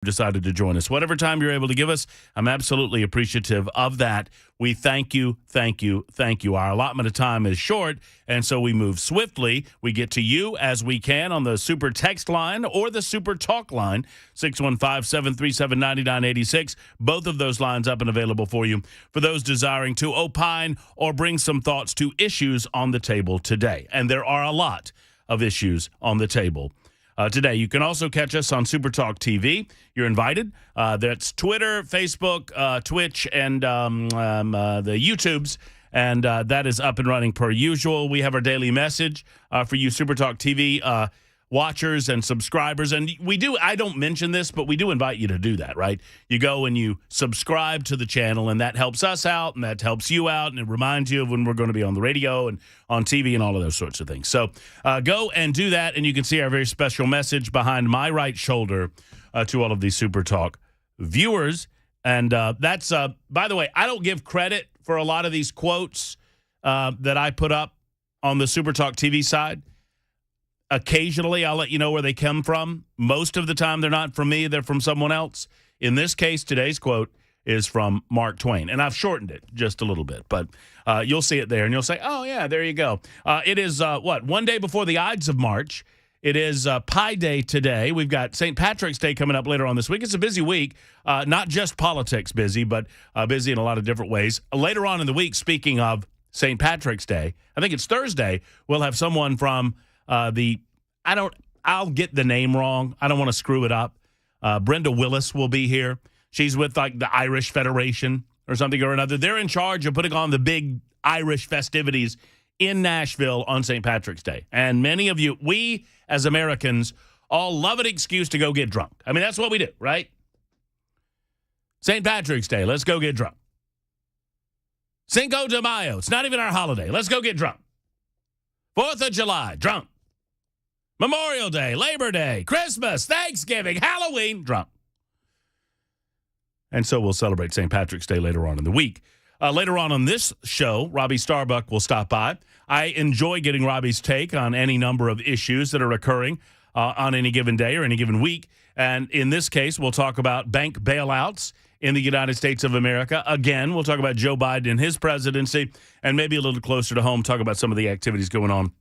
decided to join us. Whatever time you're able to give us, I'm absolutely appreciative of that. We thank you, thank you, thank you. Our allotment of time is short, and so we move swiftly. We get to you as we can on the Super Text line or the Super Talk line, 615-737-9986. Both of those lines up and available for you for those desiring to opine or bring some thoughts to issues on the table today. And there are a lot of issues on the table today. You can also catch us on Super Talk TV. You're invited. That's Twitter, Facebook, Twitch, and the YouTubes. And that is up and running per usual. We have our daily message for you Super Talk TV watchers and subscribers. And I don't mention this, but we do invite you to do that, right? You go and you subscribe to the channel, and that helps us out, and that helps you out, and it reminds you of when we're going to be on the radio and on TV and all of those sorts of things. So go and do that, and you can see our very special message behind my right shoulder to all of these Super Talk viewers. And that's, by the way, I don't give credit for a lot of these quotes that I put up on the Super Talk TV side. Occasionally, I'll let you know where they come from. Most of the time, they're not from me. They're from someone else. In this case, today's quote is from Mark Twain. And I've shortened it just a little bit. But you'll see it there, and you'll say, oh, yeah, there you go. It is, one day before the Ides of March. It is Pi Day today. We've got St. Patrick's Day coming up later on this week. It's a busy week. Not just politics busy, but busy in a lot of different ways. Later on in the week, speaking of St. Patrick's Day, I think it's Thursday, we'll have someone from I'll get the name wrong. I don't want to screw it up. Brenda Willis will be here. She's with like the Irish Federation or something or another. They're in charge of putting on the big Irish festivities in Nashville on St. Patrick's Day. And many of you, we as Americans, all love an excuse to go get drunk. I mean, that's what we do, right? St. Patrick's Day, let's go get drunk. Cinco de Mayo, it's not even our holiday. Let's go get drunk. 4th of July, drunk. Memorial Day, Labor Day, Christmas, Thanksgiving, Halloween, drunk. And so we'll celebrate St. Patrick's Day later on in the week. Later on this show, Robbie STARBUCK will stop by. I enjoy getting Robbie's take on any number of issues that are occurring on any given day or any given week. And in this case, we'll talk about bank bailouts in the United States of America. Again, we'll talk about Joe Biden and his presidency, and maybe a little closer to home, talk about some of the activities going on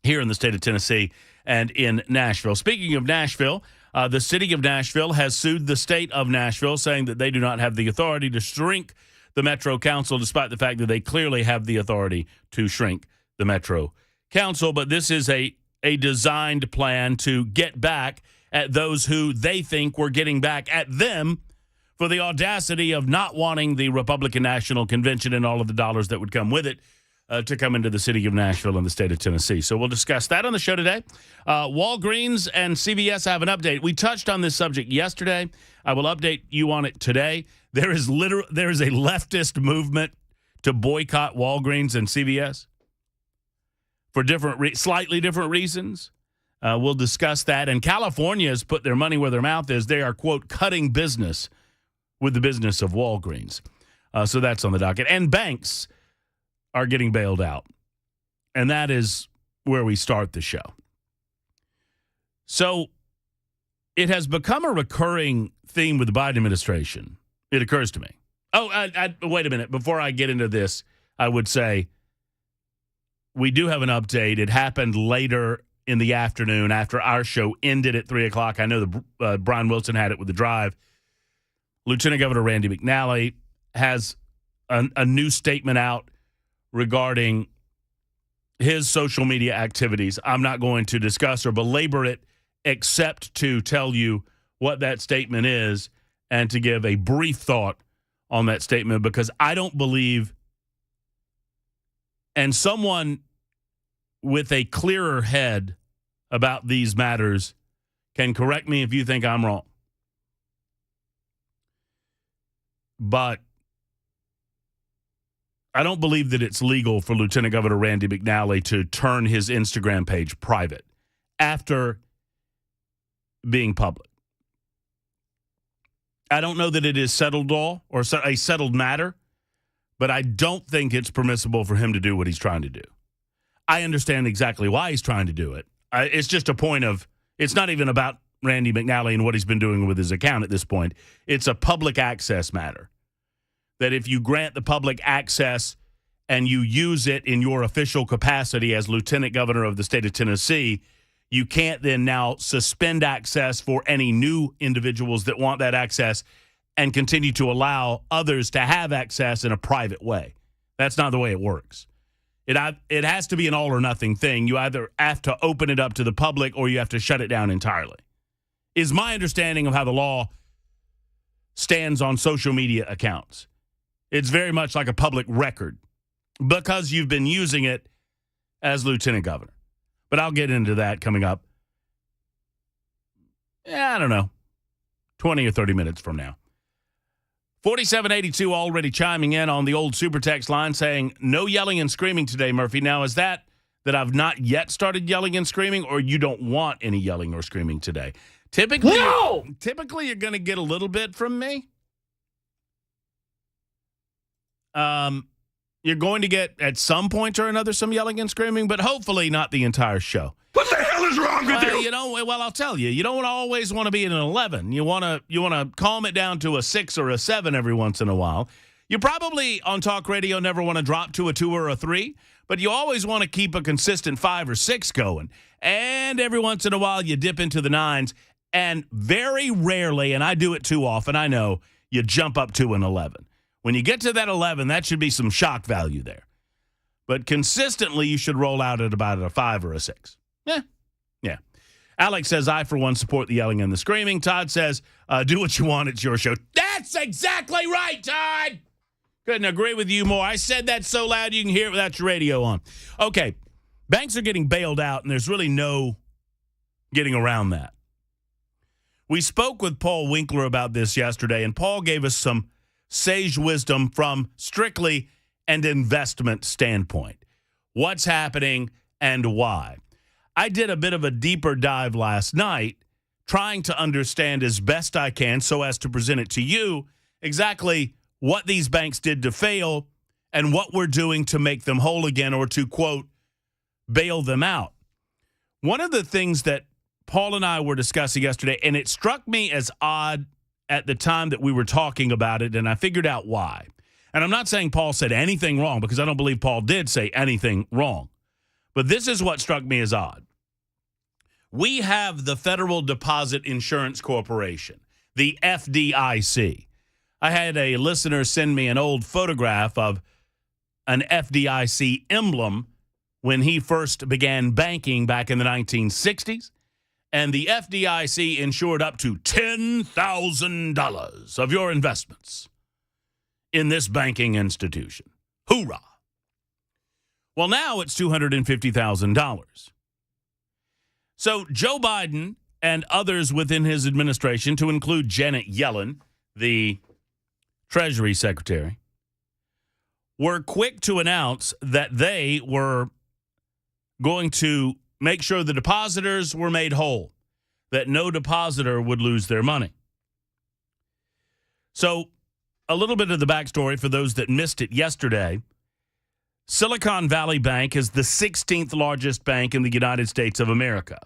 here in the state of Tennessee and in Nashville. Speaking of Nashville, the city of Nashville has sued the state of Nashville, saying that they do not have the authority to shrink the Metro Council, despite the fact that they clearly have the authority to shrink the Metro Council. But this is a designed plan to get back at those who they think were getting back at them for the audacity of not wanting the Republican National Convention and all of the dollars that would come with it to come into the city of Nashville and the state of Tennessee. So we'll discuss that on the show today. Walgreens and CVS have an update. We touched on this subject yesterday. I will update you on it today. There is a leftist movement to boycott Walgreens and CVS for slightly different reasons. We'll discuss that. And California has put their money where their mouth is. They are, quote, cutting business with the business of Walgreens. So that's on the docket. And banks are getting bailed out. And that is where we start the show. So it has become a recurring theme with the Biden administration. It occurs to me. Wait a minute. Before I get into this, I would say we do have an update. It happened later in the afternoon after our show ended at 3 o'clock. I know Brian Wilson had it with the drive. Lieutenant Governor Randy McNally has a new statement out regarding his social media activities. I'm not going to discuss or belabor it, except to tell you what that statement is and to give a brief thought on that statement, because I don't believe, and someone with a clearer head about these matters can correct me if you think I'm wrong. But I don't believe that it's legal for Lieutenant Governor Randy McNally to turn his Instagram page private after being public. I don't know that it is settled law or a settled matter, but I don't think it's permissible for him to do what he's trying to do. I understand exactly why he's trying to do it. It's just a point of, it's not even about Randy McNally and what he's been doing with his account at this point. It's a public access matter. That if you grant the public access and you use it in your official capacity as lieutenant governor of the state of Tennessee, you can't then now suspend access for any new individuals that want that access and continue to allow others to have access in a private way. That's not the way it works. It has to be an all or nothing thing. You either have to open it up to the public or you have to shut it down entirely. Is my understanding of how the law stands on social media accounts. It's very much like a public record because you've been using it as lieutenant governor. But I'll get into that coming up. I don't know, 20 or 30 minutes from now. 4782 already chiming in on the old super text line saying, no yelling and screaming today, Murphy. Now, is that I've not yet started yelling and screaming, or you don't want any yelling or screaming today? Typically, you're going to get a little bit from me. You're going to get, at some point or another, some yelling and screaming, but hopefully not the entire show. What the hell is wrong with you? I'll tell you. You don't always want to be at an 11. You want to calm it down to a 6 or a 7 every once in a while. You probably, on talk radio, never want to drop to a 2 or a 3, but you always want to keep a consistent 5 or 6 going. And every once in a while, you dip into the 9s, and very rarely, and I do it too often, I know, you jump up to an 11. When you get to that 11, that should be some shock value there. But consistently, you should roll out at about a 5 or a 6. Yeah. Alex says, I, for one, support the yelling and the screaming. Todd says, do what you want. It's your show. That's exactly right, Todd. Couldn't agree with you more. I said that so loud you can hear it without your radio on. Okay, banks are getting bailed out, and there's really no getting around that. We spoke with Paul Winkler about this yesterday, and Paul gave us some sage wisdom from strictly an investment standpoint. What's happening and why? I did a bit of a deeper dive last night, trying to understand as best I can so as to present it to you exactly what these banks did to fail and what we're doing to make them whole again, or to, quote, bail them out. One of the things that Paul and I were discussing yesterday, and it struck me as odd at the time that we were talking about it, and I figured out why. And I'm not saying Paul said anything wrong, because I don't believe Paul did say anything wrong. But this is what struck me as odd. We have the Federal Deposit Insurance Corporation, the FDIC. I had a listener send me an old photograph of an FDIC emblem when he first began banking back in the 1960s. And the FDIC insured up to $10,000 of your investments in this banking institution. Hoorah. Well, now it's $250,000. So Joe Biden and others within his administration, to include Janet Yellen, the Treasury Secretary, were quick to announce that they were going to make sure the depositors were made whole, that no depositor would lose their money. So a little bit of the backstory for those that missed it yesterday. Silicon Valley Bank is the 16th largest bank in the United States of America.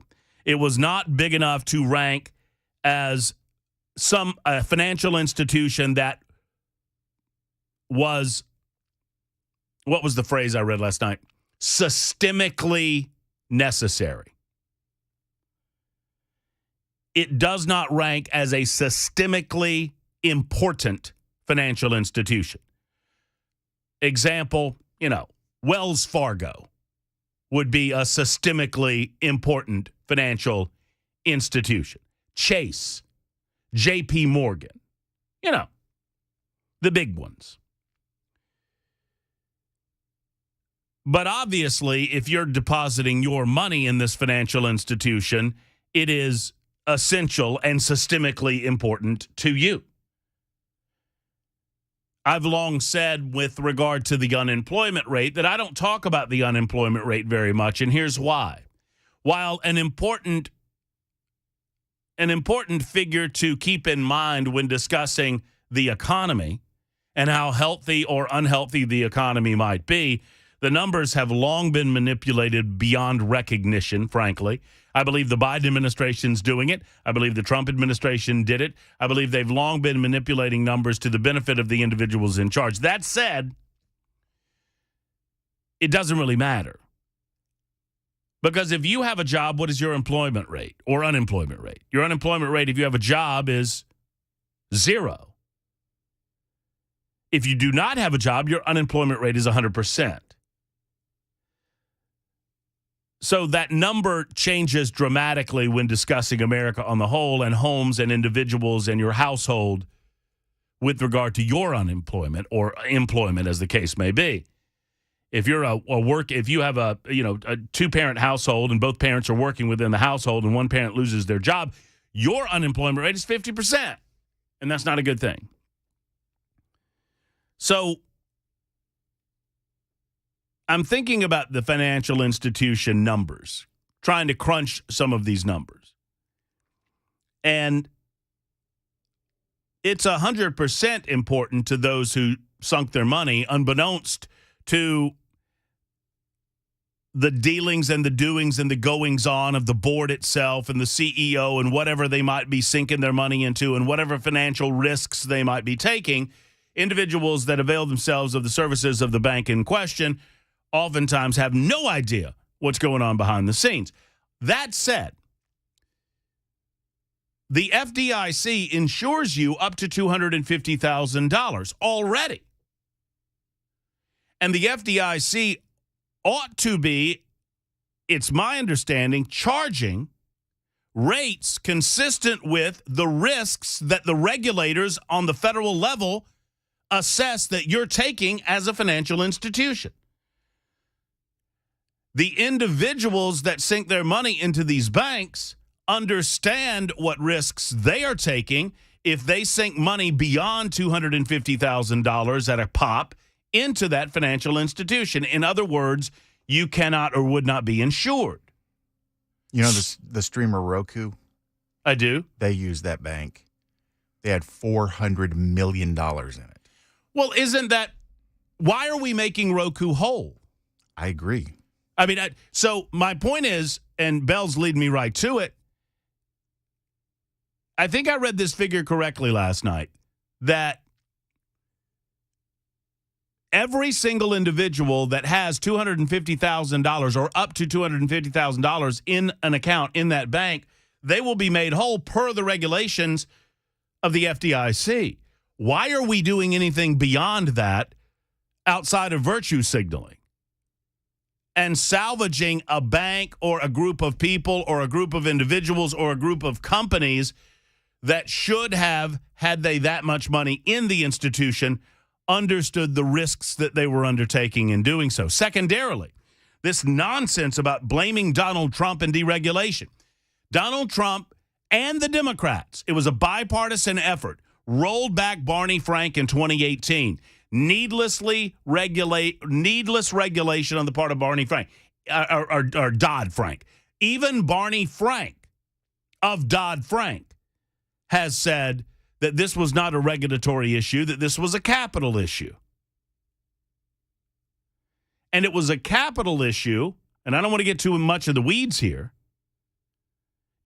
It was not big enough to rank as a financial institution that was, what was the phrase I read last night? Systemically necessary. It does not rank as a systemically important financial institution. Example, Wells Fargo would be a systemically important financial institution. Chase, JP Morgan, the big ones. But obviously, if you're depositing your money in this financial institution, it is essential and systemically important to you. I've long said with regard to the unemployment rate that I don't talk about the unemployment rate very much, and here's why. While an important figure to keep in mind when discussing the economy and how healthy or unhealthy the economy might be, the numbers have long been manipulated beyond recognition, frankly. I believe the Biden administration's doing it. I believe the Trump administration did it. I believe they've long been manipulating numbers to the benefit of the individuals in charge. That said, it doesn't really matter. Because if you have a job, what is your employment rate or unemployment rate? Your unemployment rate, if you have a job, is 0. If you do not have a job, your unemployment rate is 100%. So that number changes dramatically when discussing America on the whole and homes and individuals and your household with regard to your unemployment or employment, as the case may be. If you're if you have a 2-parent household and both parents are working within the household and one parent loses their job, your unemployment rate is 50%. And that's not a good thing. So I'm thinking about the financial institution numbers, trying to crunch some of these numbers. And it's 100% important to those who sunk their money, unbeknownst to the dealings and the doings and the goings on of the board itself and the CEO and whatever they might be sinking their money into and whatever financial risks they might be taking. Individuals that avail themselves of the services of the bank in question oftentimes have no idea what's going on behind the scenes. That said, the FDIC insures you up to $250,000 already. And the FDIC ought to be, it's my understanding, charging rates consistent with the risks that the regulators on the federal level assess that you're taking as a financial institution. The individuals that sink their money into these banks understand what risks they are taking if they sink money beyond $250,000 at a pop into that financial institution. In other words, you cannot or would not be insured. You know the streamer Roku? I do. They use that bank. They had $400 million in it. Well, isn't that, why are we making Roku whole? I agree. I mean, so my point is, and Bell's leading me right to it, I think I read this figure correctly last night, that every single individual that has $250,000 or up to $250,000 in an account in that bank, they will be made whole per the regulations of the FDIC. Why are we doing anything beyond that outside of virtue signaling and salvaging a bank or a group of people or a group of individuals or a group of companies that should have, had they that much money in the institution, understood the risks that they were undertaking in doing so? Secondarily, this nonsense about blaming Donald Trump and deregulation. Donald Trump and the Democrats, it was a bipartisan effort, rolled back Barney Frank in 2018. Needless regulation on the part of Barney Frank, or Dodd-Frank. Even Barney Frank of Dodd-Frank has said that this was not a regulatory issue, that this was a capital issue. And it was a capital issue, and I don't want to get too much of the weeds here.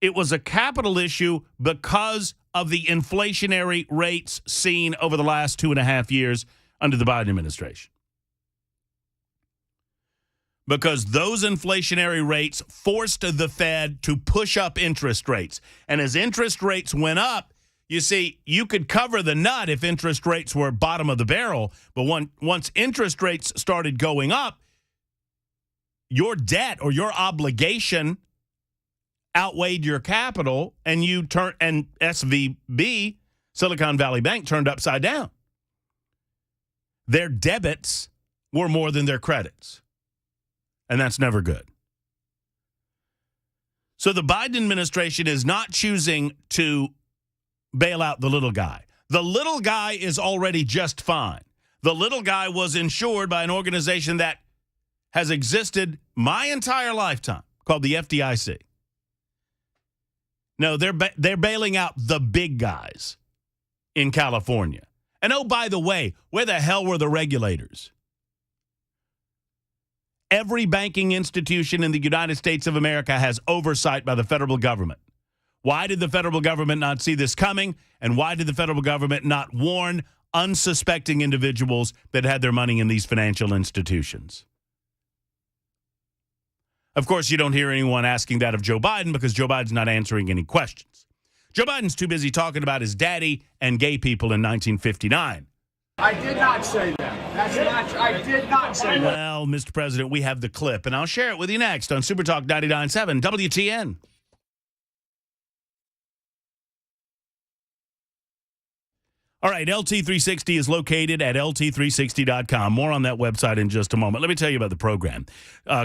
It was a capital issue because of the inflationary rates seen over the last 2.5 years under the Biden administration. Because those inflationary rates forced the Fed to push up interest rates. And as interest rates went up, you see, you could cover the nut if interest rates were bottom of the barrel. But once interest rates started going up, your debt or your obligation outweighed your capital, and and SVB, Silicon Valley Bank, turned upside down. Their debits were more than their credits. And that's never good. So the Biden administration is not choosing to bail out the little guy. The little guy is already just fine. The little guy was insured by an organization that has existed my entire lifetime, called the FDIC. No, they're bailing out the big guys in California. And oh, by the way, where the hell were the regulators? Every banking institution in the United States of America has oversight by the federal government. Why did the federal government not see this coming? And why did the federal government not warn unsuspecting individuals that had their money in these financial institutions? Of course, you don't hear anyone asking that of Joe Biden because Joe Biden's not answering any questions. Joe Biden's too busy talking about his daddy and gay people in 1959. I did not say that. That's not. I did not say that. Well, Mr. President, we have the clip, and I'll share it with you next on Super Talk 99.7 WTN. All right, LT360 is located at LT360.com. More on that website in just a moment. Let me tell you about the program.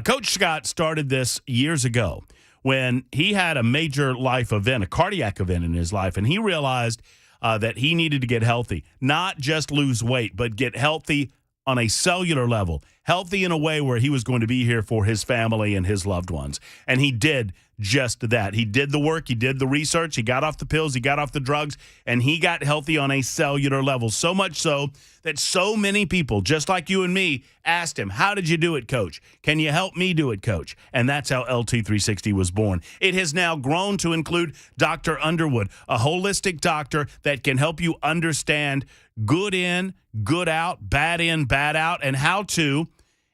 Coach Scott started this years ago when he had a major life event, a cardiac event in his life, and he realized that he needed to get healthy, not just lose weight, but get healthy on a cellular level, healthy in a way where he was going to be here for his family and his loved ones. And he did just that. He did the work. He did the research. He got off the pills. He got off the drugs. And he got healthy on a cellular level, so much so that so many people, just like you and me, asked him, how did you do it, Coach? Can you help me do it, Coach? And that's how LT360 was born. It has now grown to include Dr. Underwood, a holistic doctor that can help you understand good in, good out, bad in, bad out, and how to,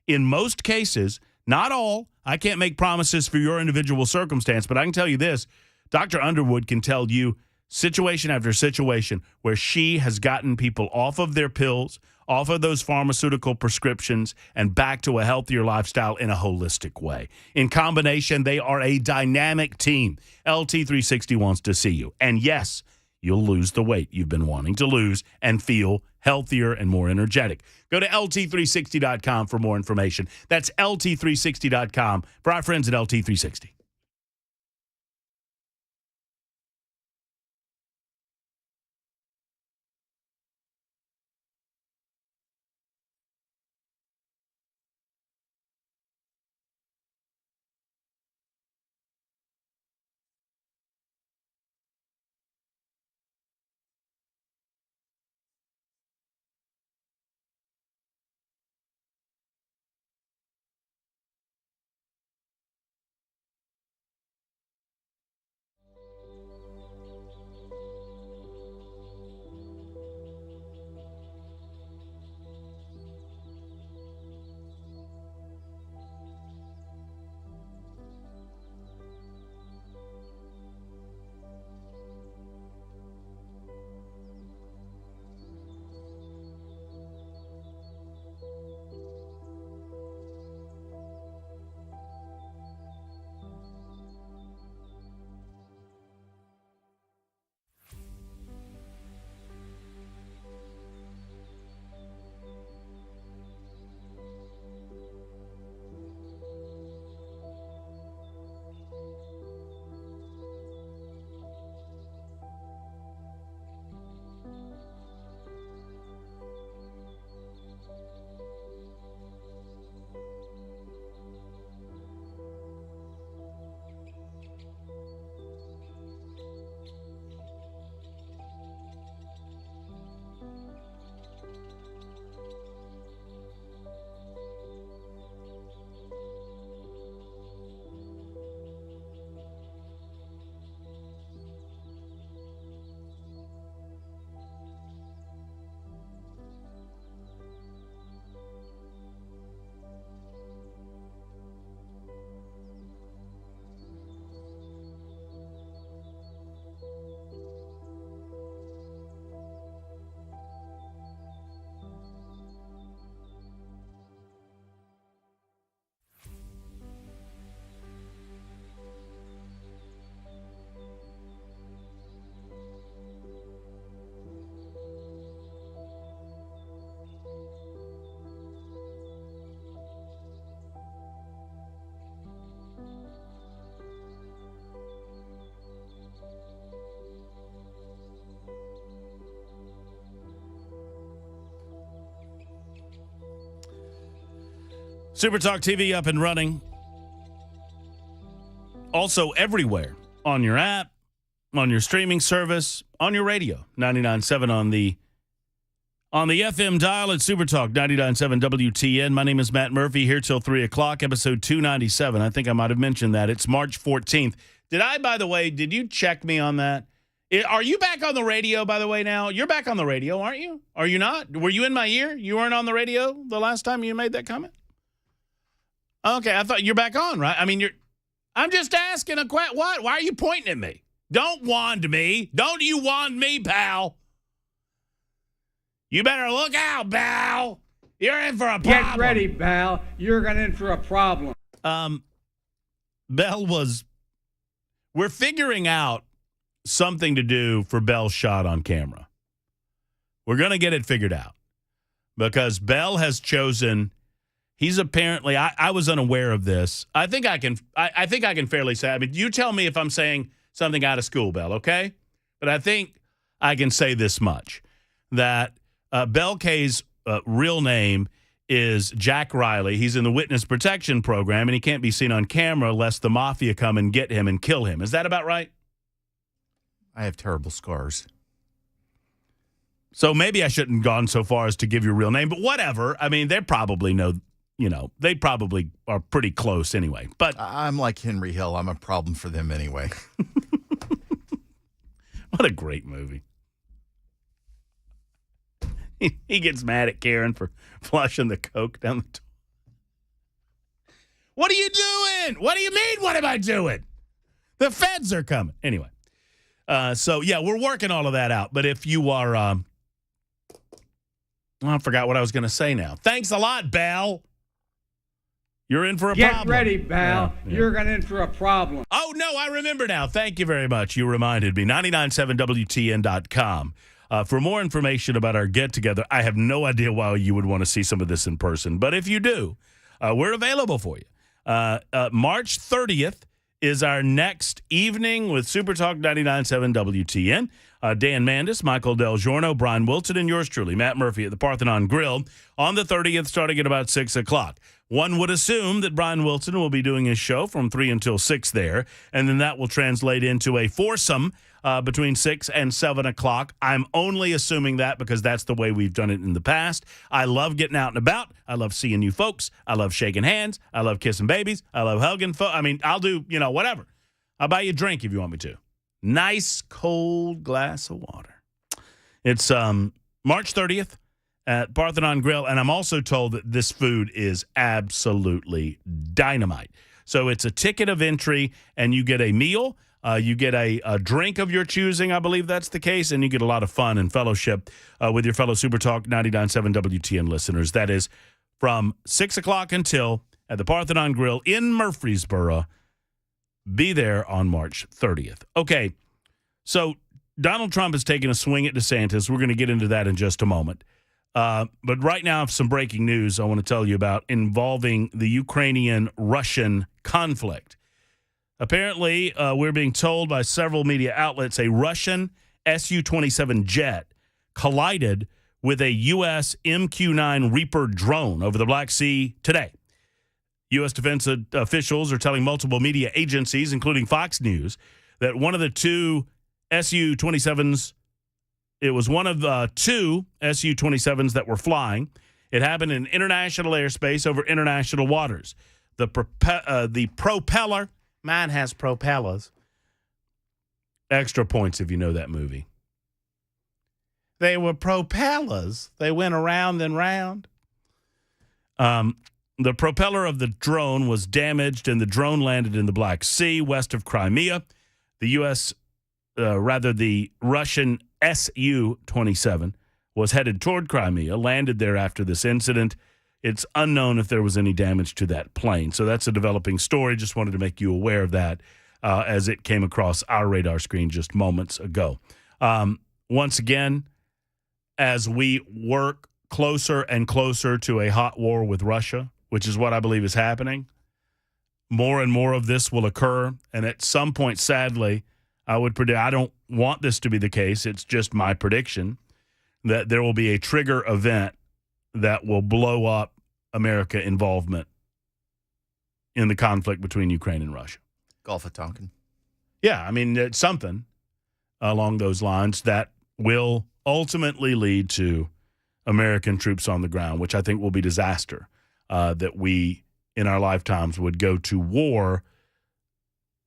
in most cases, not all, I can't make promises for your individual circumstance, but I can tell you this, Dr. Underwood can tell you situation after situation where she has gotten people off of their pills, off of those pharmaceutical prescriptions, and back to a healthier lifestyle in a holistic way. In combination, they are a dynamic team. LT360 wants to see you. And yes, you'll lose the weight you've been wanting to lose and feel healthier and more energetic. Go to LT360.com for more information. That's LT360.com for our friends at LT360. Super Talk TV up and running. Also everywhere on your app, on your streaming service, on your radio. 99.7 On the FM dial at Supertalk 99.7 WTN. My name is Matt Murphy, here till 3 o'clock, episode 297. I think I might have mentioned that. It's March 14th. By the way, did you check me on that? Are you back on the radio, by the way, now? You're back on the radio, aren't you? Are you not? Were you in my ear? You weren't on the radio the last time you made that comment? Okay, I thought you're back on, right? I mean, I'm just asking a question. What? Why are you pointing at me? Don't wand me. Don't you wand me, pal. You better look out, Bal. You're in for a problem. Get ready, Bal. You're in for a problem. We're figuring out something to do for Bell's shot on camera. We're going to get it figured out because Bell has chosen. He's apparently. I was unaware of this. I think I can fairly say. I mean, you tell me if I'm saying something out of school, Bell. Okay, but I think I can say this much that. Bell K's real name is Jack Riley. He's in the witness protection program, and he can't be seen on camera lest the mafia come and get him and kill him. Is that about right? I have terrible scars. So maybe I shouldn't have gone so far as to give your real name, but whatever. I mean, they probably know, they probably are pretty close anyway. But I'm like Henry Hill. I'm a problem for them anyway. What a great movie. He gets mad at Karen for flushing the Coke down the toilet. What are you doing? What do you mean, what am I doing? The feds are coming. Anyway, we're working all of that out. But if you are, I forgot what I was going to say now. Thanks a lot, Bal. You're in for a problem. Get ready, Bal. Yeah. You're in for a problem. Oh, no, I remember now. Thank you very much. You reminded me. 997WTN.com. For more information about our get-together, I have no idea why you would want to see some of this in person. But if you do, we're available for you. March 30th is our next evening with Supertalk 99.7 WTN. Dan Mandis, Michael Del Giorno, Brian Wilson, and yours truly, Matt Murphy at the Parthenon Grill on the 30th starting at about 6 o'clock. One would assume that Brian Wilson will be doing his show from 3 until 6 there, and then that will translate into a foursome between 6 and 7 o'clock. I'm only assuming that because that's the way we've done it in the past. I love getting out and about. I love seeing you folks. I love shaking hands. I love kissing babies. I love hugging folks. I mean, I'll do, whatever. I'll buy you a drink if you want me to. Nice, cold glass of water. It's March 30th at Parthenon Grill, and I'm also told that this food is absolutely dynamite. So it's a ticket of entry, and you get a meal. You get a drink of your choosing, I believe that's the case, and you get a lot of fun and fellowship with your fellow Supertalk 99.7 WTN listeners. That is from 6 o'clock until at the Parthenon Grill in Murfreesboro. Be there on March 30th. Okay, so Donald Trump is taking a swing at DeSantis. We're going to get into that in just a moment. But right now, I have some breaking news I want to tell you about involving the Ukrainian-Russian conflict. Apparently, we're being told by several media outlets a Russian Su-27 jet collided with a U.S. MQ-9 Reaper drone over the Black Sea today. U.S. defense officials are telling multiple media agencies, including Fox News, that one of the two Su-27s, it was one of the two Su-27s that were flying. It happened in international airspace over international waters. The propeller, mine has propellers. Extra points if you know that movie. They were propellers. They went around and round. The propeller of the drone was damaged, and the drone landed in the Black Sea west of Crimea. The the Russian Su-27 was headed toward Crimea, landed there after this incident. It's unknown if there was any damage to that plane. So that's a developing story. Just wanted to make you aware of that as it came across our radar screen just moments ago. Once again, as we work closer and closer to a hot war with Russia, which is what I believe is happening, more and more of this will occur. And at some point, sadly, I would predict, I don't want this to be the case, it's just my prediction, that there will be a trigger event that will blow up America involvement in the conflict between Ukraine and Russia. Gulf of Tonkin. Yeah, I mean, it's something along those lines that will ultimately lead to American troops on the ground, which I think will be disaster, that we, in our lifetimes, would go to war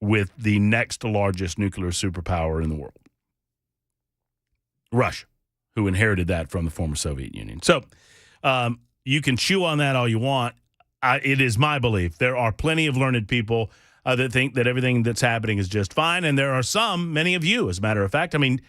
with the next largest nuclear superpower in the world, Russia, who inherited that from the former Soviet Union. So you can chew on that all you want. It is my belief there are plenty of learned people that think that everything that's happening is just fine, and there are some, many of you, as a matter of fact. I mean,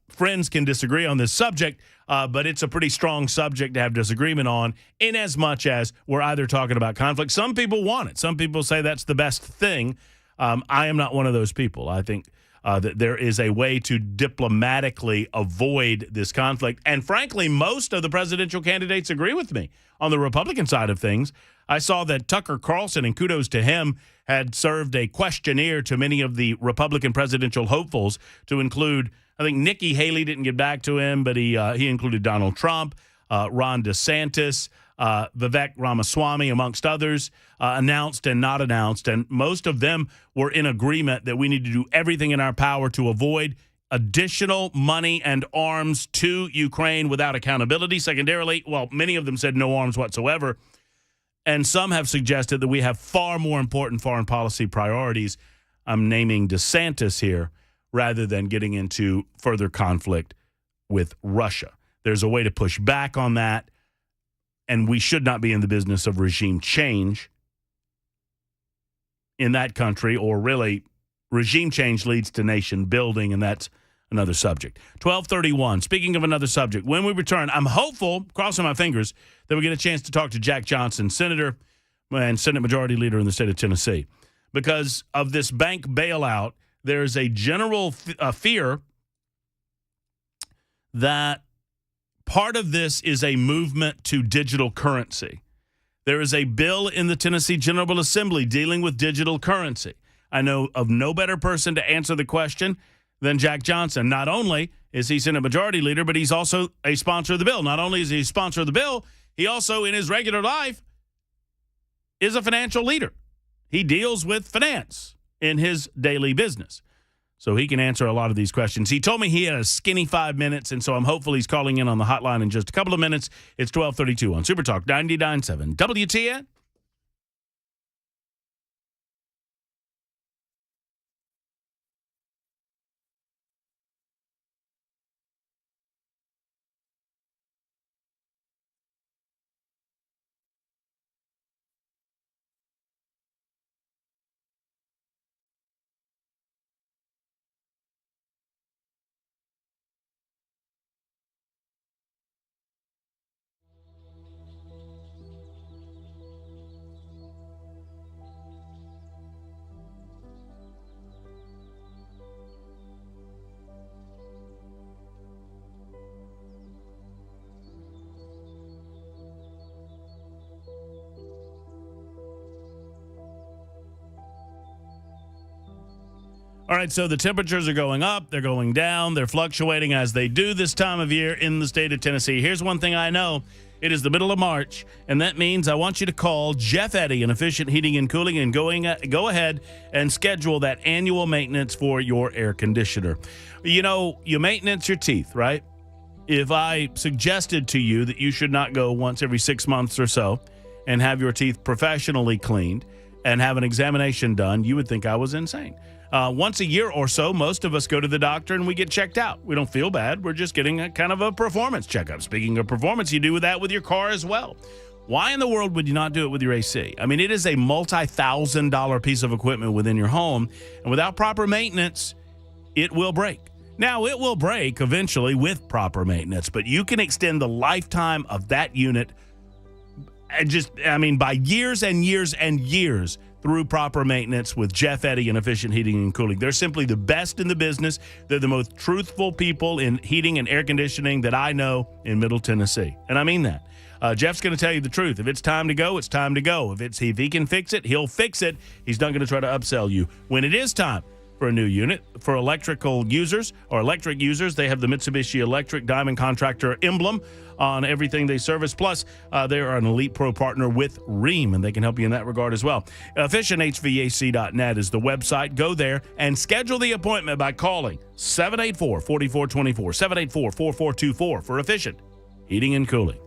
friends can disagree on this subject, but it's a pretty strong subject to have disagreement on, in as much as we're either talking about conflict. Some people want it. Some people say that's the best thing. I am not one of those people. I think that there is a way to diplomatically avoid this conflict. And frankly, most of the presidential candidates agree with me on the Republican side of things. I saw that Tucker Carlson, and kudos to him, had served a questionnaire to many of the Republican presidential hopefuls to include, I think Nikki Haley didn't get back to him, but he included Donald Trump, Ron DeSantis, Vivek Ramaswamy, amongst others, announced and not announced. And most of them were in agreement that we need to do everything in our power to avoid additional money and arms to Ukraine without accountability. Secondarily, well, many of them said no arms whatsoever. And some have suggested that we have far more important foreign policy priorities. I'm naming DeSantis here, rather than getting into further conflict with Russia. There's a way to push back on that. And we should not be in the business of regime change in that country, or really regime change leads to nation building, and that's another subject. 12:31. Speaking of another subject, when we return, I'm hopeful, crossing my fingers, that we get a chance to talk to Jack Johnson, Senator and Senate Majority Leader in the state of Tennessee. Because of this bank bailout, there's a general fear that part of this is a movement to digital currency. There is a bill in the Tennessee General Assembly dealing with digital currency. I know of no better person to answer the question than Jack Johnson. Not only is he Senate Majority Leader, but he's also a sponsor of the bill. Not only is he a sponsor of the bill, he also, in his regular life, is a financial leader. He deals with finance in his daily business. So he can answer a lot of these questions. He told me he had a skinny 5 minutes, and so I'm hopeful he's calling in on the hotline in just a couple of minutes. It's 12:32 on Super Talk 99.7 WTN. All right, so the temperatures are going up, they're going down, they're fluctuating as they do this time of year in the state of Tennessee. Here's one thing I know. It is the middle of March, and that means I want you to call Jeff Eddy in Efficient Heating and Cooling and go ahead and schedule that annual maintenance for your air conditioner. You know, you maintenance your teeth, right? If I suggested to you that you should not go once every 6 months or so and have your teeth professionally cleaned and have an examination done, you would think I was insane. Once a year or so, most of us go to the doctor and we get checked out. We don't feel bad. We're just getting a kind of a performance checkup. Speaking of performance, you do that with your car as well. Why in the world would you not do it with your AC? I mean, it is a multi-$1,000 piece of equipment within your home, and without proper maintenance, it will break. Now, it will break eventually with proper maintenance, but you can extend the lifetime of that unit by years and years and years through proper maintenance with Jeff Eddy and Efficient Heating and Cooling. They're simply the best in the business. They're the most truthful people in heating and air conditioning that I know in Middle Tennessee. And I mean that. Jeff's going to tell you the truth. If it's time to go, it's time to go. If he can fix it, he'll fix it. He's not going to try to upsell you. When it is time for a new unit, for electrical users or electric users, they have the Mitsubishi Electric Diamond Contractor emblem on everything they service. Plus, they are an Elite Pro partner with Rheem, and they can help you in that regard as well. EfficientHVAC.net is the website. Go there and schedule the appointment by calling 784-4424, 784-4424 for Efficient Heating and cooling.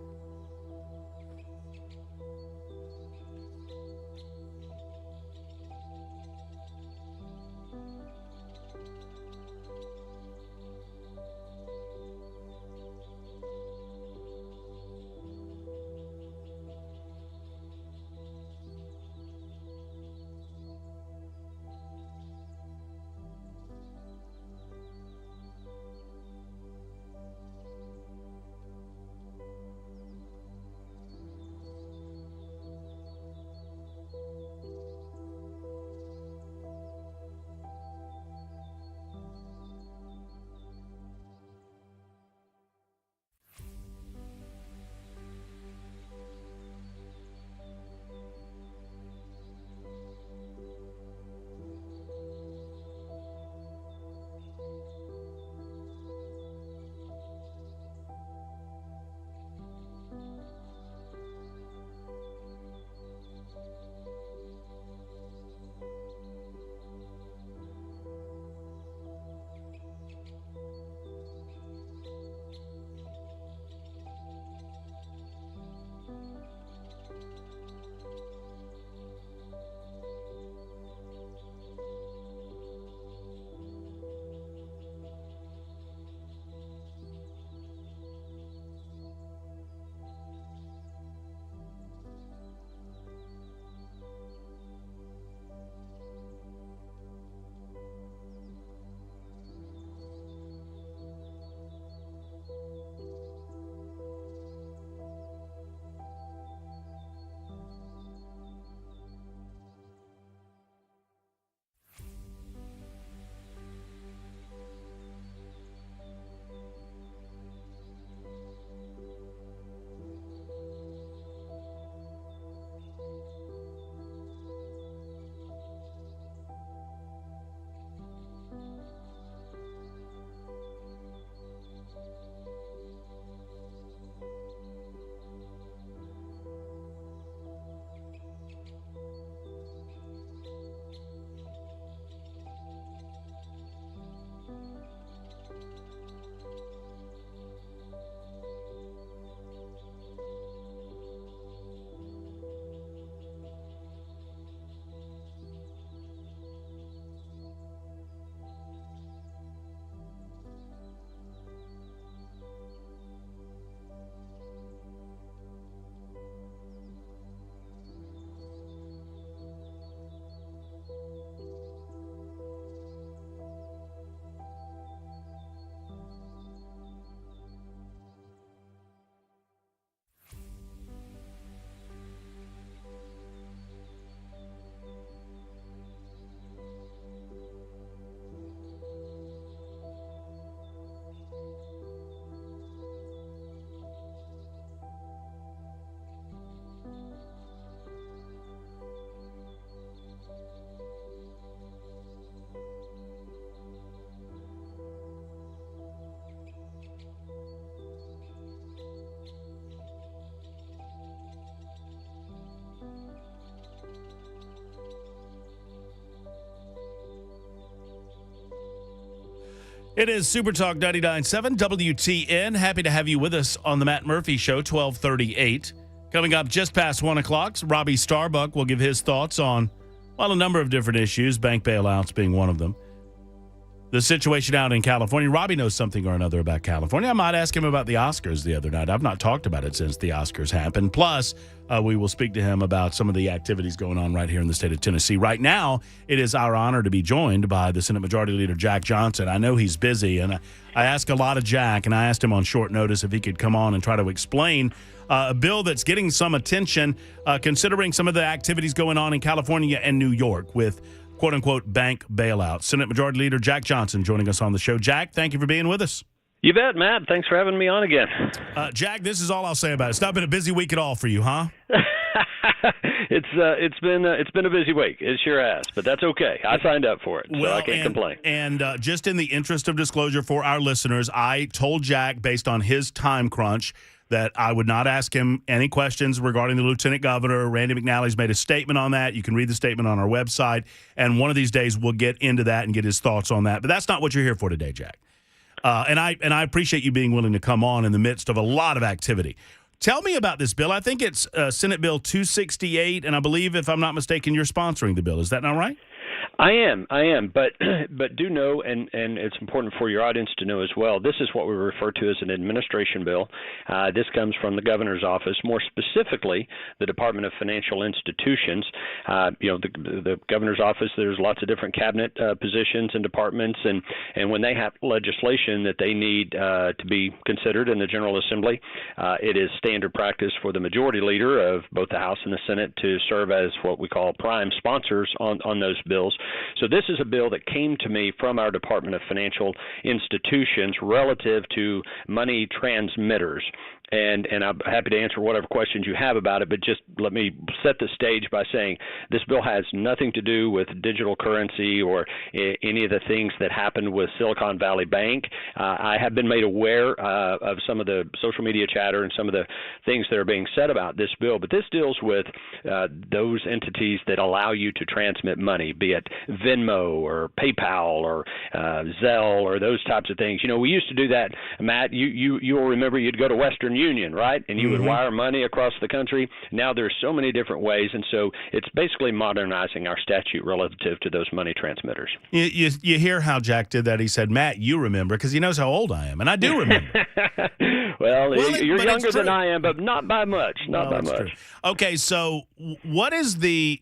It is Super Talk 99.7 WTN. Happy to have you with us on the Matt Murphy Show, 1238. Coming up just past 1 o'clock, Robbie STARBUCK will give his thoughts on, well, a number of different issues, bank bailouts being one of them. The situation out in California. Robbie knows something or another about California. I might ask him about the Oscars the other night. I've not talked about it since the Oscars happened. Plus, we will speak to him about some of the activities going on right here in the state of Tennessee. Right now, it is our honor to be joined by the Senate Majority Leader, Jack Johnson. I know he's busy, and I ask a lot of Jack, and I asked him on short notice if he could come on and try to explain a bill that's getting some attention, considering some of the activities going on in California and New York with quote-unquote bank bailout. Senate Majority Leader Jack Johnson joining us on the show. Jack, thank you for being with us. You bet, Matt. Thanks for having me on again. Jack, this is all I'll say about it. It's not been a busy week at all for you, huh? It's been a busy week. It sure has, but that's okay. I signed up for it, so I can't complain. And just in the interest of disclosure for our listeners, I told Jack, based on his time crunch, that I would not ask him any questions regarding the lieutenant governor. Randy McNally's made a statement on that. You can read the statement on our website, and one of these days we'll get into that and get his thoughts on that. But that's not what you're here for today, Jack. And I appreciate you being willing to come on in the midst of a lot of activity. Tell me about this bill. I think it's Senate Bill 268, and I believe, if I'm not mistaken, you're sponsoring the bill. Is that not right? I am, but do know, and it's important for your audience to know as well, this is what we refer to as an administration bill. This comes from the governor's office, more specifically the Department of Financial Institutions. The governor's office, there's lots of different cabinet positions and departments, and when they have legislation that they need to be considered in the General Assembly, it is standard practice for the majority leader of both the House and the Senate to serve as what we call prime sponsors on those bills. So this is a bill that came to me from our Department of Financial Institutions relative to money transmitters. And I'm happy to answer whatever questions you have about it, but just let me set the stage by saying this bill has nothing to do with digital currency or any of the things that happened with Silicon Valley Bank. I have been made aware of some of the social media chatter and some of the things that are being said about this bill, but this deals with those entities that allow you to transmit money, be it Venmo or PayPal or Zelle or those types of things. You know, we used to do that, Matt. You'll remember you'd go to Western Union, right? And you would wire money across the country. Now there's so many different ways, and so it's basically modernizing our statute relative to those money transmitters. You hear how Jack did that? He said, Matt, you remember, because he knows how old I am, and I do remember. well, you're younger than I am, but not by much. Not by much. True. Okay, so what is the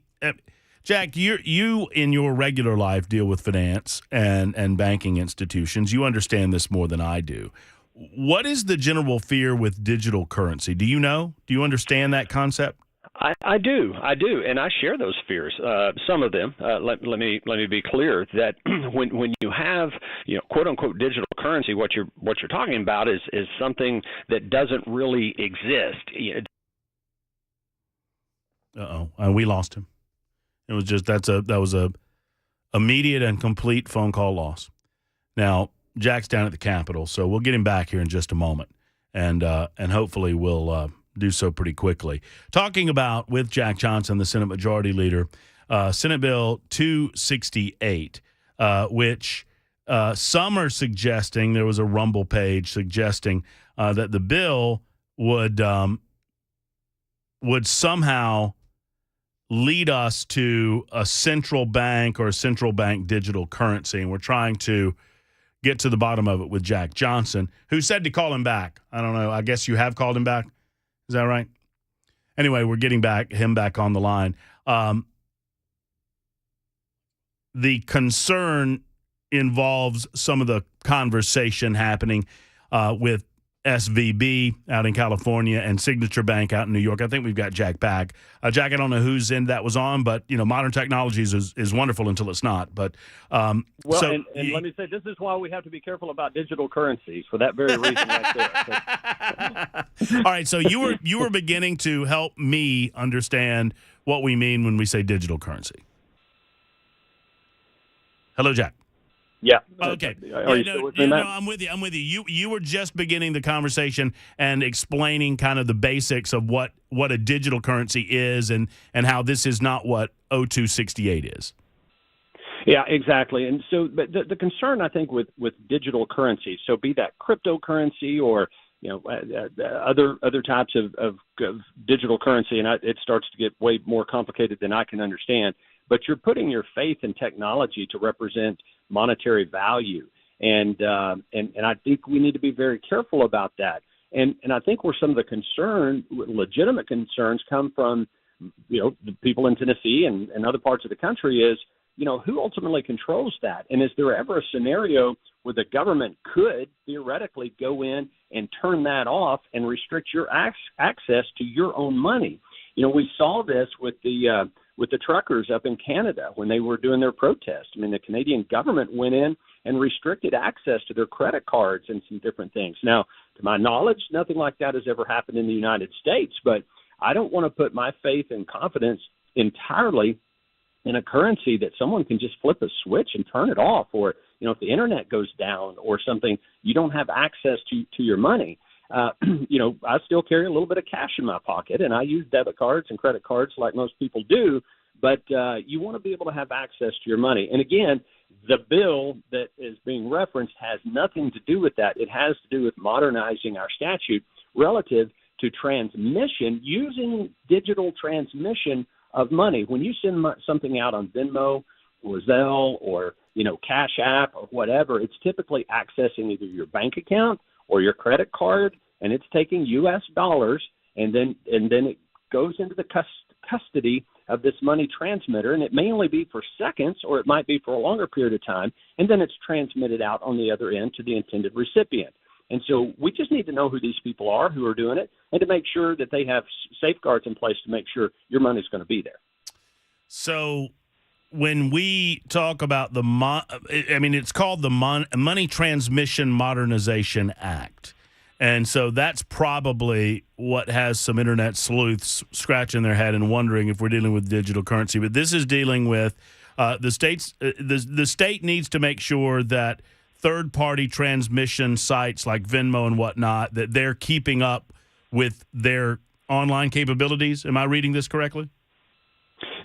Jack, you in your regular life deal with finance and banking institutions. You understand this more than I do. What is the general fear with digital currency? Do you know? Do you understand that concept? I do, and I share those fears. Some of them. Let me be clear that when you have quote unquote digital currency, what you're talking about is something that doesn't really exist. We lost him. It was just that was a immediate and complete phone call loss. Now Jack's down at the Capitol, so we'll get him back here in just a moment, and hopefully we'll do so pretty quickly. Talking about with Jack Johnson, the Senate Majority Leader, Senate Bill 268, which some are suggesting, there was a Rumble page suggesting that the bill would somehow lead us to a central bank or a central bank digital currency, and we're trying to get to the bottom of it with Jack Johnson, who said to call him back. I don't know. I guess you have called him back. Is that right? Anyway, we're getting him back on the line. The concern involves some of the conversation happening with SVB out in California and Signature Bank out in New York. I think we've got Jack back. Jack, I don't know whose end that was on, but modern technologies is wonderful until it's not. But and let me say, this is why we have to be careful about digital currency for that very reason right there. All right, so you were beginning to help me understand what we mean when we say digital currency. Hello, Jack. Yeah. Okay. Are you still with me, Matt? No, I'm with you. You were just beginning the conversation and explaining kind of the basics of what a digital currency is and how this is not what 0268 is. Yeah, exactly. And so, but the concern, I think, with digital currency, so be that cryptocurrency or other types of digital currency, and it starts to get way more complicated than I can understand. But you're putting your faith in technology to represent monetary value, and I think we need to be very careful about that. And I think where some of the legitimate concerns come from, the people in Tennessee and other parts of the country is, who ultimately controls that? And is there ever a scenario where the government could theoretically go in and turn that off and restrict your access to your own money? We saw this with the truckers up in Canada when they were doing their protest. I mean, the Canadian government went in and restricted access to their credit cards and some different things. Now, to my knowledge, nothing like that has ever happened in the United States, but I don't want to put my faith and confidence entirely in a currency that someone can just flip a switch and turn it off, or, if the internet goes down or something, you don't have access to your money. I still carry a little bit of cash in my pocket, and I use debit cards and credit cards like most people do. but you want to be able to have access to your money. And again, the bill that is being referenced has nothing to do with that. It has to do with modernizing our statute relative to transmission, using digital transmission of money. When you send something out on Venmo or Zelle or, Cash App or whatever, it's typically accessing either your bank account or your credit card, and it's taking U.S. dollars, and then it goes into the custody of this money transmitter, and it may only be for seconds or it might be for a longer period of time, and then it's transmitted out on the other end to the intended recipient. And so we just need to know who these people are who are doing it, and to make sure that they have safeguards in place to make sure your money's going to be there. So when we talk about it's called the Money Transmission Modernization Act. And so that's probably what has some internet sleuths scratching their head and wondering if we're dealing with digital currency. But this is dealing with the states. The state needs to make sure that third-party transmission sites like Venmo and whatnot, that they're keeping up with their online capabilities. Am I reading this correctly?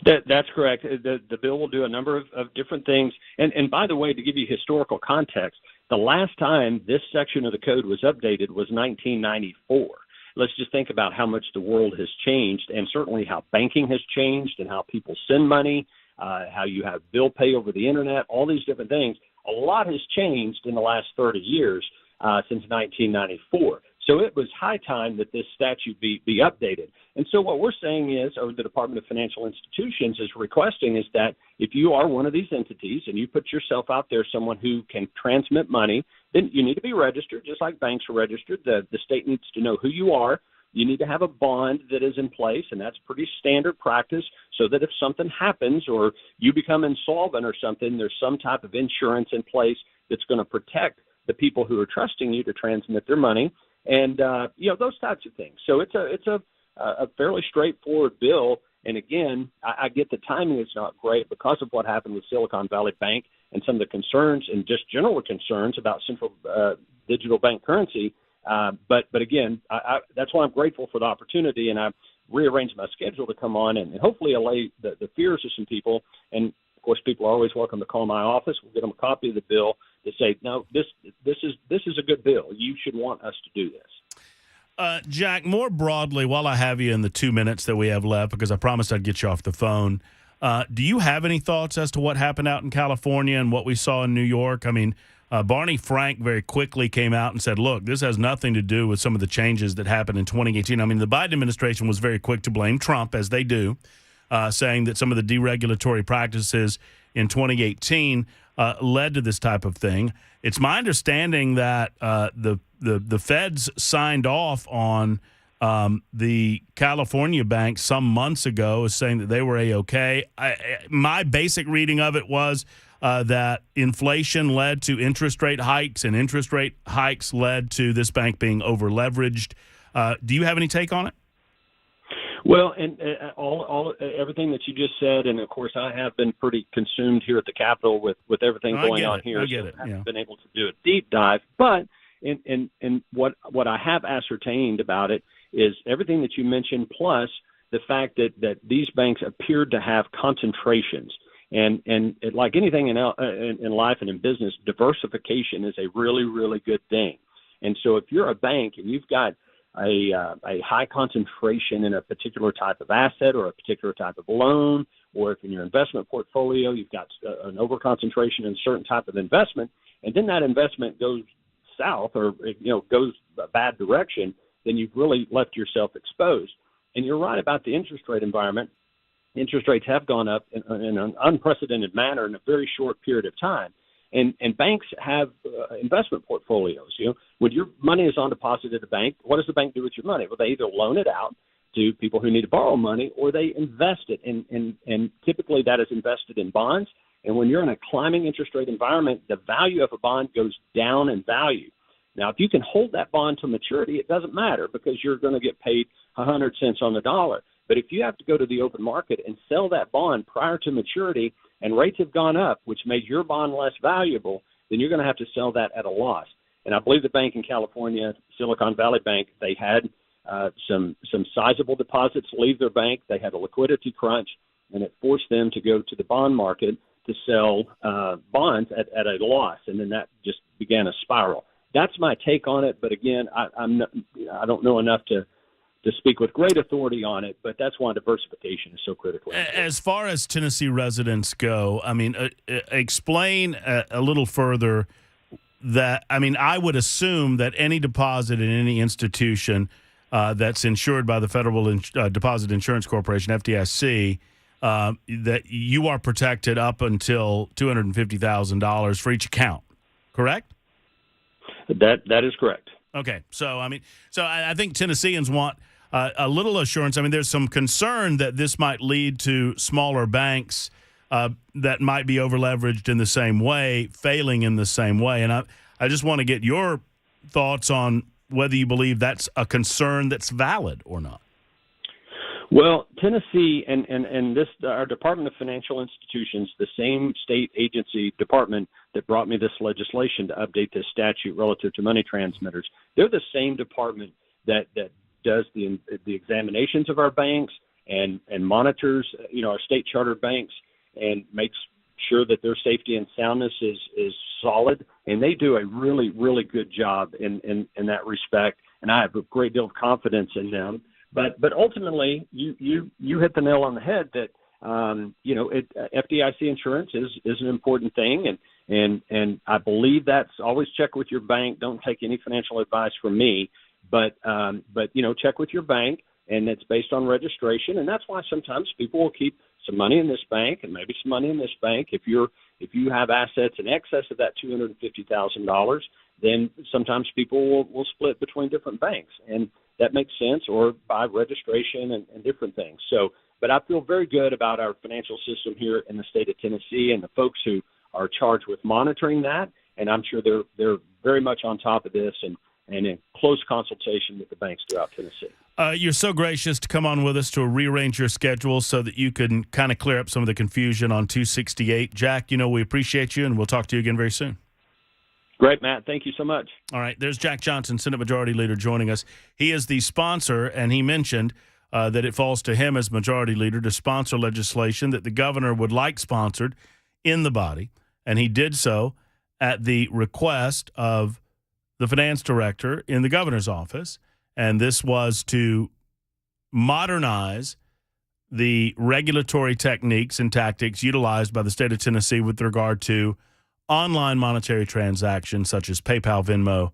That's correct. The bill will do a number of different things. And by the way, to give you historical context, the last time this section of the code was updated was 1994. Let's just think about how much the world has changed, and certainly how banking has changed and how people send money, how you have bill pay over the internet, all these different things. A lot has changed in the last 30 years since 1994. So it was high time that this statute be updated. And so what we're saying is, or the Department of Financial Institutions is requesting, is that if you are one of these entities and you put yourself out there, someone who can transmit money, then you need to be registered, just like banks are registered. The state needs to know who you are. You need to have a bond that is in place, and that's pretty standard practice, so that if something happens or you become insolvent or something, there's some type of insurance in place that's going to protect the people who are trusting you to transmit their money. And, those types of things. So it's a fairly straightforward bill. And again, I get the timing is not great because of what happened with Silicon Valley Bank and some of the concerns and just general concerns about central digital bank currency. But again, that's why I'm grateful for the opportunity. And I rearranged my schedule to come on and hopefully allay the fears of some people. And of course, people are always welcome to call my office. We'll get them a copy of the bill to say, no, this is a good bill. You should want us to do this. Jack, more broadly, while I have you in the 2 minutes that we have left, because I promised I'd get you off the phone, do you have any thoughts as to what happened out in California and what we saw in New York? I mean, Barney Frank very quickly came out and said, look, this has nothing to do with some of the changes that happened in 2018. I mean, the Biden administration was very quick to blame Trump, as they do, saying that some of the deregulatory practices in 2018 led to this type of thing. It's my understanding that the feds signed off on the California bank some months ago, saying that they were A-OK. My basic reading of it was that inflation led to interest rate hikes, and interest rate hikes led to this bank being over-leveraged. Do you have any take on it? Well, and everything that you just said, and of course I have been pretty consumed here at the Capitol with everything going on here. I haven't been able to do a deep dive, but in what I have ascertained about it is everything that you mentioned, plus the fact that these banks appeared to have concentrations. And like anything in life and in business, diversification is a really, really good thing. And so if you're a bank and you've got a high concentration in a particular type of asset or a particular type of loan, or if in your investment portfolio you've got an overconcentration in a certain type of investment, and then that investment goes south or goes a bad direction, then you've really left yourself exposed. And you're right about the interest rate environment. Interest rates have gone up in an unprecedented manner in a very short period of time. And banks have investment portfolios. When your money is on deposit at a bank, what does the bank do with your money? Well, they either loan it out to people who need to borrow money, or they invest it. And typically that is invested in bonds. And when you're in a climbing interest rate environment, the value of a bond goes down in value. Now, if you can hold that bond to maturity, it doesn't matter because you're going to get paid 100 cents on the dollar. But if you have to go to the open market and sell that bond prior to maturity, and rates have gone up, which made your bond less valuable, then you're going to have to sell that at a loss. And I believe the bank in California, Silicon Valley Bank, they had some sizable deposits leave their bank. They had a liquidity crunch, and it forced them to go to the bond market to sell bonds at a loss, and then that just began a spiral. That's my take on it, but again, I don't know enough to speak with great authority on it, but that's why diversification is so critical. As far as Tennessee residents go, I mean, explain a little further that, I mean, I would assume that any deposit in any institution that's insured by the Federal Deposit Insurance Corporation, FDIC, that you are protected up until $250,000 for each account, correct? That is correct. Okay, so I think Tennesseans want a little assurance. I mean, there's some concern that this might lead to smaller banks that might be over-leveraged in the same way, failing in the same way. And I just want to get your thoughts on whether you believe that's a concern that's valid or not. Well, Tennessee and this, our Department of Financial Institutions, the same state agency department that brought me this legislation to update this statute relative to money transmitters, they're the same department that does the examinations of our banks and monitors, our state chartered banks and makes sure that their safety and soundness is solid. And they do a really, really good job in that respect. And I have a great deal of confidence in them. But ultimately, you hit the nail on the head that FDIC insurance is an important thing, and I believe that's always check with your bank. Don't take any financial advice from me, but check with your bank, and it's based on registration, and that's why sometimes people will keep some money in this bank and maybe some money in this bank. If you have assets in excess of that $250,000, then sometimes people will split between different banks, and that makes sense, or by registration and different things. So, but I feel very good about our financial system here in the state of Tennessee and the folks who are charged with monitoring that, and I'm sure they're very much on top of this and in close consultation with the banks throughout Tennessee. You're so gracious to come on with us to rearrange your schedule so that you can kind of clear up some of the confusion on 268. Jack, we appreciate you, and we'll talk to you again very soon. Great, Matt. Thank you so much. All right. There's Jack Johnson, Senate Majority Leader, joining us. He is the sponsor, and he mentioned that it falls to him as Majority Leader to sponsor legislation that the governor would like sponsored in the body, and he did so at the request of the finance director in the governor's office, and this was to modernize the regulatory techniques and tactics utilized by the state of Tennessee with regard to online monetary transactions such as PayPal, Venmo.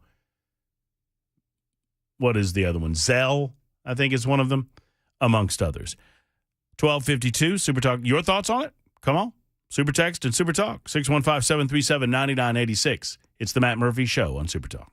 What is the other one? Zelle, I think, is one of them, amongst others. 1252, Super Talk. Your thoughts on it? Come on. Super Text and Super Talk, 615-737-9986. It's the Matt Murphy Show on Super Talk.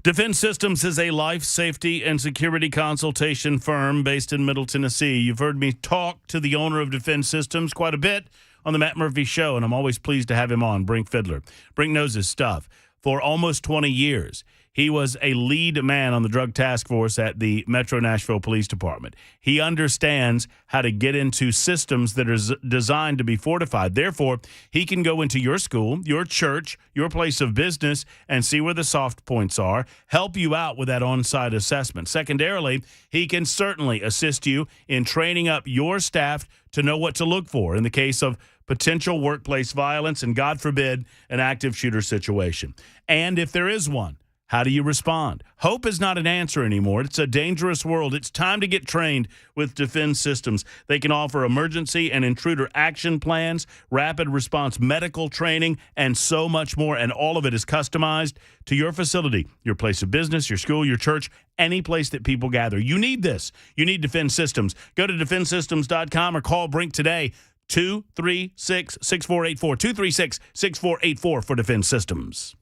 Defense Systems is a life safety and security consultation firm based in Middle Tennessee. You've heard me talk to the owner of Defense Systems quite a bit on the Matt Murphy Show, and I'm always pleased to have him on, Brink Fiddler. Brink knows his stuff. For almost 20 years, he was a lead man on the drug task force at the Metro Nashville Police Department. He understands how to get into systems that are designed to be fortified. Therefore, he can go into your school, your church, your place of business, and see where the soft points are, help you out with that on-site assessment. Secondarily, he can certainly assist you in training up your staff to know what to look for in the case of potential workplace violence and, God forbid, an active shooter situation. And if there is one, how do you respond? Hope is not an answer anymore. It's a dangerous world. It's time to get trained with Defense Systems. They can offer emergency and intruder action plans, rapid response medical training, and so much more. And all of it is customized to your facility, your place of business, your school, your church, any place that people gather. You need this. You need Defense Systems. Go to defensesystems.com or call Brink today, 236-6484, 236-6484 for Defense Systems.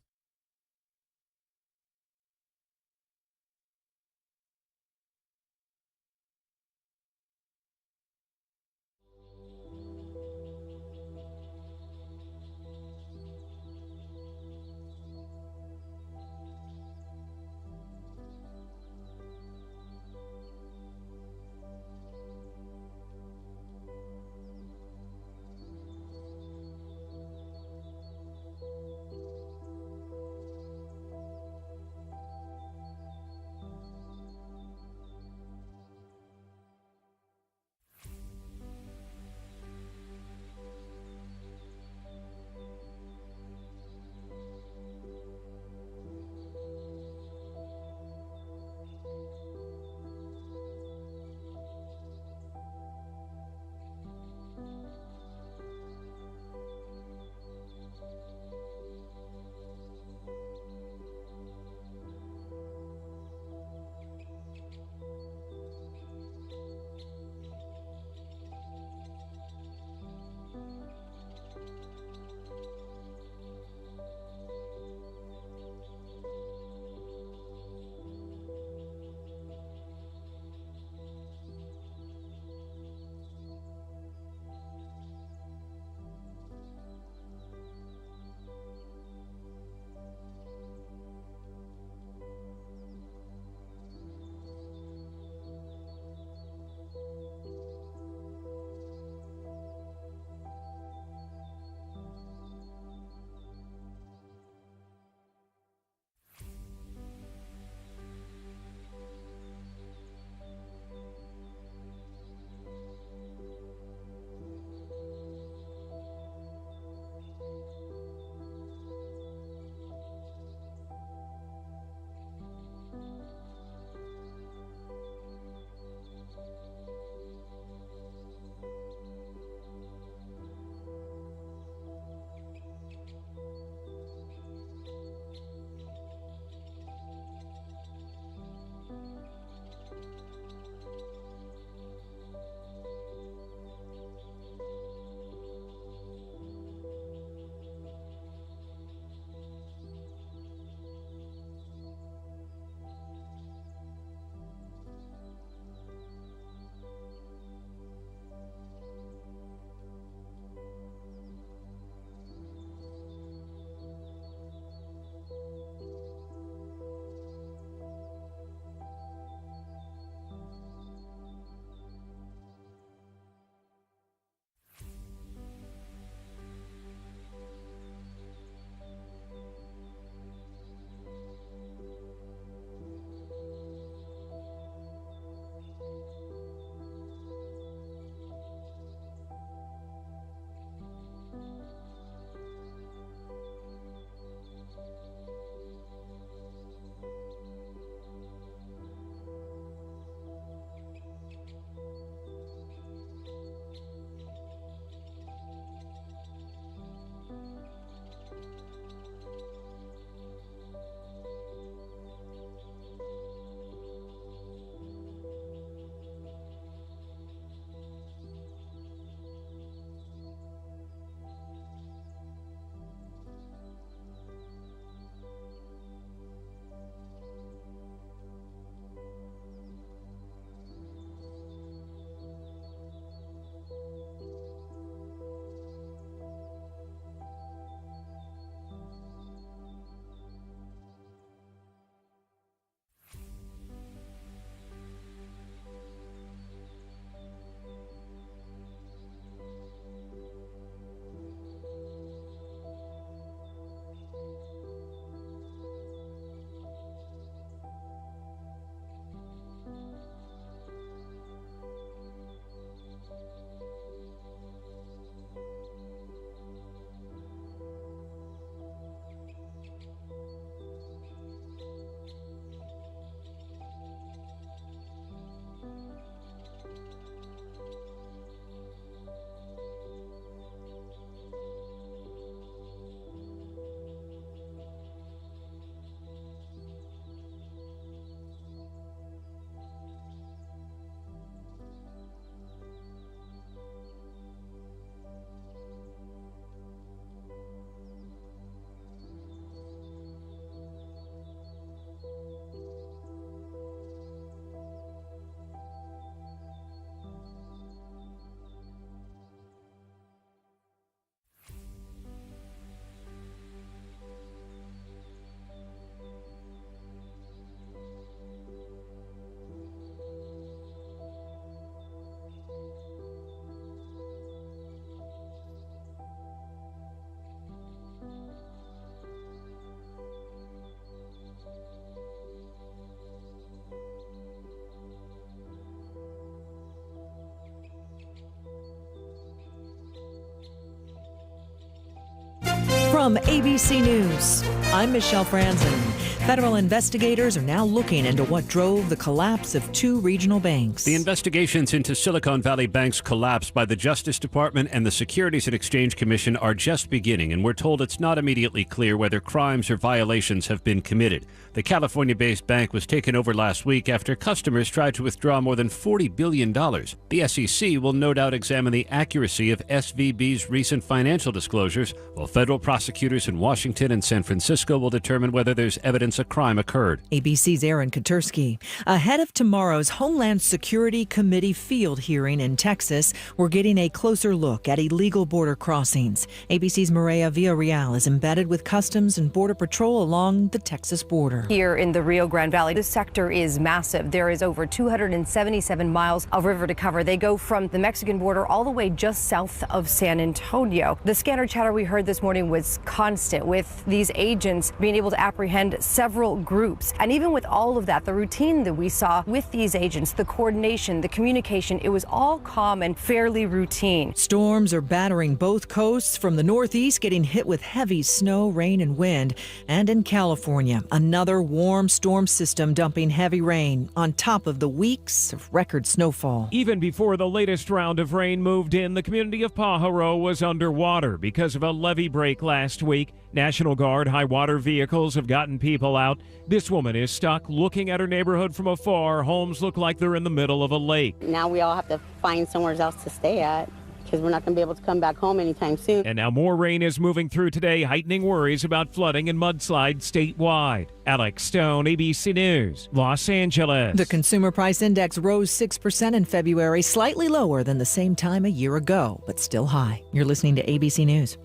From ABC News, I'm Michelle Franzen. Federal investigators are now looking into what drove the collapse of two regional banks. The investigations into Silicon Valley Bank's collapse by the Justice Department and the Securities and Exchange Commission are just beginning, and we're told it's not immediately clear whether crimes or violations have been committed. The California-based bank was taken over last week after customers tried to withdraw more than $40 billion. The SEC will no doubt examine the accuracy of SVB's recent financial disclosures, while federal prosecutors in Washington and San Francisco will determine whether there's evidence a crime occurred. ABC's Aaron Katursky. Ahead of tomorrow's Homeland Security Committee field hearing in Texas, we're getting a closer look at illegal border crossings. ABC's Maria Villarreal is embedded with Customs and Border Patrol along the Texas border. Here in the Rio Grande Valley, this sector is massive. There is over 277 miles of river to cover. They go from the Mexican border all the way just south of San Antonio. The scanner chatter we heard this morning was constant, with these agents being able to apprehend several groups. And even with all of that, the routine that we saw with these agents, the coordination, the communication, it was all calm and fairly routine. Storms are battering both coasts, from the northeast getting hit with heavy snow, rain, and wind. And in California, another warm storm system dumping heavy rain on top of the weeks of record snowfall. Even before the latest round of rain moved in, the community of Pajaro was underwater because of a levee break last week. National Guard high water vehicles have gotten people out. This woman is stuck looking at her neighborhood from afar. Homes look like they're in the middle of a lake. Now we all have to find somewhere else to stay at, because we're not going to be able to come back home anytime soon. And now more rain is moving through today, heightening worries about flooding and mudslides statewide. Alex Stone, ABC News, Los Angeles. The Consumer Price Index rose 6% in February, slightly lower than the same time a year ago, but still high. You're listening to ABC News.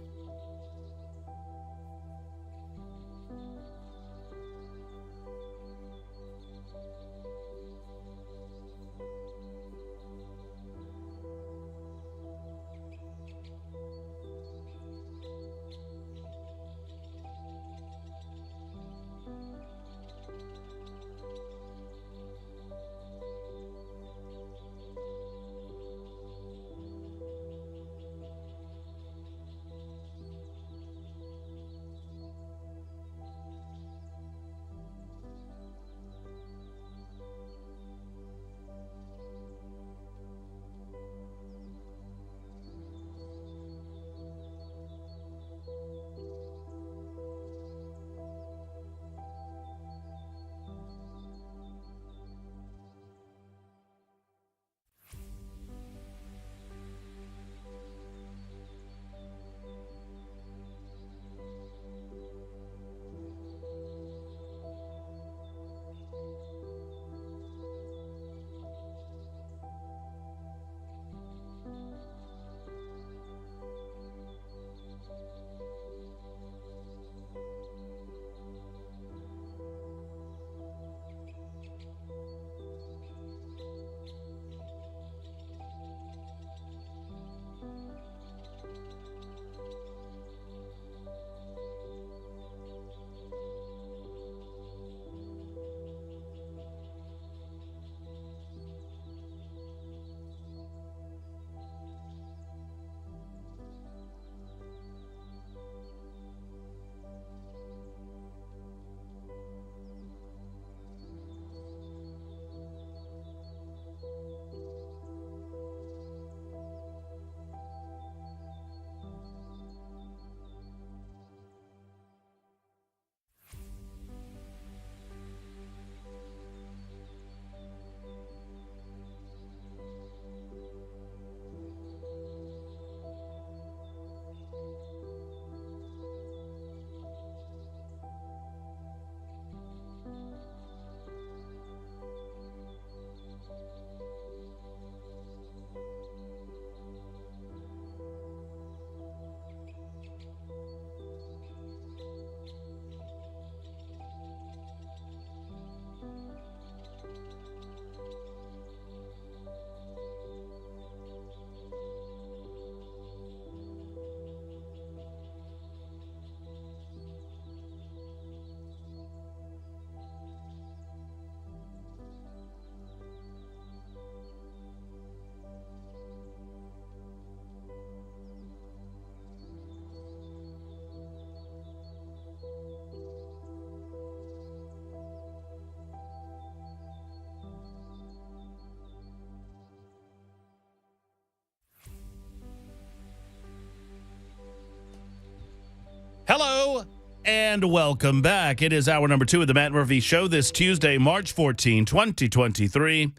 And welcome back. It is hour number 2 of the Matt Murphy Show this Tuesday, March 14, 2023.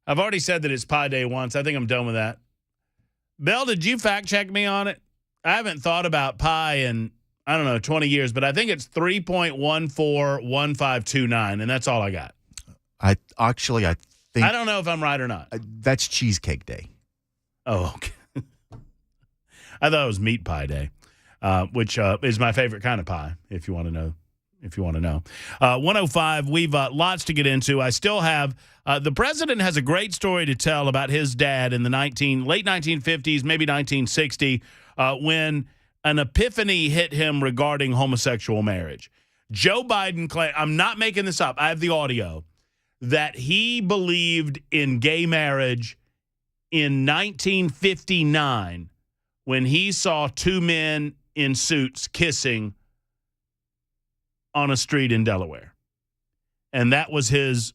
I've already said that it's Pi Day once. I think I'm done with that. Bill, did you fact check me on it? I haven't thought about pi in, 20 years, but I think it's 3.141529, and that's all I got. I think... I don't know if I'm right or not. That's Cheesecake Day. Oh, okay. I thought it was Meat Pie Day. Which is my favorite kind of pie, if you want to know. 105, we've lots to get into. I still have the president has a great story to tell about his dad in the late 1950s, maybe 1960, when an epiphany hit him regarding homosexual marriage. Joe Biden claimed, I'm not making this up, I have the audio, that he believed in gay marriage in 1959 when he saw two men in suits kissing on a street in Delaware. And that was his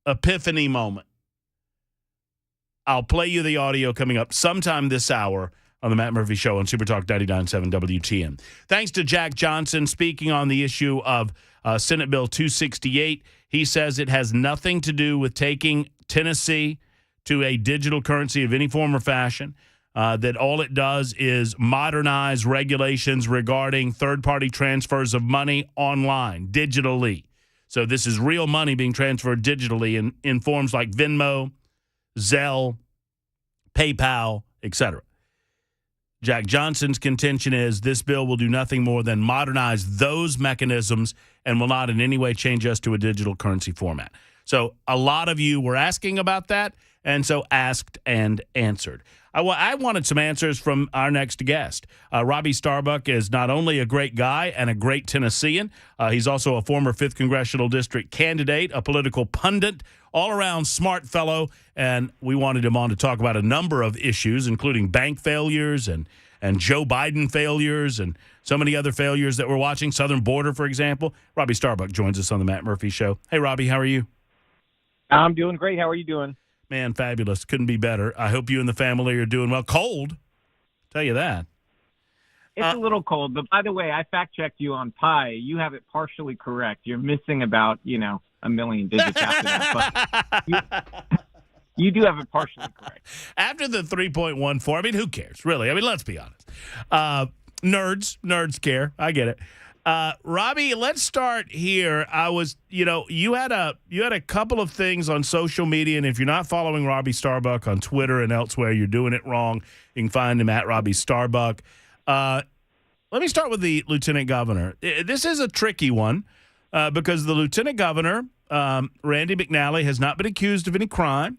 epiphany moment. I'll play you the audio coming up sometime this hour on the Matt Murphy Show on Super Talk 99.7 WTN. Thanks to Jack Johnson speaking on the issue of Senate Bill 268. He says it has nothing to do with taking Tennessee to a digital currency of any form or fashion. That all it does is modernize regulations regarding third-party transfers of money online, digitally. So this is real money being transferred digitally in forms like Venmo, Zelle, PayPal, etc. Jack Johnson's contention is this bill will do nothing more than modernize those mechanisms and will not in any way change us to a digital currency format. So a lot of you were asking about that, and so asked and answered. I wanted some answers from our next guest. ROBBY STARBUCK is not only a great guy and a great Tennessean, he's also a former 5th Congressional District candidate, a political pundit, all-around smart fellow, and we wanted him on to talk about a number of issues, including bank failures and Joe Biden failures and so many other failures that we're watching, Southern Border, for example. ROBBY STARBUCK joins us on the Matt Murphy Show. Hey, Robbie, how are you? I'm doing great. How are you doing? Man, fabulous. Couldn't be better. I hope you and the family are doing well. Cold, tell you that. It's a little cold, but by the way, I fact-checked you on pi. You have it partially correct. You're missing about, a million digits after that. But you do have it partially correct. After the 3.14, I mean, who cares, really? I mean, let's be honest. Nerds care. I get it. Robbie, let's start here. I was, you had a couple of things on social media, and if you're not following ROBBY STARBUCK on Twitter and elsewhere, you're doing it wrong. You can find him at ROBBY STARBUCK. Let me start with the lieutenant governor. This is a tricky one because the lieutenant governor, Randy McNally, has not been accused of any crime.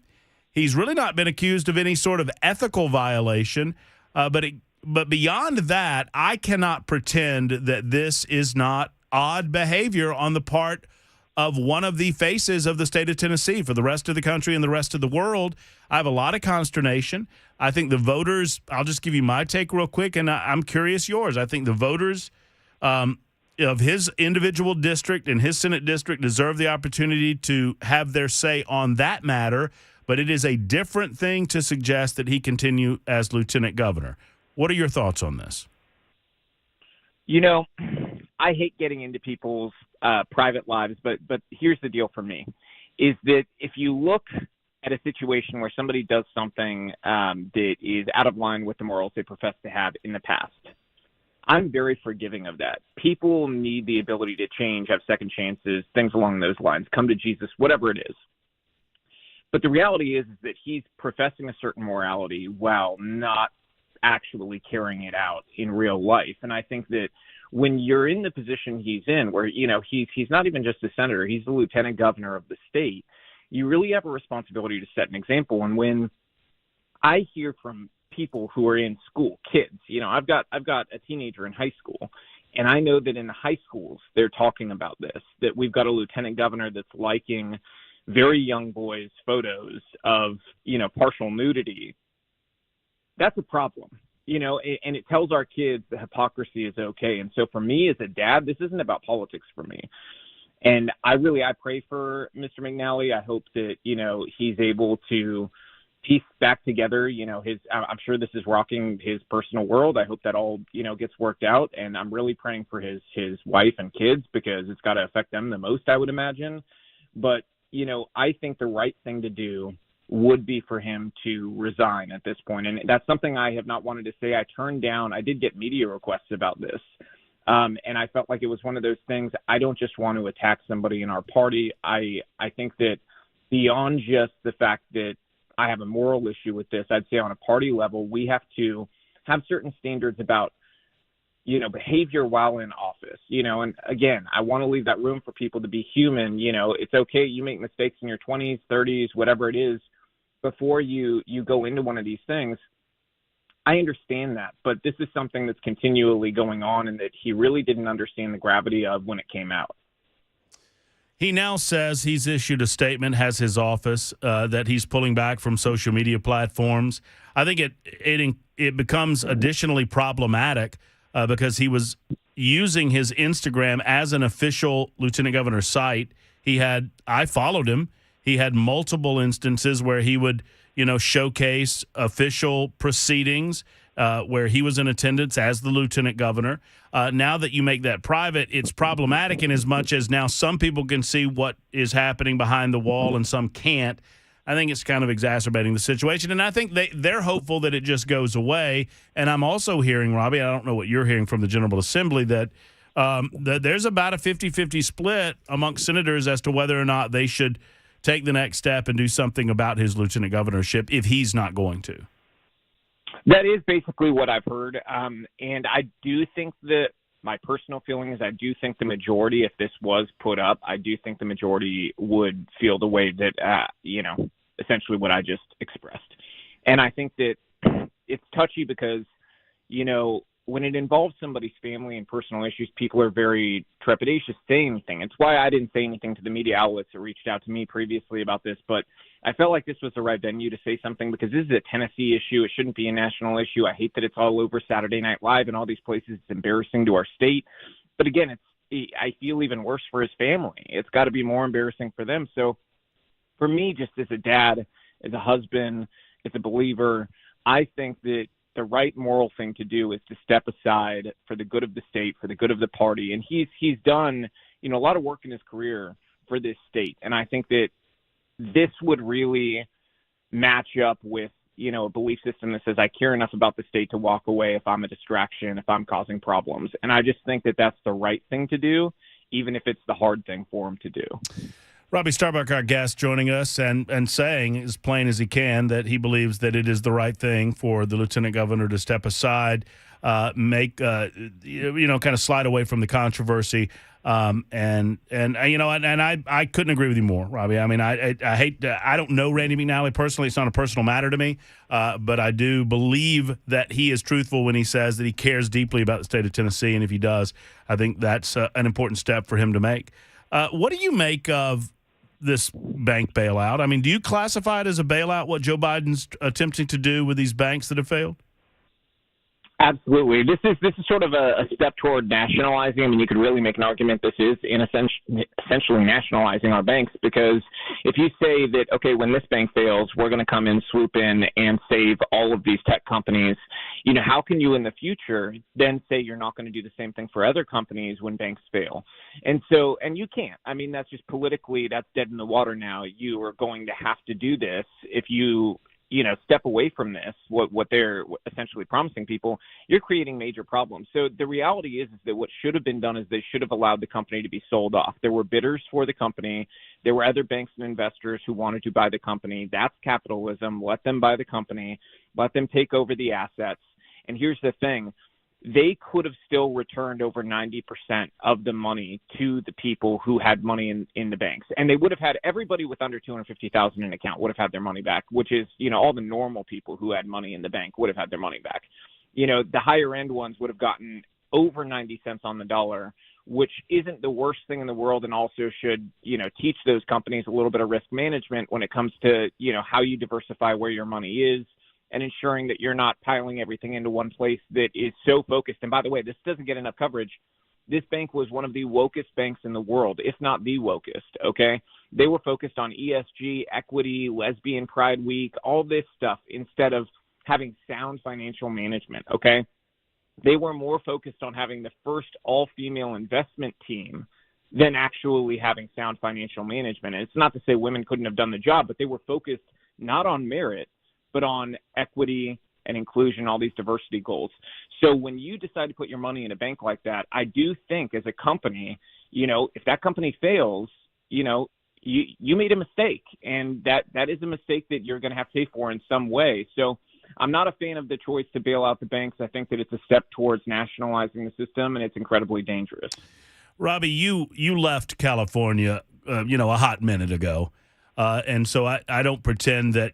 He's really not been accused of any sort of ethical violation, But beyond that, I cannot pretend that this is not odd behavior on the part of one of the faces of the state of Tennessee. For the rest of the country and the rest of the world, I have a lot of consternation. I think the voters, I'll just give you my take real quick, and I'm curious yours. I think the voters of his individual district and his Senate district deserve the opportunity to have their say on that matter, but it is a different thing to suggest that he continue as lieutenant governor. What are your thoughts on this? I hate getting into people's private lives, but here's the deal for me, is that if you look at a situation where somebody does something that is out of line with the morals they profess to have in the past, I'm very forgiving of that. People need the ability to change, have second chances, things along those lines, come to Jesus, whatever it is. But the reality is that he's professing a certain morality while not actually carrying it out in real life. And I think that when you're in the position he's in, where, he's not even just a senator, he's the lieutenant governor of the state, you really have a responsibility to set an example. And when I hear from people who are in school, kids, I've got a teenager in high school, and I know that in the high schools, they're talking about this, that we've got a lieutenant governor that's liking very young boys' photos of, partial nudity. That's a problem, and it tells our kids that hypocrisy is okay. And so for me as a dad, this isn't about politics for me. And I pray for Mr. McNally. I hope that, he's able to piece back together, I'm sure this is rocking his personal world. I hope that all, gets worked out. And I'm really praying for his wife and kids, because it's got to affect them the most, I would imagine. But, I think the right thing to do would be for him to resign at this point. And that's something I have not wanted to say. I did get media requests about this. And I felt like it was one of those things. I don't just want to attack somebody in our party. I think that beyond just the fact that I have a moral issue with this, I'd say on a party level, we have to have certain standards about, behavior while in office, and again, I want to leave that room for people to be human. It's okay. You make mistakes in your 20s, 30s, whatever it is, before you go into one of these things. I understand that, but this is something that's continually going on and that he really didn't understand the gravity of when it came out. He now says he's issued a statement, has his office, that he's pulling back from social media platforms. I think it becomes additionally problematic because he was using his Instagram as an official lieutenant governor site. I followed him. He had multiple instances where he would, showcase official proceedings where he was in attendance as the lieutenant governor. Now that you make that private, it's problematic in as much as now some people can see what is happening behind the wall and some can't. I think it's kind of exacerbating the situation, and I think they're hopeful that it just goes away. And I'm also hearing, Robbie, I don't know what you're hearing from the General Assembly, that there's about a 50-50 split amongst senators as to whether or not they should take the next step and do something about his lieutenant governorship if he's not going to. That is basically what I've heard. And I do think that my personal feeling is I do think the majority, if this was put up, I do think the majority would feel the way that, essentially what I just expressed. And I think that it's touchy because, when it involves somebody's family and personal issues, people are very trepidatious to say anything. It's why I didn't say anything to the media outlets that reached out to me previously about this. But I felt like this was the right venue to say something because this is a Tennessee issue. It shouldn't be a national issue. I hate that it's all over Saturday Night Live and all these places. It's embarrassing to our state. But again, I feel even worse for his family. It's got to be more embarrassing for them. So for me, just as a dad, as a husband, as a believer, I think that the right moral thing to do is to step aside for the good of the state, for the good of the party. And he's done, a lot of work in his career for this state. And I think that this would really match up with, a belief system that says I care enough about the state to walk away if I'm a distraction, if I'm causing problems. And I just think that that's the right thing to do, even if it's the hard thing for him to do. Robbie STARBUCK, our guest, joining us and saying as plain as he can that he believes that it is the right thing for the lieutenant governor to step aside, kind of slide away from the controversy. I couldn't agree with you more, Robbie. I mean, I don't know Randy McNally personally. It's not a personal matter to me, but I do believe that he is truthful when he says that he cares deeply about the state of Tennessee. And if he does, I think that's an important step for him to make. What do you make of this bank bailout? I mean, do you classify it as a bailout, what Joe Biden's attempting to do with these banks that have failed? Absolutely. This is sort of a step toward nationalizing. I mean, you could really make an argument this is essentially nationalizing our banks, because if you say that, okay, when this bank fails, we're going to come in, swoop in, and save all of these tech companies, how can you in the future then say you're not going to do the same thing for other companies when banks fail? And you can't. I mean, that's just politically, that's dead in the water now. You are going to have to do this if you step away from this, what they're essentially promising people, you're creating major problems. So the reality is that what should have been done is they should have allowed the company to be sold off. There were bidders for the company. There were other banks and investors who wanted to buy the company. That's capitalism. Let them buy the company. Let them take over the assets. And here's the thing. They could have still returned over 90% of the money to the people who had money in the banks. And they would have had everybody with under $250,000 in an account would have had their money back, which is, all the normal people who had money in the bank would have had their money back. The higher end ones would have gotten over 90 cents on the dollar, which isn't the worst thing in the world, and also should, teach those companies a little bit of risk management when it comes to, how you diversify where your money is, and ensuring that you're not piling everything into one place that is so focused. And by the way, this doesn't get enough coverage. This bank was one of the wokest banks in the world, if not the wokest, okay? They were focused on ESG, equity, Lesbian Pride Week, all this stuff instead of having sound financial management, okay? They were more focused on having the first all-female investment team than actually having sound financial management. And it's not to say women couldn't have done the job, but they were focused not on merit, but on equity and inclusion, all these diversity goals. So when you decide to put your money in a bank like that, I do think as a company, if that company fails, you made a mistake, and that is a mistake that you're going to have to pay for in some way. So I'm not a fan of the choice to bail out the banks. I think that it's a step towards nationalizing the system, and it's incredibly dangerous. Robbie, you left California, a hot minute ago, and so I don't pretend that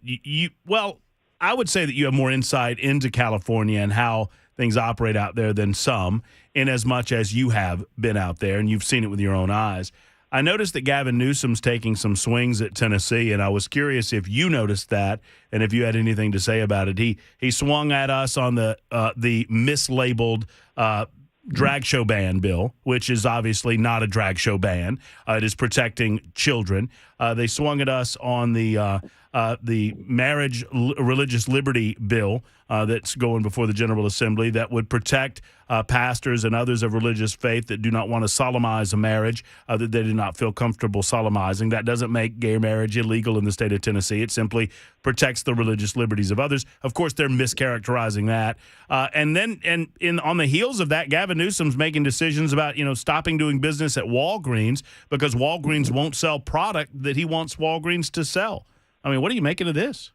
I would say that you have more insight into California and how things operate out there than some, in as much as you have been out there and you've seen it with your own eyes. I noticed that Gavin Newsom's taking some swings at Tennessee, and I was curious if you noticed that and if you had anything to say about it. He swung at us on the mislabeled drag show ban bill, which is obviously not a drag show ban. It is protecting children. They swung at us on the marriage religious liberty bill that's going before the General Assembly that would protect pastors and others of religious faith that do not want to solemnize a marriage, that they do not feel comfortable solemnizing. That doesn't make gay marriage illegal in the state of Tennessee. It simply protects the religious liberties of others. Of course, they're mischaracterizing that. On the heels of that, Gavin Newsom's making decisions about, stopping doing business at Walgreens because Walgreens won't sell product that he wants Walgreens to sell. I mean, what are you making of this?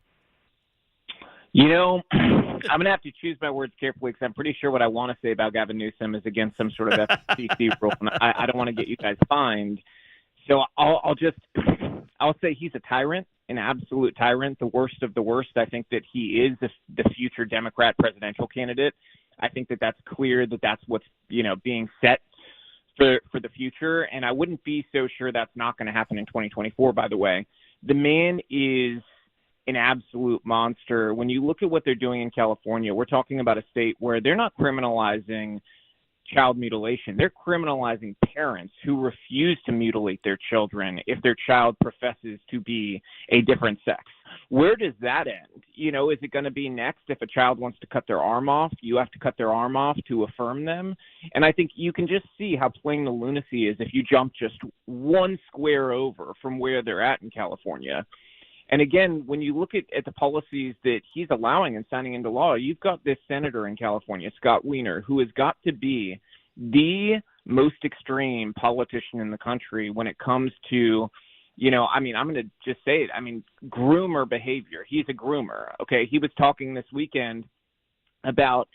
I'm going to have to choose my words carefully because I'm pretty sure what I want to say about Gavin Newsom is against some sort of FCC rule, and I don't want to get you guys fined. So I'll say he's a tyrant, an absolute tyrant, the worst of the worst. I think that he is the future Democrat presidential candidate. I think that that's clear, that that's what's, being set for the future, and I wouldn't be so sure that's not going to happen in 2024, by the way. The man is an absolute monster. When you look at what they're doing in California, we're talking about a state where they're not criminalizing child mutilation. They're criminalizing parents who refuse to mutilate their children if their child professes to be a different sex. Where does that end? Is it going to be next if a child wants to cut their arm off, you have to cut their arm off to affirm them? And I think you can just see how plain the lunacy is if you jump just one square over from where they're at in California. And again, when you look at the policies that he's allowing and signing into law, you've got this senator in California, Scott Wiener, who has got to be the most extreme politician in the country when it comes to, I'm going to just say it. Groomer behavior. He's a groomer. Okay. He was talking this weekend about,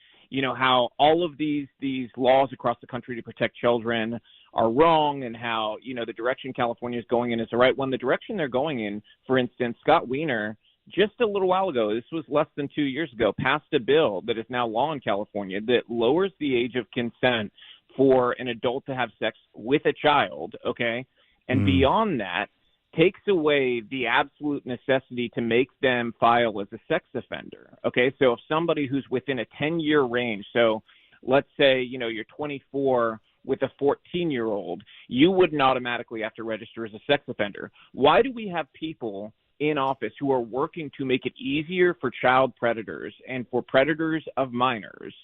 how all of these laws across the country to protect children are wrong, and how, the direction California is going in is the right one. The direction they're going in, for instance, Scott Wiener, just a little while ago, this was less than 2 years ago, passed a bill that is now law in California that lowers the age of consent for an adult to have sex with a child, okay? And beyond that, takes away the absolute necessity to make them file as a sex offender, okay? So if somebody who's within a 10-year range, so let's say, you're 24 with a 14-year-old, you wouldn't automatically have to register as a sex offender. Why do we have people in office who are working to make it easier for child predators and for predators of minors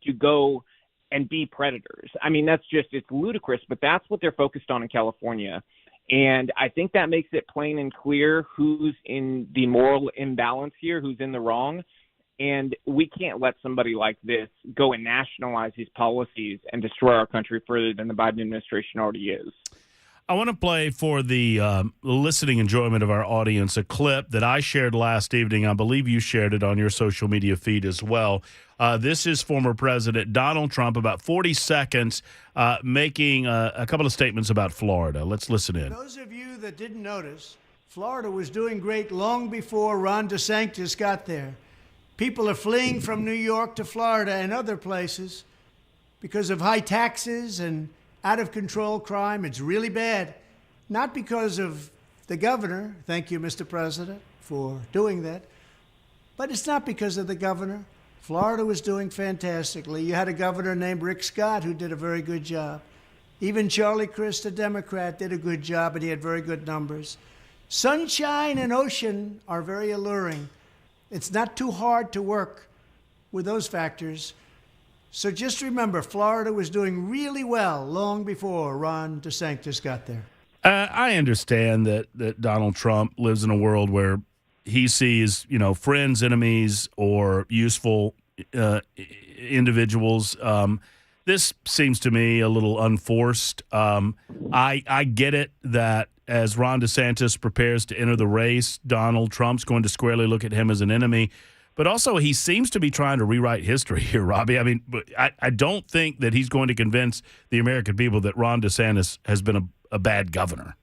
to go and be predators? It's ludicrous, but that's what they're focused on in California. And I think that makes it plain and clear who's in the moral imbalance here, who's in the wrong. And we can't let somebody like this go and nationalize these policies and destroy our country further than the Biden administration already is. I want to play for the listening enjoyment of our audience a clip that I shared last evening. I believe you shared it on your social media feed as well. This is former President Donald Trump, about 40 seconds, making a couple of statements about Florida. Let's listen in. Those of you that didn't notice, Florida was doing great long before Ron DeSantis got there. People are fleeing from New York to Florida and other places because of high taxes and out-of-control crime. It's really bad. Not because of the governor. Thank you, Mr. President, for doing that. But it's not because of the governor. Florida was doing fantastically. You had a governor named Rick Scott who did a very good job. Even Charlie Crist, a Democrat, did a good job, and he had very good numbers. Sunshine and ocean are very alluring. It's not too hard to work with those factors. So just remember, Florida was doing really well long before Ron DeSantis got there. I understand that Donald Trump lives in a world where he sees, friends, enemies, or useful individuals. This seems to me a little unforced. I get it that as Ron DeSantis prepares to enter the race, Donald Trump's going to squarely look at him as an enemy. But also, he seems to be trying to rewrite history here, Robbie. I mean, I don't think that he's going to convince the American people that Ron DeSantis has been a bad governor.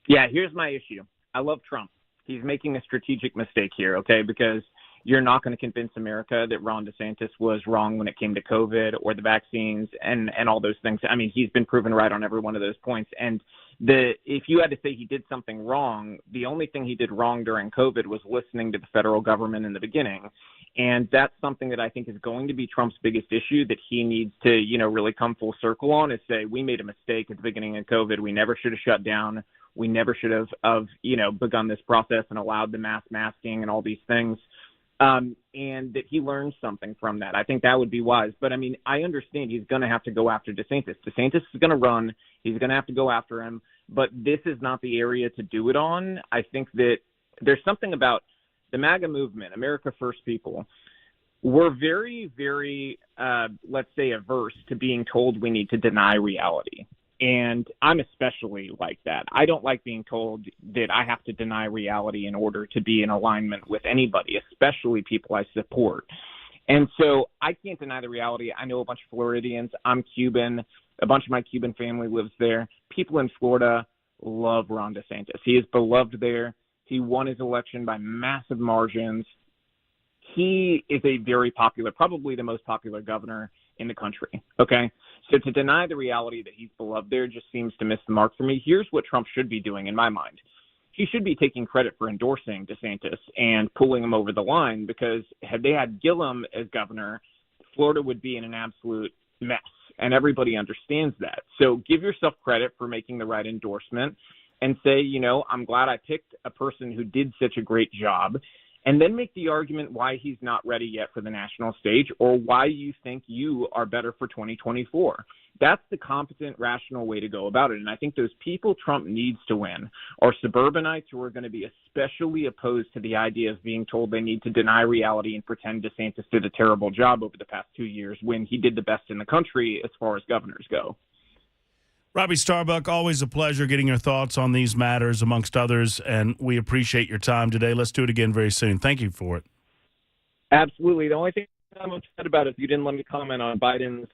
Yeah, here's my issue. I love Trump. He's making a strategic mistake here, okay, because you're not going to convince America that Ron DeSantis was wrong when it came to COVID or the vaccines and all those things. I mean, he's been proven right on every one of those points. And if you had to say he did something wrong, the only thing he did wrong during COVID was listening to the federal government in the beginning. And that's something that I think is going to be Trump's biggest issue that he needs to, really come full circle on, is say, we made a mistake at the beginning of COVID. We never should have shut down. We never should have begun this process and allowed the mass masking and all these things. And that he learns something from that. I think that would be wise. But, I mean, I understand he's going to have to go after DeSantis. DeSantis is going to run. He's going to have to go after him. But this is not the area to do it on. I think that there's something about the MAGA movement, America First people. We're very, very, let's say, averse to being told we need to deny reality. And I'm especially like that. I don't like being told that I have to deny reality in order to be in alignment with anybody, especially people I support. And so I can't deny the reality. I know a bunch of Floridians. I'm Cuban. A bunch of my Cuban family lives there. People in Florida love Ron DeSantis. He is beloved there. He won his election by massive margins. He is a very popular, probably the most popular governor in the country, okay? So to deny the reality that he's beloved there just seems to miss the mark for me. Here's what Trump should be doing in my mind. He should be taking credit for endorsing DeSantis and pulling him over the line, because had they had Gillum as governor, Florida would be in an absolute mess, and everybody understands that. So give yourself credit for making the right endorsement and say, I'm glad I picked a person who did such a great job. And then make the argument why he's not ready yet for the national stage, or why you think you are better for 2024. That's the competent, rational way to go about it. And I think those people Trump needs to win are suburbanites who are going to be especially opposed to the idea of being told they need to deny reality and pretend DeSantis did a terrible job over the past 2 years when he did the best in the country as far as governors go. Robbie Starbuck, always a pleasure getting your thoughts on these matters, amongst others, and we appreciate your time today. Let's do it again very soon. Thank you for it. Absolutely. The only thing I'm upset about is you didn't let me comment on Biden's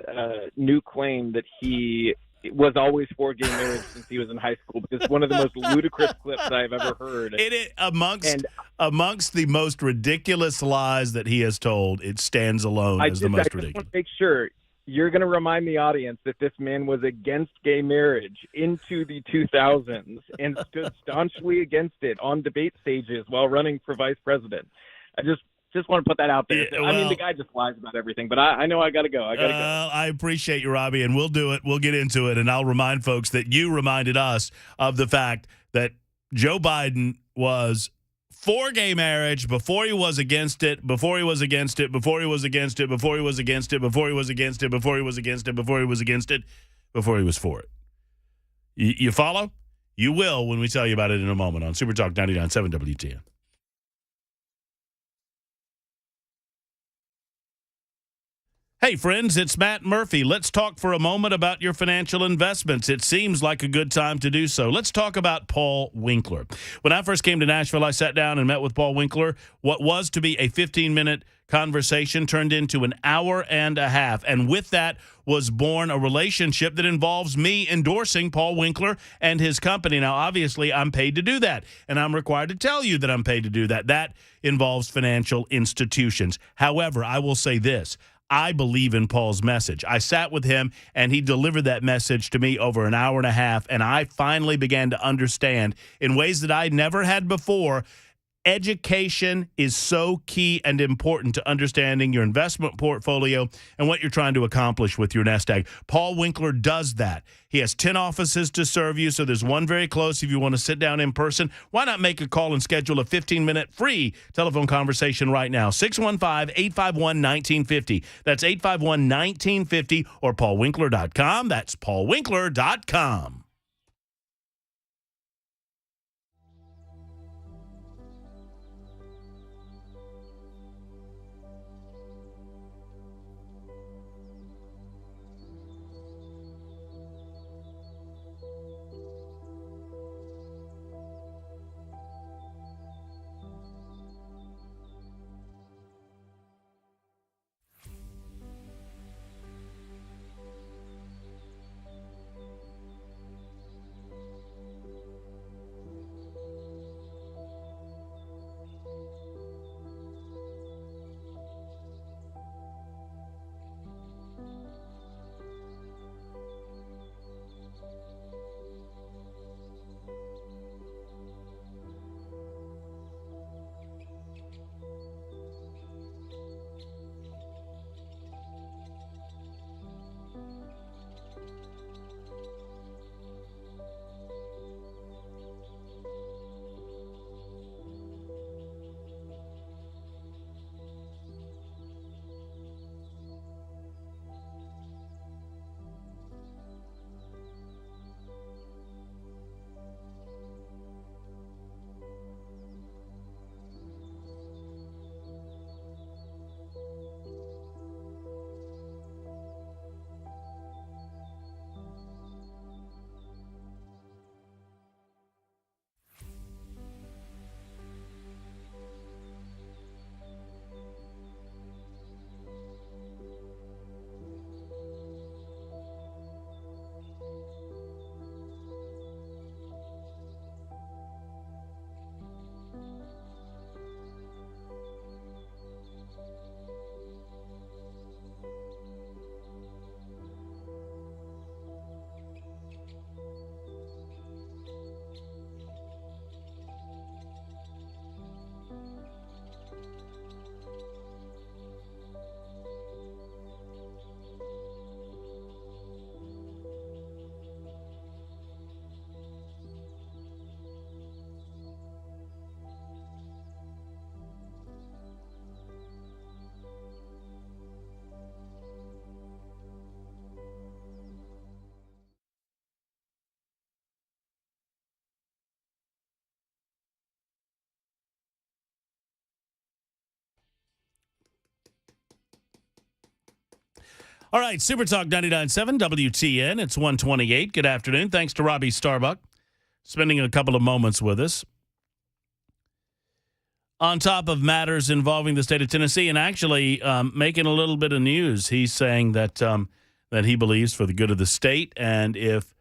new claim that he was always for gay marriage since he was in high school, because it's one of the most ludicrous clips I've ever heard. Amongst the most ridiculous lies that he has told, it stands alone as the most ridiculous. I just want to make sure you're going to remind the audience that this man was against gay marriage into the 2000s and stood staunchly against it on debate stages while running for vice president. I just want to put that out there. Yeah, well, I mean, the guy just lies about everything, but I know I got to go. I appreciate you, Robbie, and we'll do it. We'll get into it, and I'll remind folks that you reminded us of the fact that Joe Biden was for gay marriage before he was against it, before he was against it, before he was against it, before he was against it, before he was against it, before he was against it, before he was against it, before he was for it. You follow? You will when we tell you about it in a moment on Super Talk 99.7 WTN. Hey, friends, it's Matt Murphy. Let's talk for a moment about your financial investments. It seems like a good time to do so. Let's talk about Paul Winkler. When I first came to Nashville, I sat down and met with Paul Winkler. What was to be a 15-minute conversation turned into an hour and a half. And with that was born a relationship that involves me endorsing Paul Winkler and his company. Now, obviously, I'm paid to do that, and I'm required to tell you that I'm paid to do that. That involves financial institutions. However, I will say this. I believe in Paul's message. I sat with him, and he delivered that message to me over an hour and a half, and I finally began to understand in ways that I never had before Education is so key and important to understanding your investment portfolio and what you're trying to accomplish with your nest egg. Paul Winkler does that. He has 10 offices to serve you, so there's one very close if you want to sit down in person. Why not make a call and schedule a 15-minute free telephone conversation right now? 615-851-1950. That's 851-1950 or paulwinkler.com. That's paulwinkler.com. All right, Super Talk 99.7 WTN. It's 1:28. Good afternoon. Thanks to ROBBY STARBUCK spending a couple of moments with us. On top of matters involving the state of Tennessee and actually making a little bit of news, he's saying that that he believes for the good of the state, and if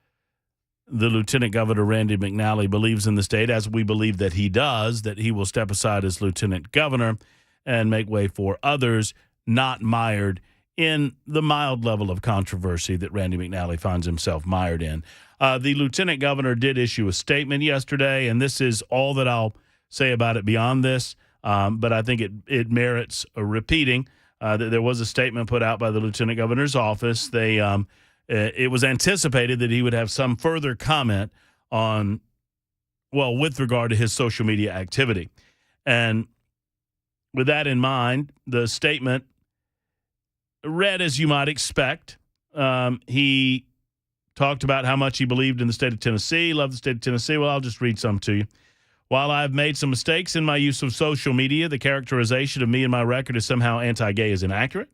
the Lieutenant Governor, Randy McNally, believes in the state, as we believe that he does, that he will step aside as Lieutenant Governor and make way for others not mired in the mild level of controversy that Randy McNally finds himself mired in. The Lieutenant Governor did issue a statement yesterday, and this is all that I'll say about it beyond this, but I think it merits a repeating. There was a statement put out by the Lieutenant Governor's office. It was anticipated that he would have some further comment on, well, with regard to his social media activity. And with that in mind, the statement read as you might expect. He talked about how much he believed in the state of Tennessee, loved the state of Tennessee. Well, I'll just read some to you. While I've made some mistakes in my use of social media, the characterization of me and my record as somehow anti-gay is inaccurate.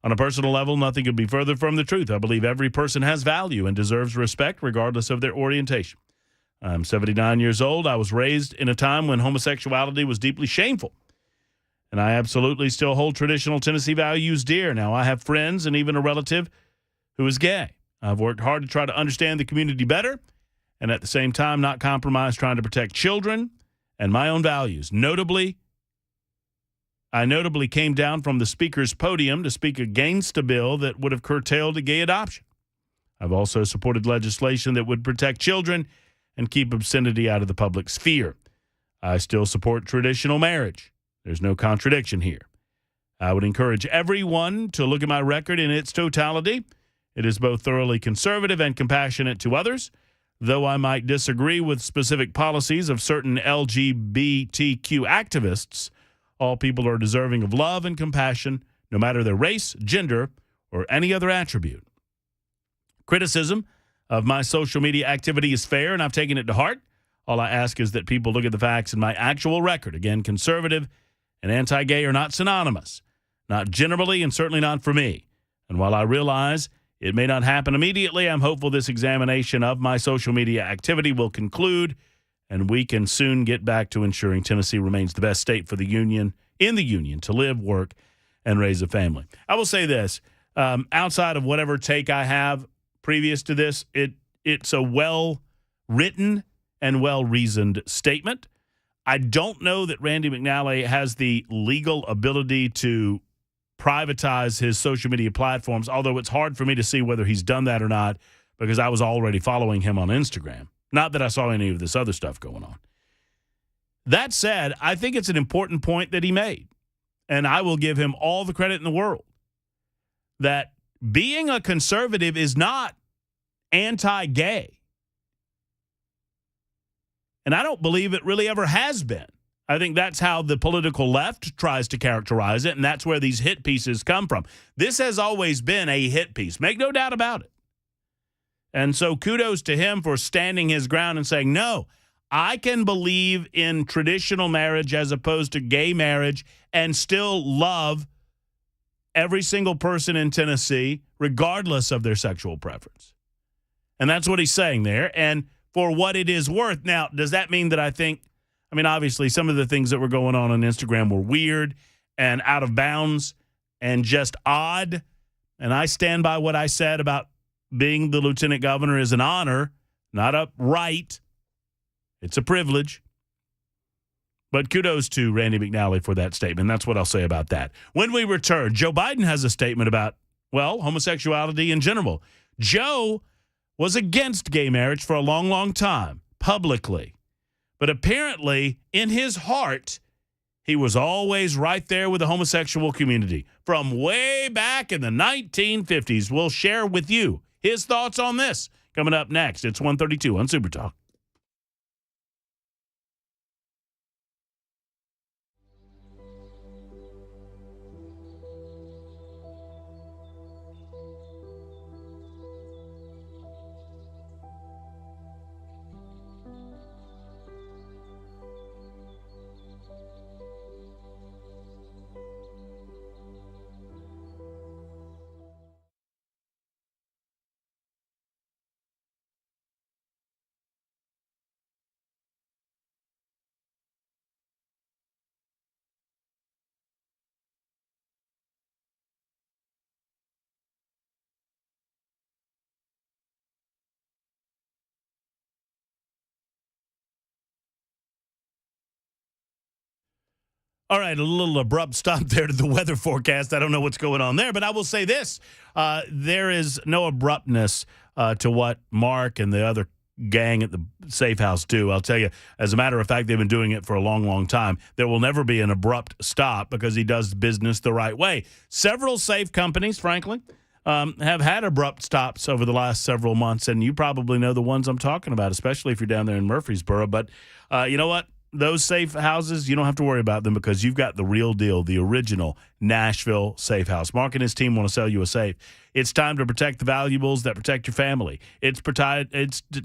On a personal level, nothing could be further from the truth. I believe every person has value and deserves respect regardless of their orientation. I'm 79 years old. I was raised in a time when homosexuality was deeply shameful. And I absolutely still hold traditional Tennessee values dear. Now, I have friends and even a relative who is gay. I've worked hard to try to understand the community better and at the same time not compromise trying to protect children and my own values. I notably came down from the speaker's podium to speak against a bill that would have curtailed gay adoption. I've also supported legislation that would protect children and keep obscenity out of the public sphere. I still support traditional marriage. There's no contradiction here. I would encourage everyone to look at my record in its totality. It is both thoroughly conservative and compassionate to others. Though I might disagree with specific policies of certain LGBTQ activists, all people are deserving of love and compassion, no matter their race, gender, or any other attribute. Criticism of my social media activity is fair, and I've taken it to heart. All I ask is that people look at the facts in my actual record. Again, conservative and anti-gay are not synonymous, not generally and certainly not for me. And while I realize it may not happen immediately, I'm hopeful this examination of my social media activity will conclude and we can soon get back to ensuring Tennessee remains the best state for the union, in the union, to live, work, and raise a family. I will say this, outside of whatever take I have previous to this, it's a well-written and well-reasoned statement. I don't know that Randy McNally has the legal ability to privatize his social media platforms, although it's hard for me to see whether he's done that or not because I was already following him on Instagram. Not that I saw any of this other stuff going on. That said, I think it's an important point that he made, and I will give him all the credit in the world, that being a conservative is not anti-gay. And I don't believe it really ever has been. I think that's how the political left tries to characterize it, and that's where these hit pieces come from. This has always been a hit piece. Make no doubt about it. And so kudos to him for standing his ground and saying, no, I can believe in traditional marriage as opposed to gay marriage and still love every single person in Tennessee, regardless of their sexual preference. And that's what he's saying there. And for what it is worth, now, does that mean that obviously some of the things that were going on Instagram were weird and out of bounds and just odd. And I stand by what I said about being the lieutenant governor is an honor, not a right. It's a privilege. But kudos to Randy McNally for that statement. That's what I'll say about that. When we return, Joe Biden has a statement about, well, homosexuality in general. Joe was against gay marriage for a long, long time, publicly. But apparently, in his heart, he was always right there with the homosexual community. From way back in the 1950s, we'll share with you his thoughts on this. Coming up next, it's 1:32 on Super Talk. All right, a little abrupt stop there to the weather forecast. I don't know what's going on there, but I will say this. There is no abruptness to what Mark and the other gang at the Safe House do. I'll tell you, as a matter of fact, they've been doing it for a long, long time. There will never be an abrupt stop because he does business the right way. Several safe companies, frankly, have had abrupt stops over the last several months, and you probably know the ones I'm talking about, especially if you're down there in Murfreesboro. But you know what? Those safe houses, you don't have to worry about them because you've got the real deal, the original Nashville Safe House. Mark and his team want to sell you a safe. It's time to protect the valuables that protect your family. It's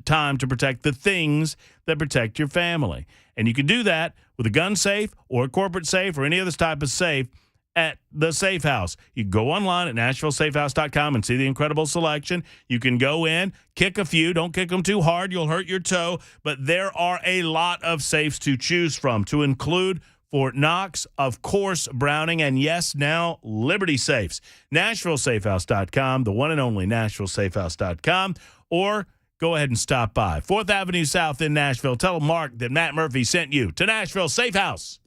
time to protect the things that protect your family. And you can do that with a gun safe or a corporate safe or any other type of safe at the Safe House. You go online at NashvilleSafeHouse.com and see the incredible selection. You can go in, kick a few. Don't kick them too hard. You'll hurt your toe. But there are a lot of safes to choose from, to include Fort Knox, of course, Browning, and yes, now Liberty Safes. NashvilleSafeHouse.com, the one and only NashvilleSafeHouse.com, or go ahead and stop by 4th Avenue South in Nashville. Tell Mark that Matt Murphy sent you to Nashville Safe House.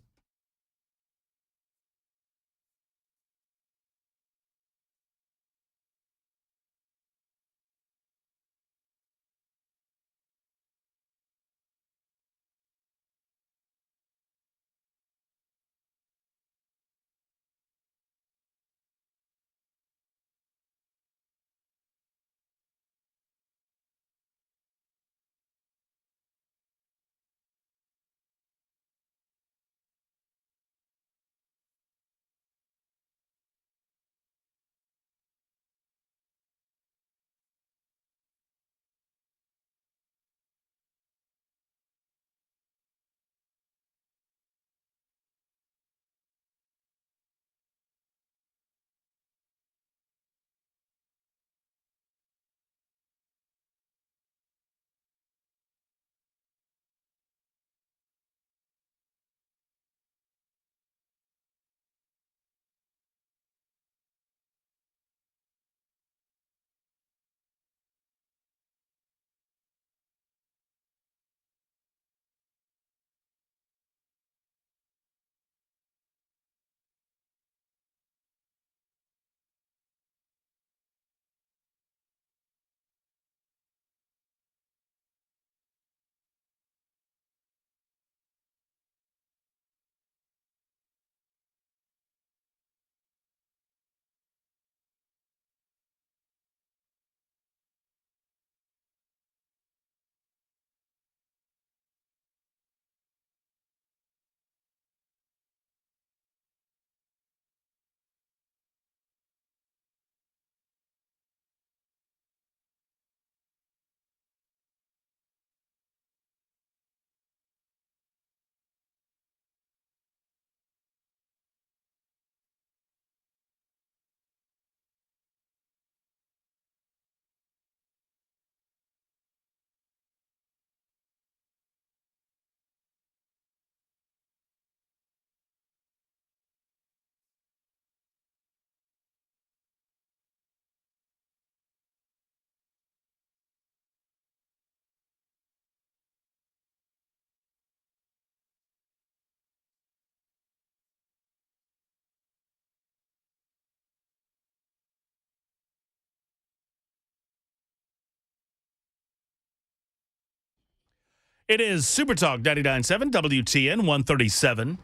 It is Super Talk 99.7 WTN 137.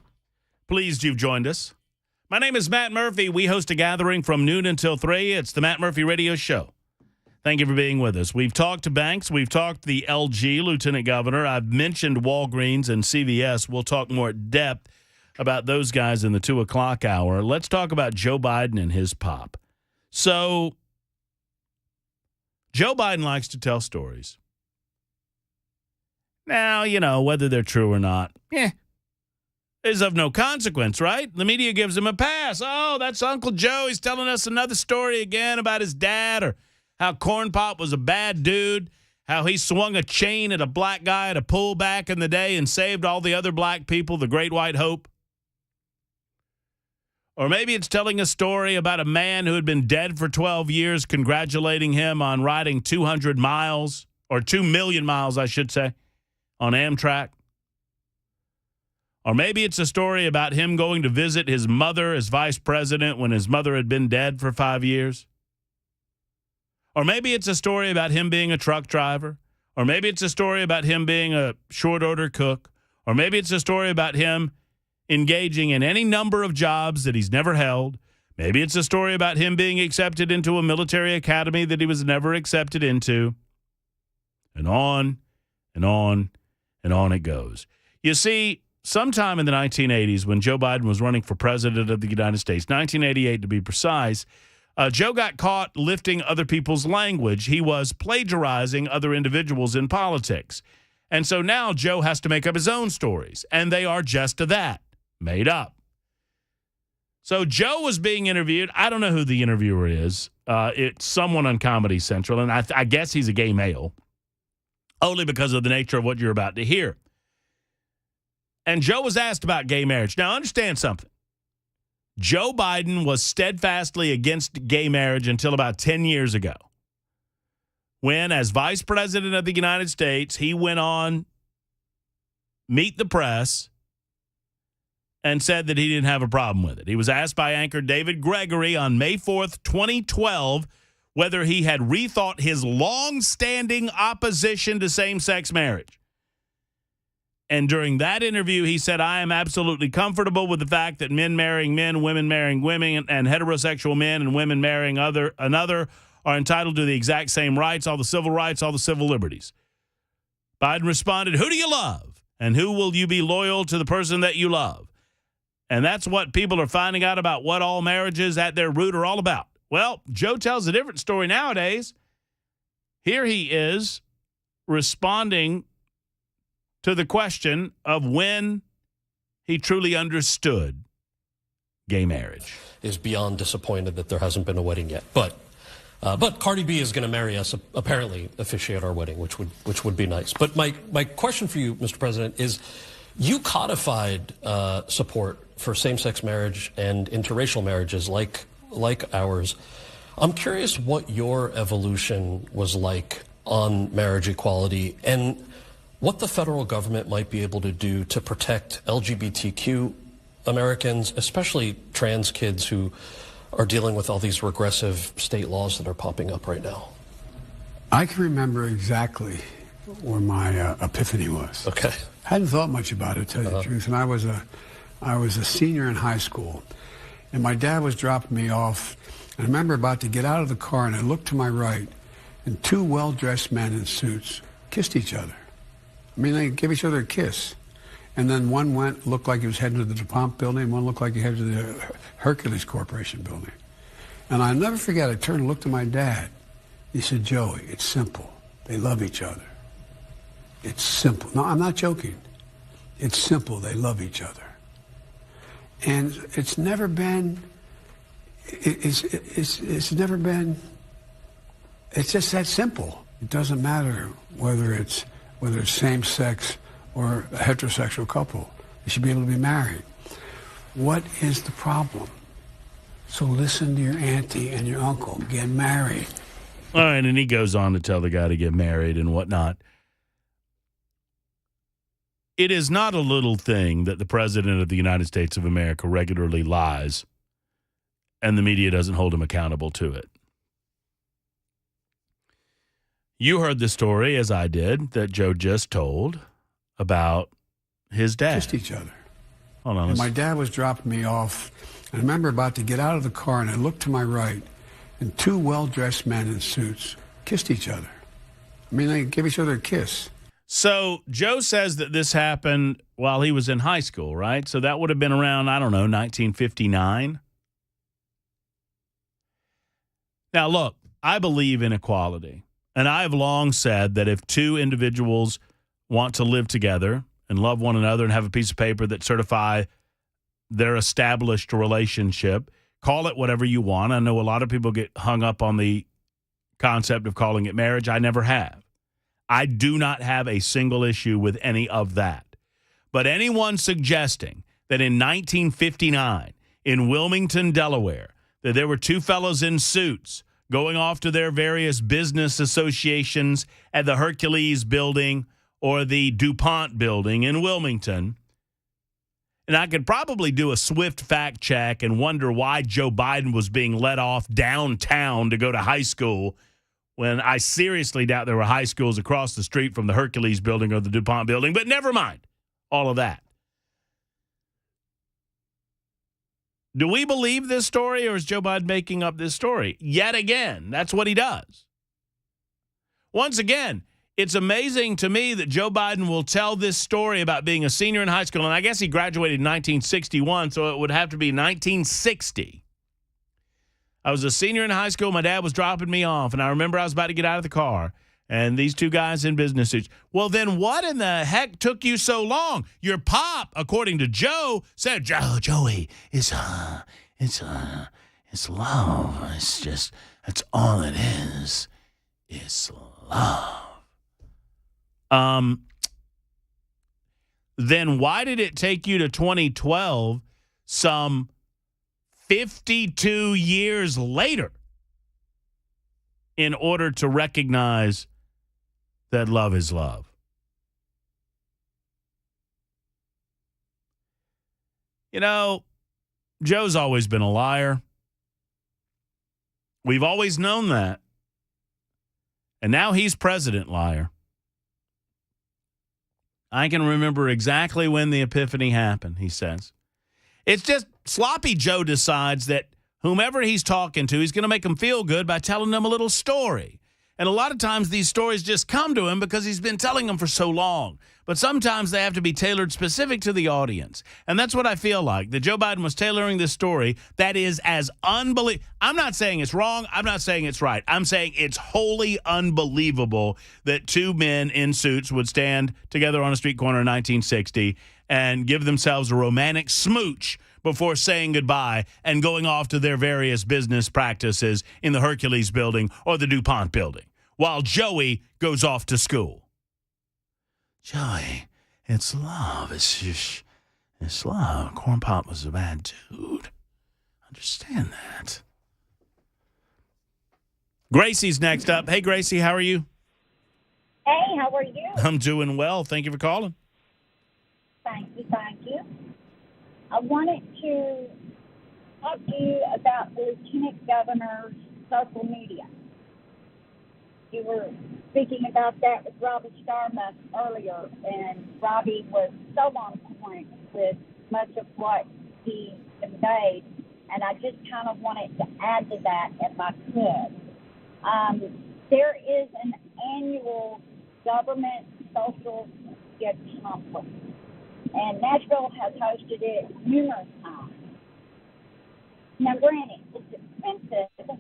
Pleased you've joined us. My name is Matt Murphy. We host a gathering from noon until 3. It's the Matt Murphy Radio Show. Thank you for being with us. We've talked to Banks. We've talked to the LG Lieutenant Governor. I've mentioned Walgreens and CVS. We'll talk more at depth about those guys in the 2 o'clock hour. Let's talk about Joe Biden and his pop. So, Joe Biden likes to tell stories. Now, whether they're true or not, is of no consequence, right? The media gives him a pass. Oh, that's Uncle Joe. He's telling us another story again about his dad, or how Corn Pop was a bad dude, how he swung a chain at a black guy at a pool back in the day and saved all the other black people, the Great White Hope. Or maybe it's telling a story about a man who had been dead for 12 years, congratulating him on riding 200 miles, or 2 million miles, I should say, on Amtrak. Or maybe it's a story about him going to visit his mother as vice president when his mother had been dead for 5 years. Or maybe it's a story about him being a truck driver. Or maybe it's a story about him being a short order cook. Or maybe it's a story about him engaging in any number of jobs that he's never held. Maybe it's a story about him being accepted into a military academy that he was never accepted into. And on and on and on it goes. You see, sometime in the 1980s, when Joe Biden was running for president of the United States, 1988 to be precise, Joe got caught lifting other people's language. He was plagiarizing other individuals in politics. And so now Joe has to make up his own stories, and they are just that, made up. So Joe was being interviewed. I don't know who the interviewer is. It's someone on Comedy Central, and I guess he's a gay male, only because of the nature of what you're about to hear. And Joe was asked about gay marriage. Now, understand something. Joe Biden was steadfastly against gay marriage until about 10 years ago, when, as vice president of the United States, he went on Meet the Press and said that he didn't have a problem with it. He was asked by anchor David Gregory on May 4th, 2012, whether he had rethought his long-standing opposition to same-sex marriage. And during that interview, he said, I am absolutely comfortable with the fact that men marrying men, women marrying women, and heterosexual men and women marrying another are entitled to the exact same rights, all the civil rights, all the civil liberties. Biden responded, who do you love? And who will you be loyal to the person that you love? And that's what people are finding out about what all marriages at their root are all about. Well, Joe tells a different story nowadays. Here he is responding to the question of when he truly understood gay marriage. Is beyond disappointed that there hasn't been a wedding yet. But Cardi B is going to marry us, apparently officiate our wedding, which would be nice. But my question for you, Mr. President, is you codified support for same-sex marriage and interracial marriages like ours. I'm curious what your evolution was like on marriage equality and what the federal government might be able to do to protect LGBTQ Americans, especially trans kids who are dealing with all these regressive state laws that are popping up right now. I can remember exactly where my epiphany was. Okay. Hadn't thought much about it, to tell you the truth. And I was a senior in high school, and my dad was dropping me off. And I remember about to get out of the car, and I looked to my right, and 2 well-dressed men in suits kissed each other. I mean, they gave each other a kiss. And then one looked like he was heading to the DuPont building, and one looked like he headed to the Hercules Corporation building. And I'll never forget, I turned and looked at my dad. He said, Joey, it's simple. They love each other. It's simple. No, I'm not joking. It's simple. They love each other. And it's never been, it's never been, it's just that simple. It doesn't matter whether it's same-sex or a heterosexual couple. They should be able to be married. What is the problem? So listen to your auntie and your uncle. Get married. All right, and he goes on to tell the guy to get married and whatnot. It is not a little thing that the President of the United States of America regularly lies, and the media doesn't hold him accountable to it. You heard the story, as I did, that Joe just told about his dad. Kissed each other. Hold on. And my dad was dropping me off. I remember about to get out of the car, and I looked to my right, and two well-dressed men in suits kissed each other. I mean, they gave each other a kiss. So Joe says that this happened while he was in high school, right? So that would have been around, 1959. Now, look, I believe in equality. And I have long said that if two individuals want to live together and love one another and have a piece of paper that certify their established relationship, call it whatever you want. I know a lot of people get hung up on the concept of calling it marriage. I never have. I do not have a single issue with any of that. But anyone suggesting that in 1959 in Wilmington, Delaware, that there were two fellows in suits going off to their various business associations at the Hercules building or the DuPont building in Wilmington, and I could probably do a swift fact check and wonder why Joe Biden was being let off downtown to go to high school when I seriously doubt there were high schools across the street from the Hercules building or the DuPont building, but never mind all of that. Do we believe this story, or is Joe Biden making up this story? Yet again, that's what he does. Once again, it's amazing to me that Joe Biden will tell this story about being a senior in high school, and I guess he graduated in 1961, so it would have to be 1960. I was a senior in high school. My dad was dropping me off, and I remember I was about to get out of the car, and these two guys in business suits. Well, then what in the heck took you so long? Your pop, according to Joe, said, Joey, it's love. It's just, that's all it is. It's love. Then why did it take you to 2012, some 52 years later, in order to recognize that love is love? You know, Joe's always been a liar. We've always known that. And now he's president liar. I can remember exactly when the epiphany happened, he says. It's just sloppy Joe decides that whomever he's talking to, he's going to make them feel good by telling them a little story. And a lot of times these stories just come to him because he's been telling them for so long. But sometimes they have to be tailored specific to the audience. And that's what I feel like, that Joe Biden was tailoring this story that is as unbelievable. I'm not saying it's wrong. I'm not saying it's right. I'm saying it's wholly unbelievable that two men in suits would stand together on a street corner in 1960 and give themselves a romantic smooch before saying goodbye and going off to their various business practices in the Hercules building or the DuPont building, while Joey goes off to school. Joey, it's love. It's love. Corn Pop was a bad dude. Understand that. Gracie's next up. Hey, Gracie, how are you? Hey, how are you? I'm doing well. Thank you for calling. Thank you. I wanted to talk to you about the Lieutenant Governor's social media. You were speaking about that with Robbie STARBUCK earlier, and Robbie was so on point with much of what he conveyed, and I just kind of wanted to add to that if I could. There is an annual government social media conference, and Nashville has hosted it numerous times. Now, granted, it's expensive,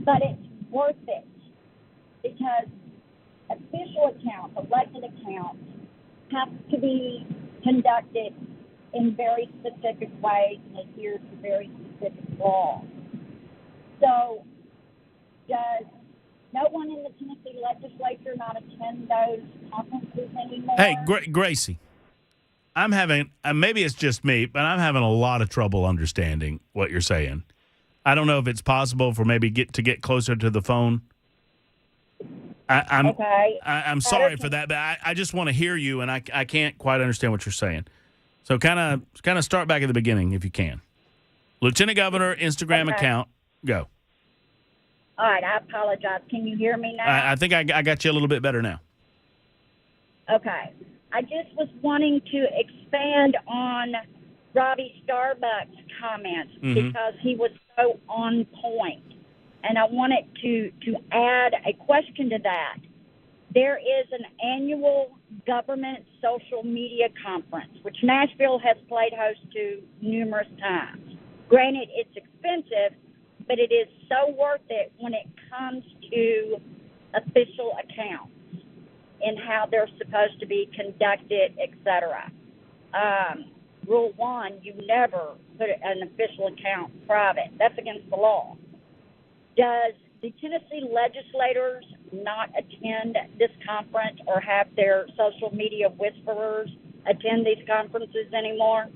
but it's worth it, because official accounts, elected accounts, have to be conducted in very specific ways and adhere to very specific laws. So, does no one in the Tennessee legislature not attend those conferences anymore? Hey, Gracie, I'm having, maybe it's just me, but I'm having a lot of trouble understanding what you're saying. I don't know if it's possible for maybe to get closer to the phone. I'm sorry for that, but I just want to hear you, and I can't quite understand what you're saying. So kind of start back at the beginning if you can. Lieutenant Governor Instagram account, go. All right, I apologize. Can you hear me now? I think I got you a little bit better now. Okay. I just was wanting to expand on Robbie STARBUCK's comments because he was so on point. And I wanted to add a question to that. There is an annual government social media conference, which Nashville has played host to numerous times. Granted, it's expensive, but it is so worth it when it comes to official accounts and how they're supposed to be conducted, etc. Rule 1, you never put an official account private. That's against the law. Does the Tennessee legislators not attend this conference or have their social media whisperers attend these conferences anymore?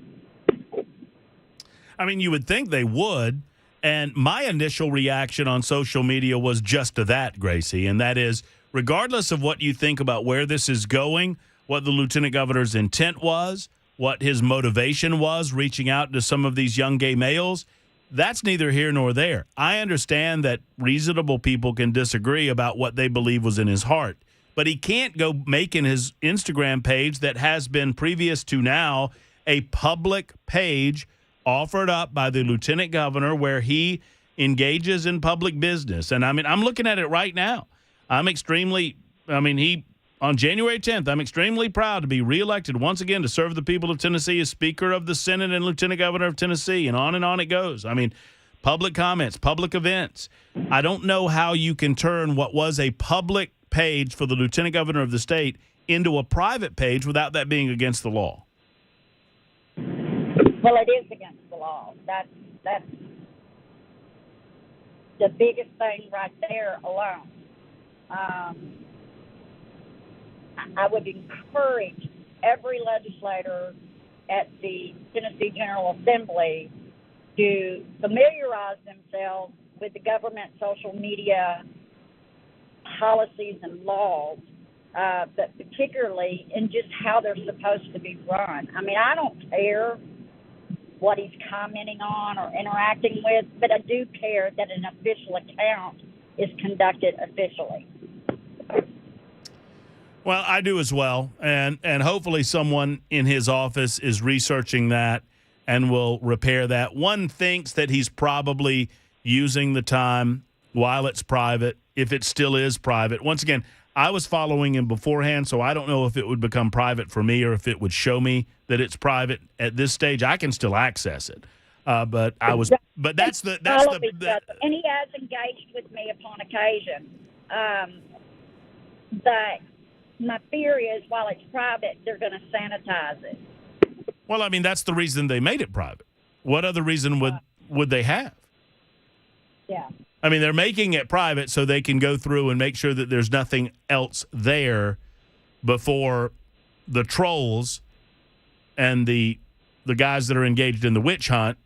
I mean, you would think they would. And my initial reaction on social media was just to that, Gracie, and that is, regardless of what you think about where this is going, what the lieutenant governor's intent was, what his motivation was, reaching out to some of these young gay males, that's neither here nor there. I understand that reasonable people can disagree about what they believe was in his heart, but he can't go making his Instagram page that has been previous to now a public page offered up by the lieutenant governor where he engages in public business. And I mean, I'm looking at it right now. On January 10th, I'm extremely proud to be reelected once again to serve the people of Tennessee as Speaker of the Senate and Lieutenant Governor of Tennessee, and on it goes. I mean, public comments, public events. I don't know how you can turn what was a public page for the Lieutenant Governor of the state into a private page without that being against the law. Well, it is against the law. That's the biggest thing right there alone. I would encourage every legislator at the Tennessee General Assembly to familiarize themselves with the government social media policies and laws, but particularly in just how they're supposed to be run. I mean, I don't care what he's commenting on or interacting with, but I do care that an official account is conducted officially. Well, I do as well, and hopefully someone in his office is researching that and will repair that. One thinks that he's probably using the time while it's private, if it still is private. Once again, I was following him beforehand, so I don't know if it would become private for me or if it would show me that it's private. At this stage, I can still access it. But that's the and he has engaged with me upon occasion. But my fear is, while it's private, they're going to sanitize it. Well, I mean, that's the reason they made it private. What other reason would they have? Yeah. I mean, they're making it private so they can go through and make sure that there's nothing else there before the trolls and the guys that are engaged in the witch hunt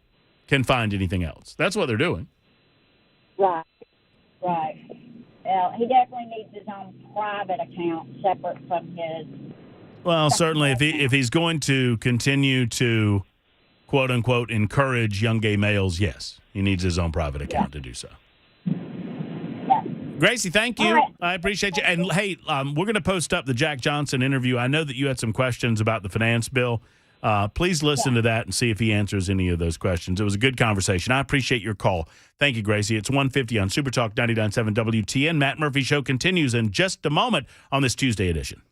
can find anything else. That's what they're doing. Right. Well, he definitely needs his own private account separate from his. Well, certainly if he's going to continue to, quote unquote, encourage young gay males, yes, he needs his own private account to do so. Yeah. Gracie, thank you. Right. I appreciate you. And hey, we're going to post up the Jack Johnson interview. I know that you had some questions about the finance bill. Please listen to that and see if he answers any of those questions. It was a good conversation. I appreciate your call. Thank you, Gracie. It's 1:50 on Super Talk 99.7 WTN. Matt Murphy Show continues in just a moment on this Tuesday edition.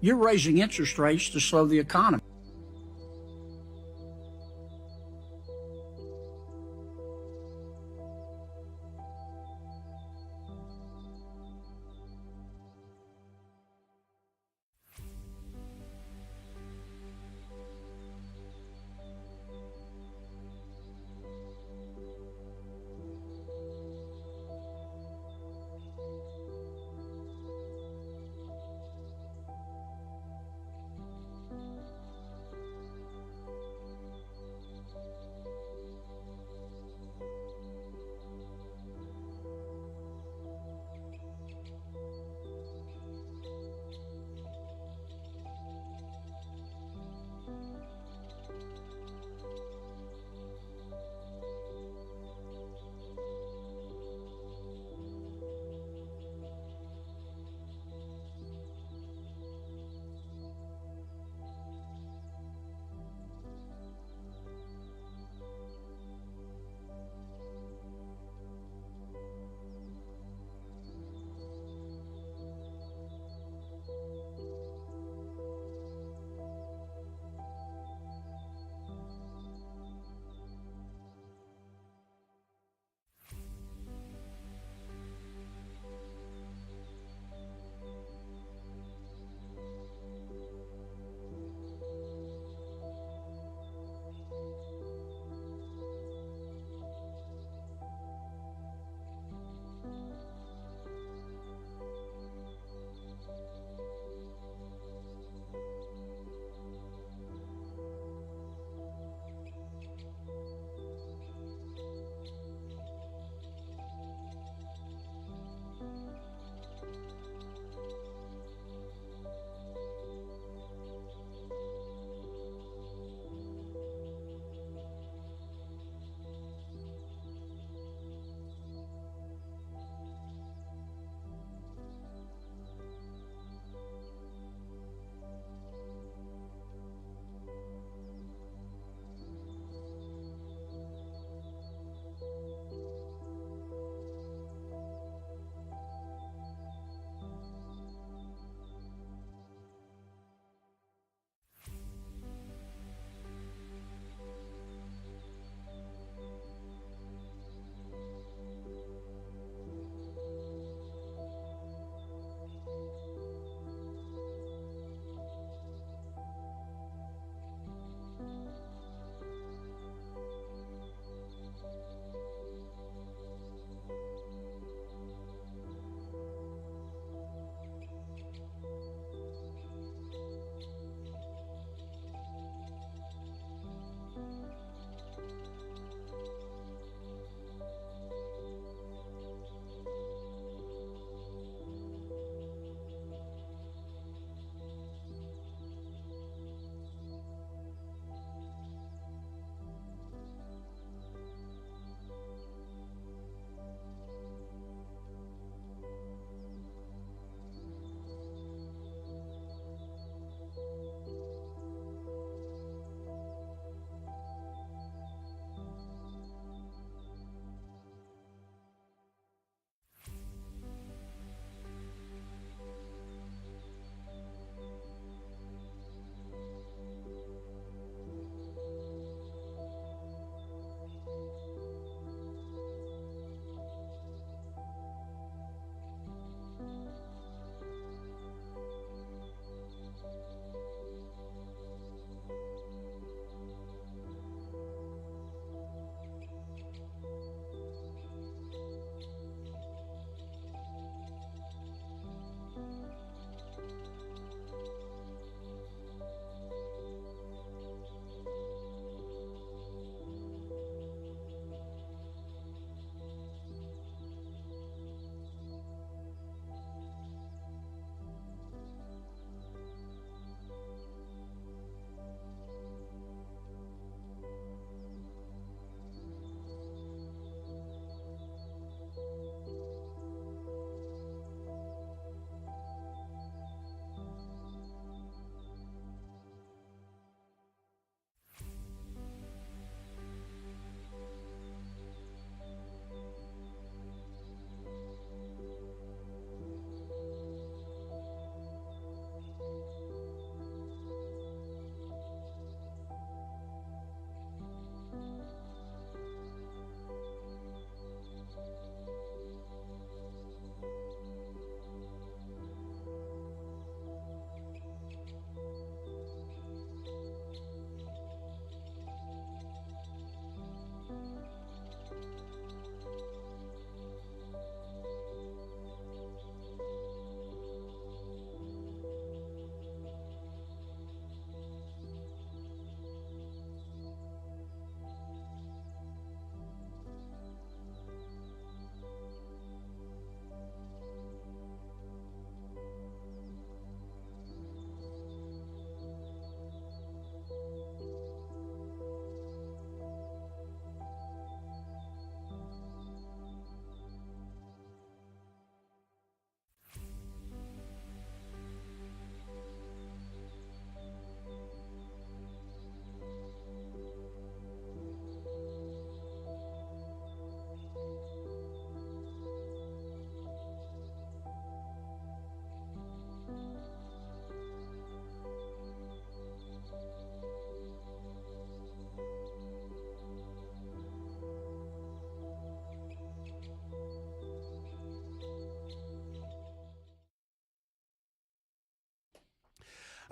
You're raising interest rates to slow the economy.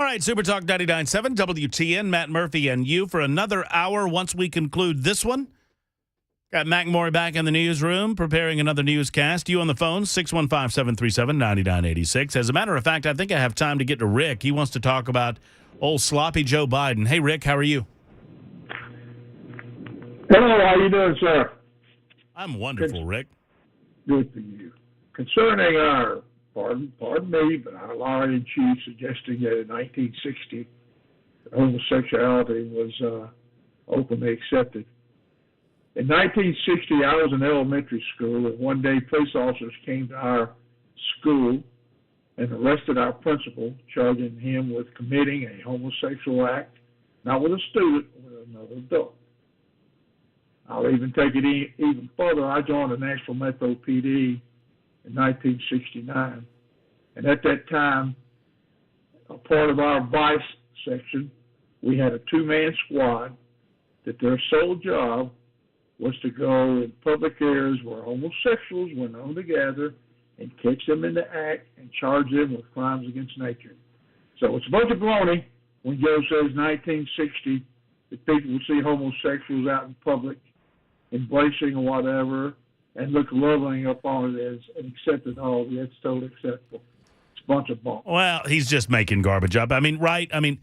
All right, Super Talk 99.7 WTN, Matt Murphy and you for another hour once we conclude this one. Got Mac Maury back in the newsroom preparing another newscast. You on the phone, 615-737-9986. As a matter of fact, I think I have time to get to Rick. He wants to talk about old sloppy Joe Biden. Hey, Rick, how are you? Hello, how you doing, sir? I'm wonderful, Rick. Good for you. Concerning our, pardon me, but our lawyer-in-chief suggesting that in 1960 homosexuality was openly accepted. In 1960, I was in elementary school, and one day police officers came to our school and arrested our principal, charging him with committing a homosexual act, not with a student, with another adult. I'll even take it even further. I joined the Nashville Metro PD in 1969, and at that time, a part of our vice section, we had a two-man squad that their sole job was to go in public areas where homosexuals were known to gather and catch them in the act and charge them with crimes against nature. So it's a bunch of baloney when Joe says 1960 that people would see homosexuals out in public embracing or whatever and look loving upon it as an accepted hobby. That's totally acceptable. It's a bunch of bunk. Well, he's just making garbage up. I mean, right? I mean,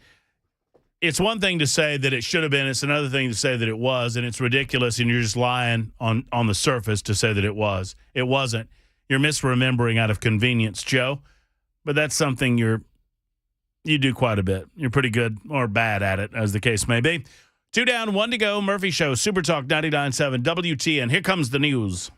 it's one thing to say that it should have been. It's another thing to say that it was, and it's ridiculous, and you're just lying on the surface to say that it was. It wasn't. You're misremembering out of convenience, Joe, but that's something you do quite a bit. You're pretty good or bad at it, as the case may be. 2 down, 1 to go. Murphy Show, Super Talk 99.7 WTN. Here comes the news.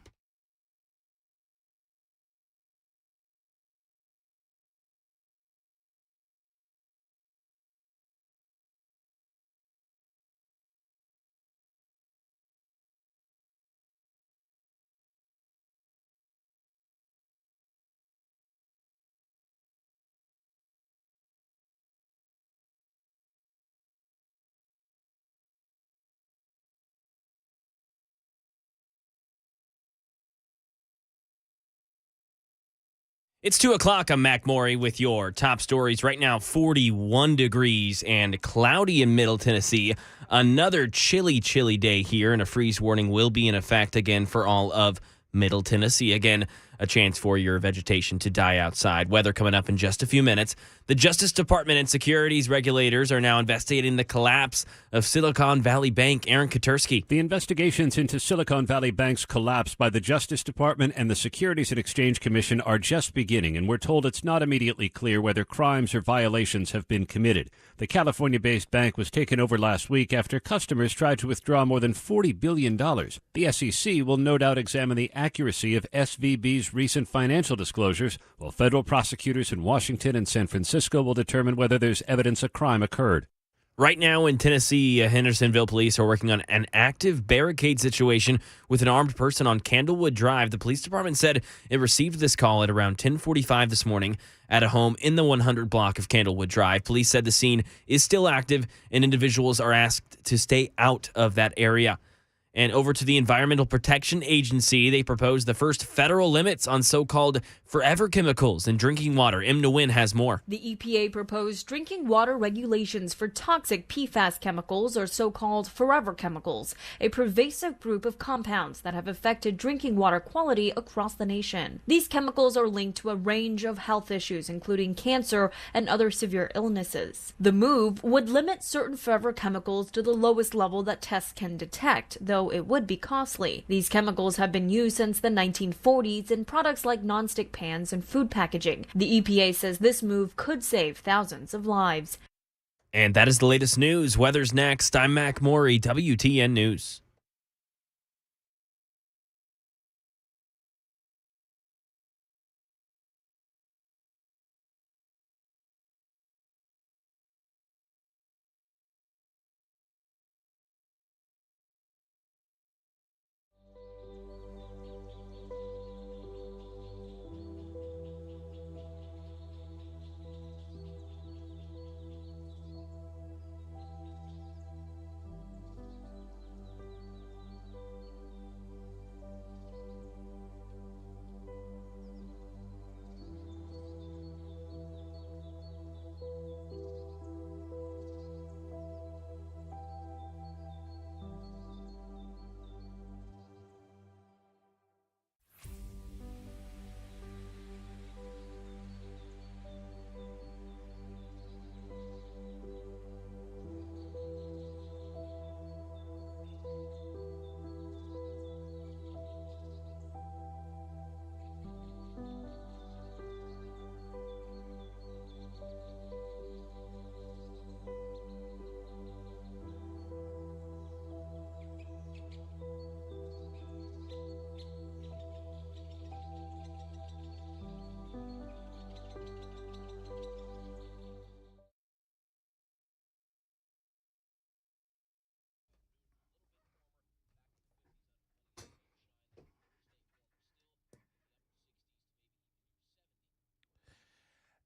It's 2 o'clock. I'm Mac Maury with your top stories. Right now, 41 degrees and cloudy in Middle Tennessee. Another chilly day here, and a freeze warning will be in effect again for all of Middle Tennessee. Again, a chance for your vegetation to die outside. Weather coming up in just a few minutes. The Justice Department and securities regulators are now investigating the collapse of Silicon Valley Bank. Aaron Katursky. The investigations into Silicon Valley Bank's collapse by the Justice Department and the Securities and Exchange Commission are just beginning, and we're told it's not immediately clear whether crimes or violations have been committed. The California-based bank was taken over last week after customers tried to withdraw more than $40 billion. The SEC will no doubt examine the accuracy of SVB's recent financial disclosures, while federal prosecutors in Washington and San Francisco will determine whether there's evidence a crime occurred. Right now in Tennessee, Hendersonville police are working on an active barricade situation with an armed person on Candlewood Drive. The police department said it received this call at around 10:45 this morning at a home in the 100 block of Candlewood Drive. Police said the scene is still active and individuals are asked to stay out of that area. And over to the Environmental Protection Agency, they proposed the first federal limits on so-called forever chemicals in drinking water. Im Nguyen has more. The EPA proposed drinking water regulations for toxic PFAS chemicals, or so-called forever chemicals, a pervasive group of compounds that have affected drinking water quality across the nation. These chemicals are linked to a range of health issues, including cancer and other severe illnesses. The move would limit certain forever chemicals to the lowest level that tests can detect, though it would be costly. These chemicals have been used since the 1940s in products like nonstick pans and food packaging. The EPA says this move could save thousands of lives. And that is the latest news. Weather's next. I'm Mac Maury, WTN News.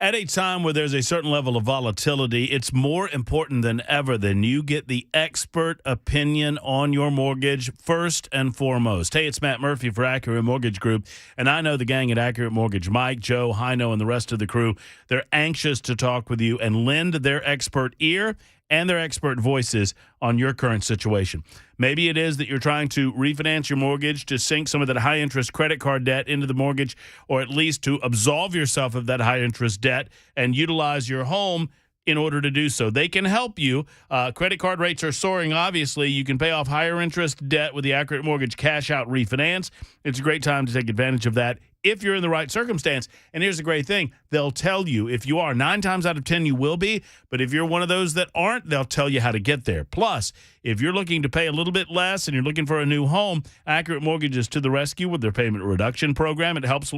At a time where there's a certain level of volatility, it's more important than ever that you get the expert opinion on your mortgage first and foremost. Hey, it's Matt Murphy for Accurate Mortgage Group, and I know the gang at Accurate Mortgage, Mike, Joe, Hino, and the rest of the crew, they're anxious to talk with you and lend their expert ear and their expert voices on your current situation. Maybe it is that you're trying to refinance your mortgage to sink some of that high-interest credit card debt into the mortgage, or at least to absolve yourself of that high-interest debt and utilize your home in order to do so. They can help you. Credit card rates are soaring, obviously. You can pay off higher interest debt with the Accurate Mortgage cash-out refinance. It's a great time to take advantage of that if you're in the right circumstance. And here's the great thing. They'll tell you if you are. 9 times out of 10, you will be. But if you're one of those that aren't, they'll tell you how to get there. Plus, if you're looking to pay a little bit less and you're looking for a new home, Accurate Mortgage is to the rescue with their payment reduction program. It helps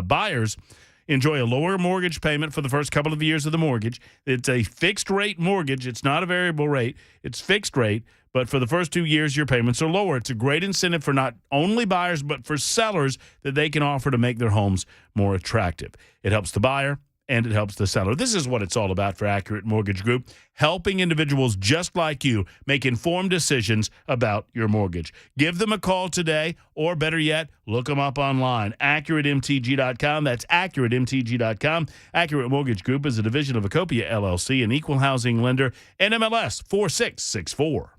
buyers enjoy a lower mortgage payment for the first couple of years of the mortgage. It's a fixed rate mortgage. It's not a variable rate. It's fixed rate. But for the first 2 years, your payments are lower. It's a great incentive for not only buyers, but for sellers that they can offer to make their homes more attractive. It helps the buyer and it helps the seller. This is what it's all about for Accurate Mortgage Group, helping individuals just like you make informed decisions about your mortgage. Give them a call today, or better yet, look them up online. AccurateMTG.com. That's AccurateMTG.com. Accurate Mortgage Group is a division of Acopia LLC, an equal housing lender, NMLS 4664.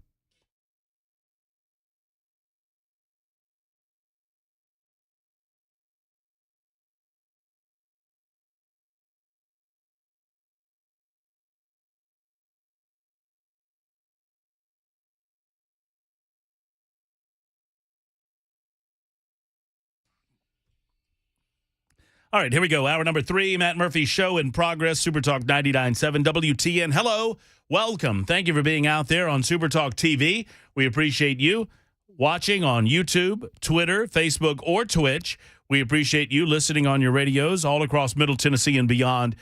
All right, here we go. Hour number 3, Matt Murphy Show in progress. Super Talk 99.7 WTN. Hello, welcome. Thank you for being out there on Super Talk TV. We appreciate you watching on YouTube, Twitter, Facebook, or Twitch. We appreciate you listening on your radios all across Middle Tennessee and beyond.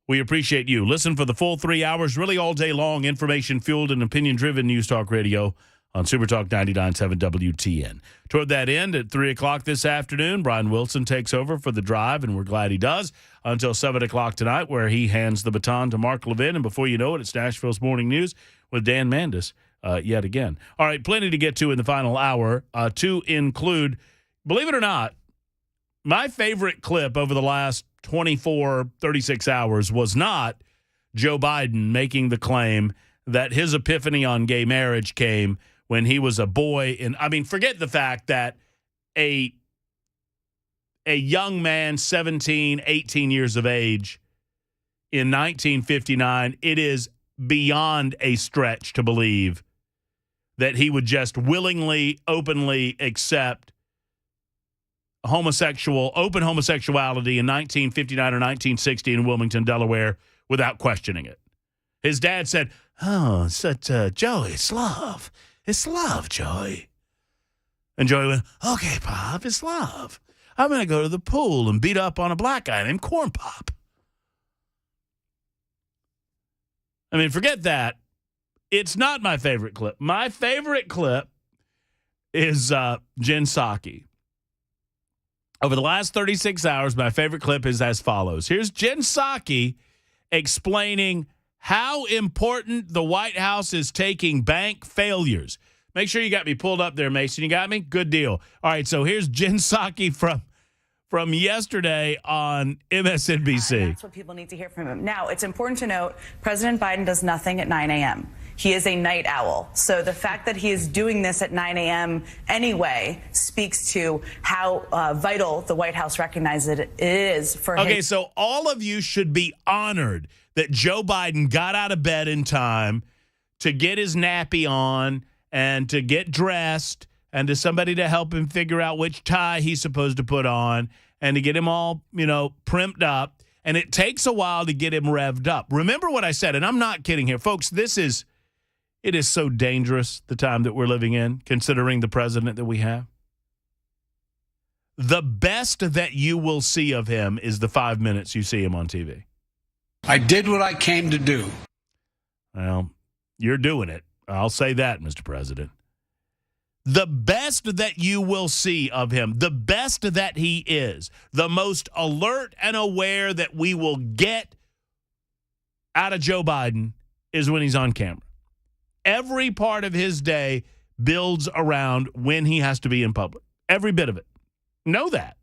We appreciate you. Listen for the full 3 hours, really all day long, information-fueled and opinion-driven News Talk Radio on Super Talk 99.7 WTN. Toward that end, at 3 o'clock this afternoon, Brian Wilson takes over for The Drive, and we're glad he does, until 7 o'clock tonight, where he hands the baton to Mark Levin. And before you know it, it's Nashville's Morning News with Dan Mandis yet again. All right, plenty to get to in the final hour, to include, believe it or not, my favorite clip over the last 24, 36 hours was not Joe Biden making the claim that his epiphany on gay marriage came when he was a boy. And I mean, forget the fact that a young man, 17, 18 years of age in 1959, it is beyond a stretch to believe that he would just willingly, openly accept open homosexuality in 1959 or 1960 in Wilmington, Delaware, without questioning it. His dad said, "Oh, Joey, it's love. It's love, Joey." And Joey went, "Okay, Pop, it's love. I'm going to go to the pool and beat up on a black guy named Corn Pop." I mean, forget that. It's not my favorite clip. My favorite clip is Jen Psaki. Over the last 36 hours, my favorite clip is as follows. Here's Jen Psaki explaining how important the White House is taking bank failures. Make sure you got me pulled up there, Mason. You got me? Good deal. All right, so here's Jen Psaki from yesterday on MSNBC. That's what people need to hear from him. Now, it's important to note, President Biden does nothing at 9 a.m. He is a night owl. So the fact that he is doing this at 9 a.m. anyway speaks to how vital the White House recognizes it is for him. Okay, so all of you should be honored that Joe Biden got out of bed in time to get his nappy on and to get dressed and to somebody to help him figure out which tie he's supposed to put on and to get him all, primped up. And it takes a while to get him revved up. Remember what I said, and I'm not kidding here. Folks, it is so dangerous, the time that we're living in, considering the president that we have. The best that you will see of him is the 5 minutes you see him on TV. I did what I came to do. Well, you're doing it. I'll say that, Mr. President. The best that you will see of him, the best that he is, the most alert and aware that we will get out of Joe Biden is when he's on camera. Every part of his day builds around when he has to be in public. Every bit of it. Know that.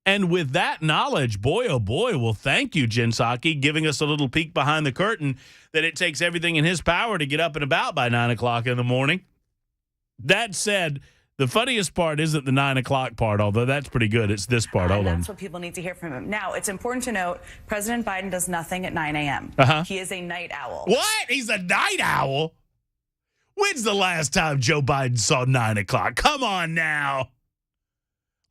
And with that knowledge, boy, oh boy, well, thank you, Jen Psaki, giving us a little peek behind the curtain that it takes everything in his power to get up and about by 9 o'clock in the morning. That said, the funniest part isn't the 9 o'clock part, although that's pretty good. It's this part. Hold on. That's what people need to hear from him. Now, it's important to note, President Biden does nothing at 9 a.m. He is a night owl. What? He's a night owl? When's the last time Joe Biden saw 9 o'clock? Come on now.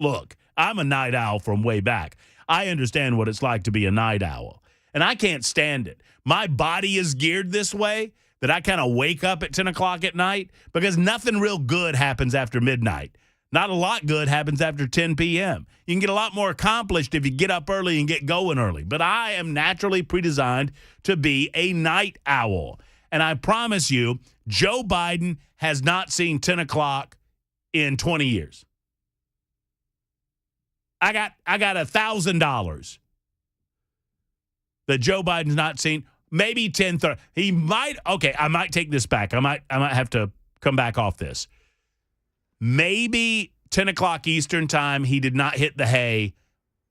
Look, I'm a night owl from way back. I understand what it's like to be a night owl, and I can't stand it. My body is geared this way that I kind of wake up at 10 o'clock at night because nothing real good happens after midnight. Not a lot good happens after 10 p.m. You can get a lot more accomplished if you get up early and get going early. But I am naturally predesigned to be a night owl. And I promise you, Joe Biden has not seen 10 o'clock in 20 years. I got $1,000 that Joe Biden's not seen. Maybe 10:30. He might. Okay, I might take this back. I might have to come back off this. Maybe 10 o'clock Eastern time, he did not hit the hay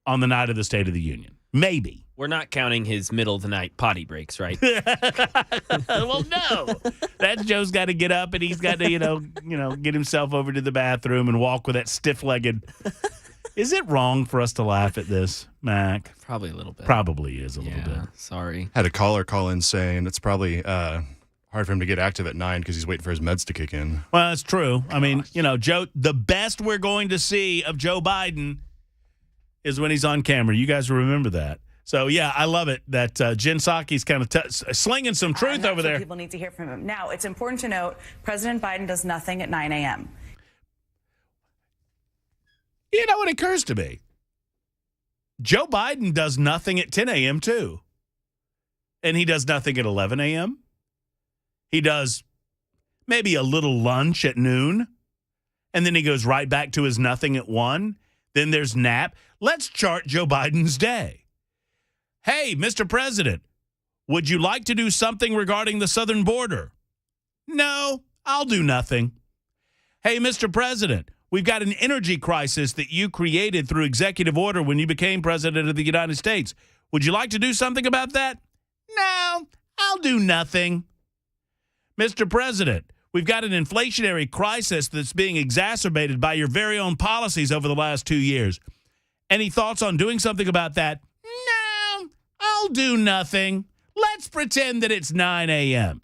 on the night of the State of the Union. Maybe. We're not counting his middle of the night potty breaks, right? Well, no. That Joe's got to get up and he's got to, get himself over to the bathroom and walk with that stiff-legged. Is it wrong for us to laugh at this, Mac? Probably a little bit. Probably is a little bit. Sorry. Had a caller call in saying it's probably hard for him to get active at 9 because he's waiting for his meds to kick in. Well, that's true. I mean, Joe, the best we're going to see of Joe Biden is when he's on camera. You guys remember that. So, yeah, I love it that Jen Psaki's kind of slinging some truth over there. People need to hear from him. Now, it's important to note, President Biden does nothing at 9 a.m. You know what occurs to me? Joe Biden does nothing at 10 a.m. too. And he does nothing at 11 a.m. He does maybe a little lunch at noon. And then he goes right back to his nothing at 1. Then there's nap. Let's chart Joe Biden's day. Hey, Mr. President, would you like to do something regarding the southern border? No, I'll do nothing. Hey, Mr. President, we've got an energy crisis that you created through executive order when you became president of the United States. Would you like to do something about that? No, I'll do nothing. Mr. President, we've got an inflationary crisis that's being exacerbated by your very own policies over the last 2 years. Any thoughts on doing something about that? No, I'll do nothing. Let's pretend that it's 9 a.m.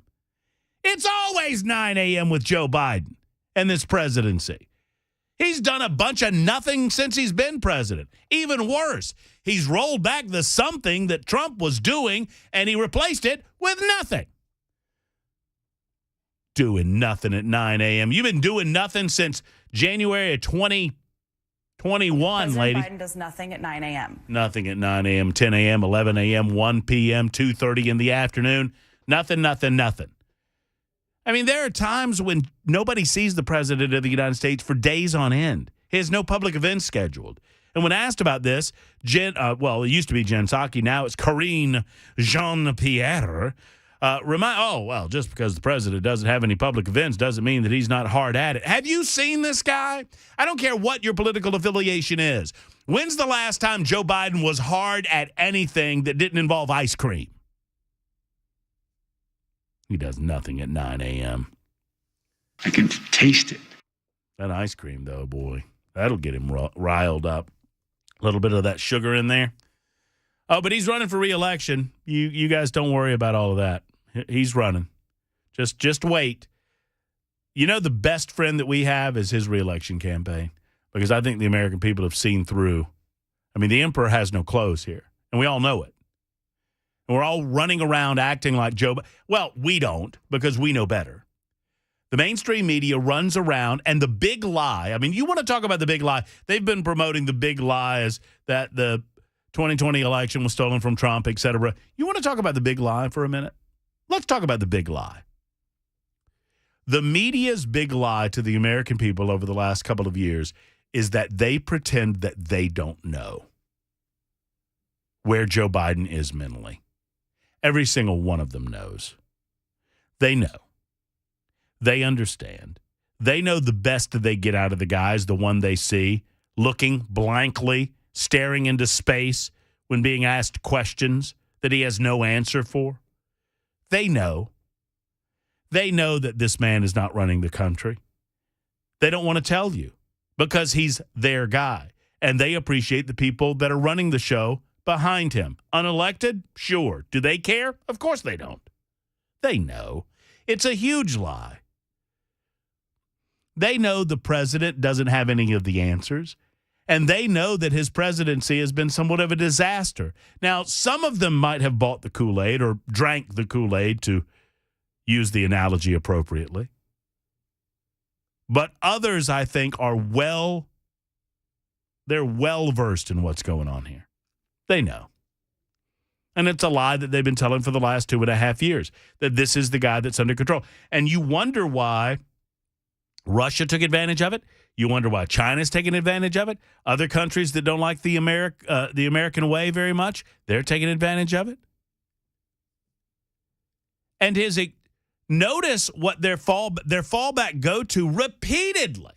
It's always 9 a.m. with Joe Biden and this presidency. He's done a bunch of nothing since he's been president. Even worse, he's rolled back the something that Trump was doing, and he replaced it with nothing. Doing nothing at 9 a.m. You've been doing nothing since January of 2021, lady. President Biden does nothing at 9 a.m. Nothing at 9 a.m., 10 a.m., 11 a.m., 1 p.m., 2:30 in the afternoon. Nothing. I mean, there are times when nobody sees the president of the United States for days on end. He has no public events scheduled. And when asked about this, it used to be Jen Psaki. Now it's Karine Jean-Pierre. Just because the president doesn't have any public events doesn't mean that he's not hard at it. Have you seen this guy? I don't care what your political affiliation is. When's the last time Joe Biden was hard at anything that didn't involve ice cream? He does nothing at 9 a.m. I can taste it. That ice cream, though, boy, that'll get him riled up. A little bit of that sugar in there. Oh, but he's running for re-election. You guys don't worry about all of that. He's running. Just wait. You know, the best friend that we have is his re-election campaign, because I think the American people have seen through. I mean, the emperor has no clothes here, and we all know it. And we're all running around acting like Joe. Well, we don't, because we know better. The mainstream media runs around, and the big lie, I mean, you want to talk about the big lie. They've been promoting the big lie as that the 2020 election was stolen from Trump, et cetera. You want to talk about the big lie for a minute? Let's talk about the big lie. The media's big lie to the American people over the last couple of years is that they pretend that they don't know. where Joe Biden is mentally. Every single one of them knows. They know. They understand. They know the best that they get out of the guy is the one they see looking blankly, staring into space when being asked questions that he has no answer for. They know. They know that this man is not running the country. They don't want to tell you because he's their guy. And they appreciate the people that are running the show behind him. Unelected? Sure. Do they care? Of course they don't. They know. It's a huge lie. They know the president doesn't have any of the answers. And they know that his presidency has been somewhat of a disaster. Now, some of them might have bought the Kool-Aid or drank the Kool-Aid, to use the analogy appropriately. But others, I think, they're well-versed in what's going on here. They know. And it's a lie that they've been telling for the last 2.5 years, that this is the guy that's under control. And you wonder why Russia took advantage of it. You wonder why China's taking advantage of it. Other countries that don't like the American way very much, they're taking advantage of it. And notice what their fallback go to repeatedly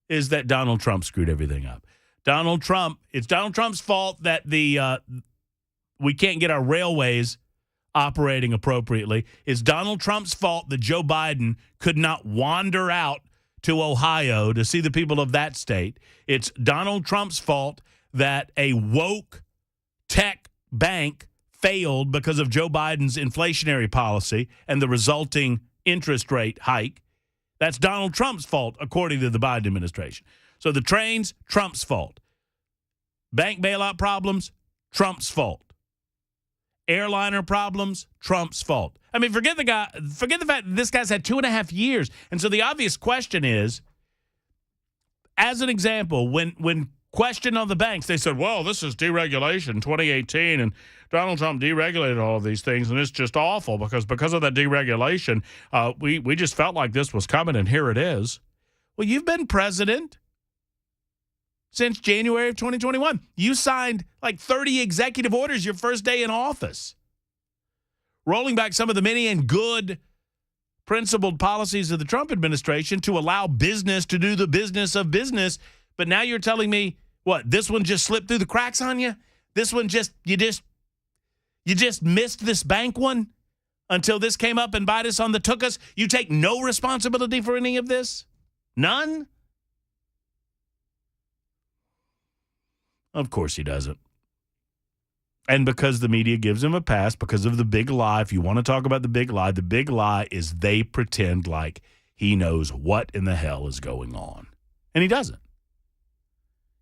is that Donald Trump screwed everything up. It's Donald Trump's fault that we can't get our railways operating appropriately. It's Donald Trump's fault that Joe Biden could not wander out to Ohio to see the people of that state. It's Donald Trump's fault that a woke tech bank failed because of Joe Biden's inflationary policy and the resulting interest rate hike. That's Donald Trump's fault, according to the Biden administration. So the trains, Trump's fault. Bank bailout problems, Trump's fault. Airliner problems, Trump's fault. I mean, forget the fact that this guy's had 2.5 years. And so the obvious question is, as an example, when questioned on the banks, they said, well, this is deregulation 2018, and Donald Trump deregulated all of these things, and it's just awful because of that deregulation, we just felt like this was coming, and here it is. Well, you've been president since January of 2021. You signed like 30 executive orders your first day in office, rolling back some of the many and good principled policies of the Trump administration to allow business to do the business of business. But now you're telling me, what, this one just slipped through the cracks on you? This one you just missed this bank one until this came up and bite us on the tuchus? You take no responsibility for any of this? None? Of course he doesn't. And because the media gives him a pass, because of the big lie, if you want to talk about the big lie is they pretend like he knows what in the hell is going on. And he doesn't.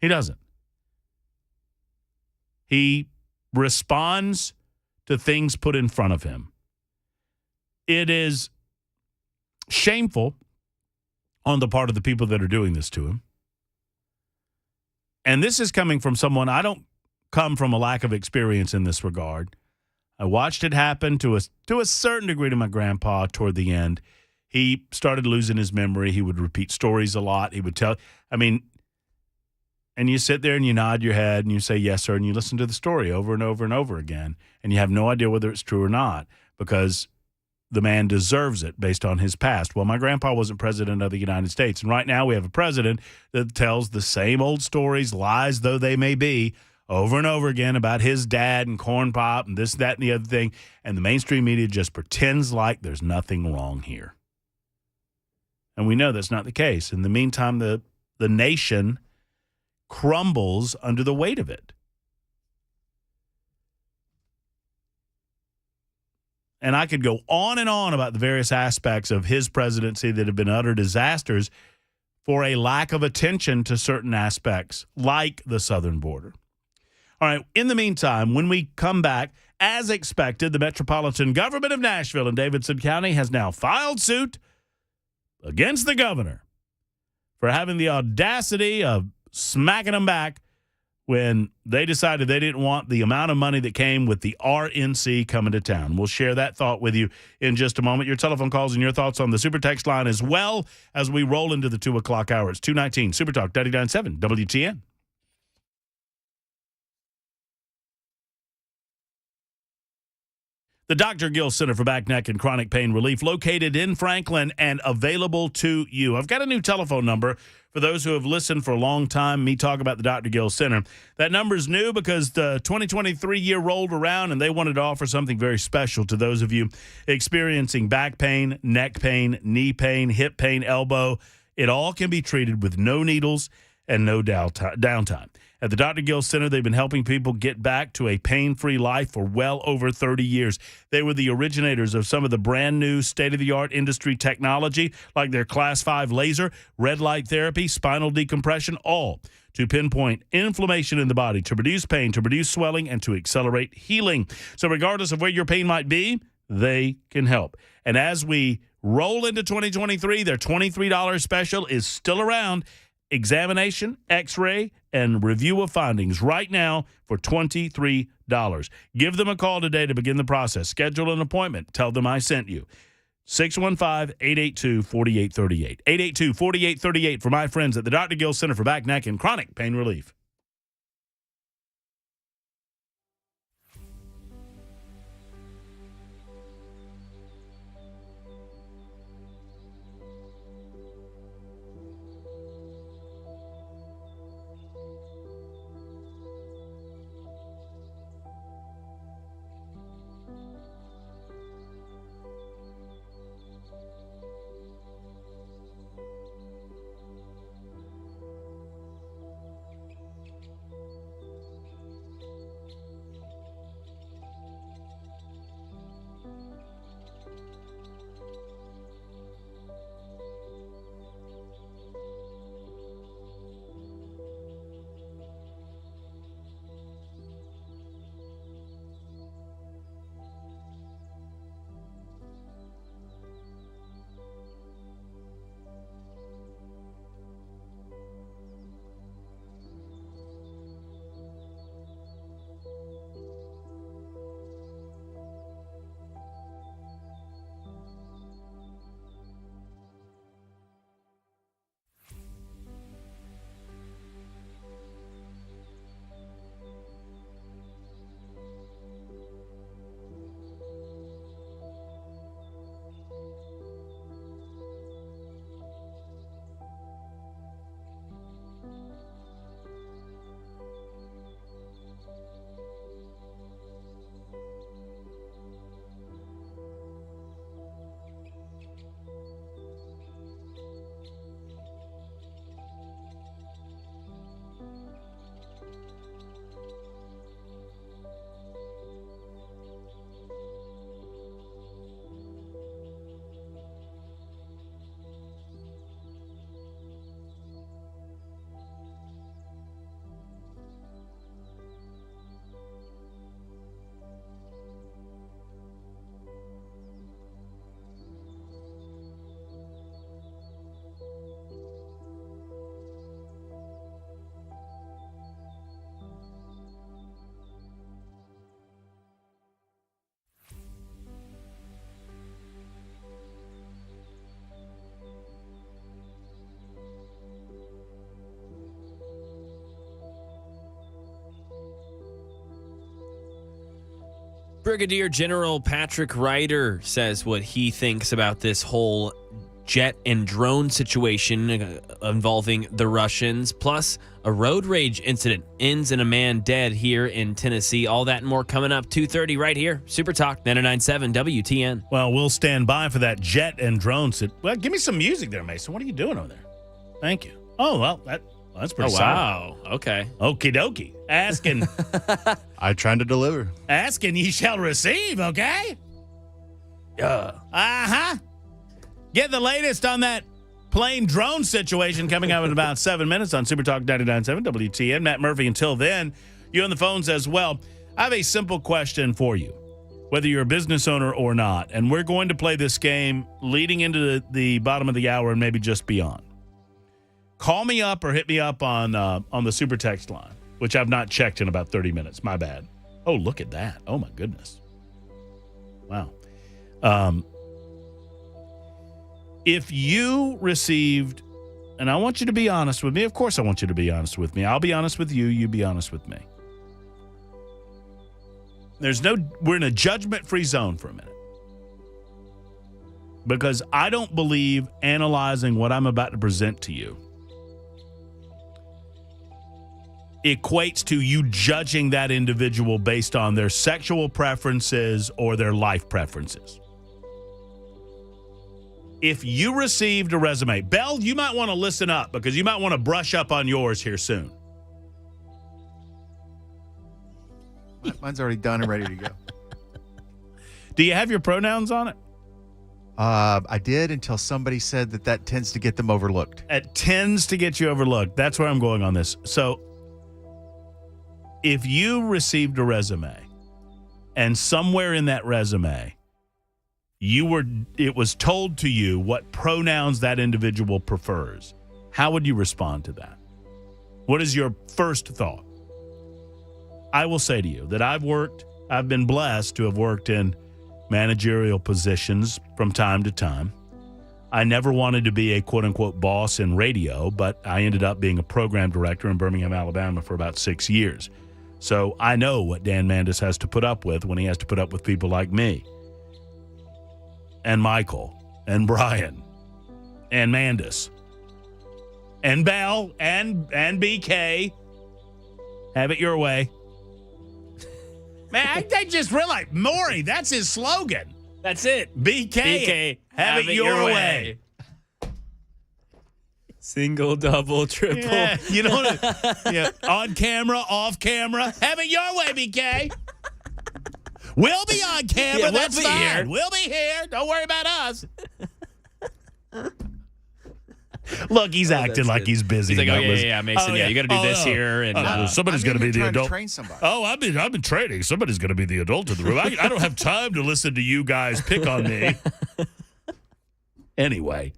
He doesn't. He responds to things put in front of him. It is shameful on the part of the people that are doing this to him. And this is coming from someone, I don't come from a lack of experience in this regard. I watched it happen to a certain degree to my grandpa toward the end. He started losing his memory. He would repeat stories a lot. He would tell, and you sit there and you nod your head and you say, yes, sir, and you listen to the story over and over and over again, and you have no idea whether it's true or not because the man deserves it based on his past. Well, my grandpa wasn't president of the United States, and right now we have a president that tells the same old stories, lies though they may be, over and over again about his dad and corn pop and this, that, and the other thing, and the mainstream media just pretends like there's nothing wrong here. And we know that's not the case. In the meantime, the nation crumbles under the weight of it. And I could go on and on about the various aspects of his presidency that have been utter disasters for a lack of attention to certain aspects, like the southern border. All right, in the meantime, when we come back, as expected, the Metropolitan Government of Nashville and Davidson County has now filed suit against the governor for having the audacity of smacking them back when they decided they didn't want the amount of money that came with the RNC coming to town. We'll share that thought with you in just a moment. Your telephone calls and your thoughts on the Super Text line as well as we roll into the 2 o'clock hour. It's 219 Super Talk 99.7 WTN. The Dr. Gill Center for Back, Neck, and Chronic Pain Relief, located in Franklin and available to you. I've got a new telephone number for those who have listened for a long time, me talk about the Dr. Gill Center. That number's new because the 2023 year rolled around, and they wanted to offer something very special to those of you experiencing back pain, neck pain, knee pain, hip pain, elbow. It all can be treated with no needles and no downtime. At the Dr. Gill Center, they've been helping people get back to a pain-free life for well over 30 years. They were the originators of some of the brand-new state-of-the-art industry technology, like their Class 5 laser, red light therapy, spinal decompression, all to pinpoint inflammation in the body, to reduce pain, to reduce swelling, and to accelerate healing. So regardless of where your pain might be, they can help. And as we roll into 2023, their $23 special is still around. Examination, x-ray, and review of findings right now for $23. Give them a call today to begin the process. Schedule an appointment. Tell them I sent you. 615-882-4838. 882-4838 for my friends at the Dr. Gill Center for Back, Neck, and Chronic Pain Relief. Brigadier General Patrick Ryder says what he thinks about this whole jet and drone situation involving the Russians, plus a road rage incident ends in a man dead here in Tennessee. All that and more coming up 2:30 right here. Super Talk 99.7 WTN. Well, we'll stand by for that jet and drone. Well, give me some music there, Mason. What are you doing over there? Thank you. Oh, well, that's pretty wow. solid. Okay. Okie dokie. Asking. I trying to deliver. Asking ye shall receive, okay? Uh-huh. Get the latest on that plane drone situation coming up in about 7 minutes on Super Talk 99.7 WTN. Matt Murphy. Until then, you on the phones as well. I have a simple question for you, whether you're a business owner or not, and we're going to play this game leading into the bottom of the hour and maybe just beyond. Call me up or hit me up on the Super Text line, which I've not checked in about 30 minutes. My bad. Oh, look at that. Oh, my goodness. Wow. If you received, and I want you to be honest with me. Of course I want you to be honest with me. I'll be honest with you. You be honest with me. we're in a judgment-free zone for a minute. Because I don't believe analyzing what I'm about to present to you equates to you judging that individual based on their sexual preferences or their life preferences. If you received a resume, Belle, you might want to listen up because you might want to brush up on yours here soon. Mine's already done and ready to go. Do you have your pronouns on it? I did until somebody said that tends to get them overlooked. It tends to get you overlooked. That's where I'm going on this. So if you received a resume and somewhere in that resume it was told to you what pronouns that individual prefers, how would you respond to that? What is your first thought? I will say to you that I've been blessed to have worked in managerial positions from time to time. I never wanted to be a quote-unquote boss in radio, but I ended up being a program director in Birmingham, Alabama for about 6 years. So I know what Dan Mandis has to put up with when he has to put up with people like me and Michael and Brian and Mandis and Bell and BK. Have it your way. Man, I just realized, Maury, that's his slogan. That's it. BK, have it your way. Single, double, triple. Yeah, you know what? Yeah, on camera, off camera. Have it your way, BK. We'll be on camera. Yeah, That's we'll be fine. here. We'll be here. Don't worry about us. Look, he's acting like he's busy. He's like, yeah, Mason, you got to do this here. And somebody's going to be the trying to adult. train somebody. Oh, I've been training. Somebody's going to be the adult in the room. I don't have time to listen to you guys pick on me. Anyway,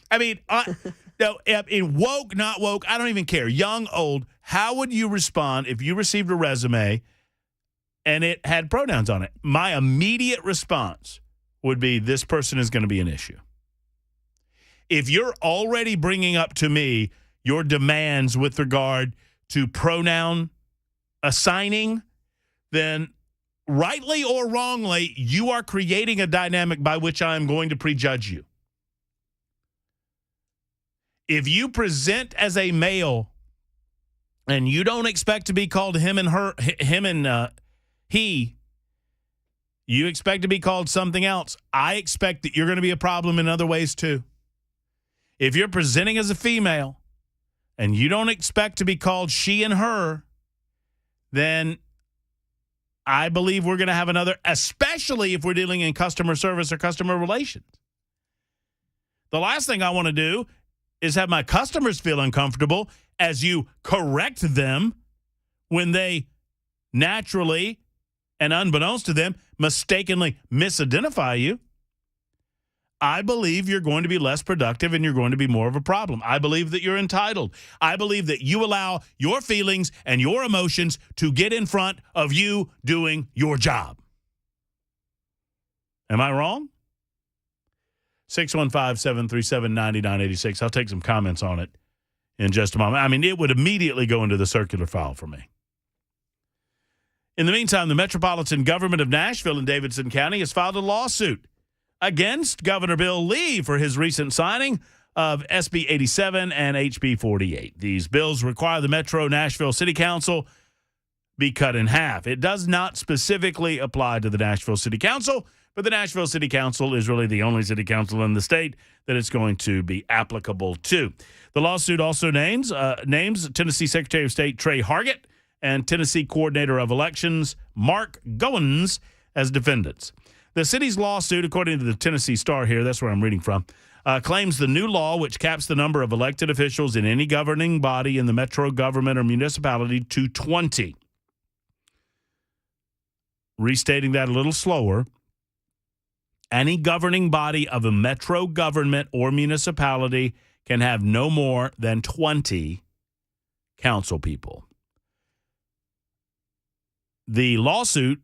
I mean, woke, not woke, I don't even care. Young, old, how would you respond if you received a resume and it had pronouns on it? My immediate response would be, this person is going to be an issue. If you're already bringing up to me your demands with regard to pronoun assigning, then rightly or wrongly, you are creating a dynamic by which I am going to prejudge you. If you present as a male and you don't expect to be called him and he, you expect to be called something else, I expect that you're going to be a problem in other ways too. If you're presenting as a female and you don't expect to be called she and her, then I believe we're going to have another, especially if we're dealing in customer service or customer relations. The last thing I want to do is have my customers feel uncomfortable as you correct them when they naturally and unbeknownst to them mistakenly misidentify you. I believe you're going to be less productive and you're going to be more of a problem. I believe that you're entitled. I believe that you allow your feelings and your emotions to get in front of you doing your job. Am I wrong? 615-737-9986. I'll take some comments on it in just a moment. I mean, it would immediately go into the circular file for me. In the meantime, the Metropolitan Government of Nashville and Davidson County has filed a lawsuit against Governor Bill Lee for his recent signing of SB 87 and HB 48. These bills require the Metro Nashville City Council be cut in half. It does not specifically apply to the Nashville City Council, but the Nashville City Council is really the only city council in the state that it's going to be applicable to. The lawsuit also names Tennessee Secretary of State Trey Hargett and Tennessee Coordinator of Elections Mark Goins as defendants. The city's lawsuit, according to the Tennessee Star here, that's where I'm reading from, claims the new law, which caps the number of elected officials in any governing body in the metro government or municipality to 20. Restating that a little slower, any governing body of a metro government or municipality can have no more than 20 council people. The lawsuit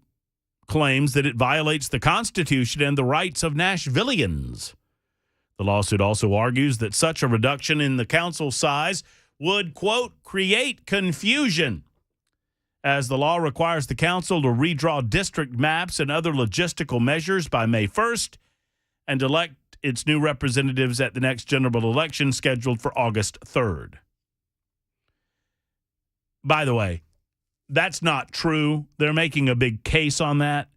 claims that it violates the Constitution and the rights of Nashvillians. The lawsuit also argues that such a reduction in the council size would, quote, create confusion as the law requires the council to redraw district maps and other logistical measures by May 1st and elect its new representatives at the next general election scheduled for August 3rd. By the way, that's not true. They're making a big case on that.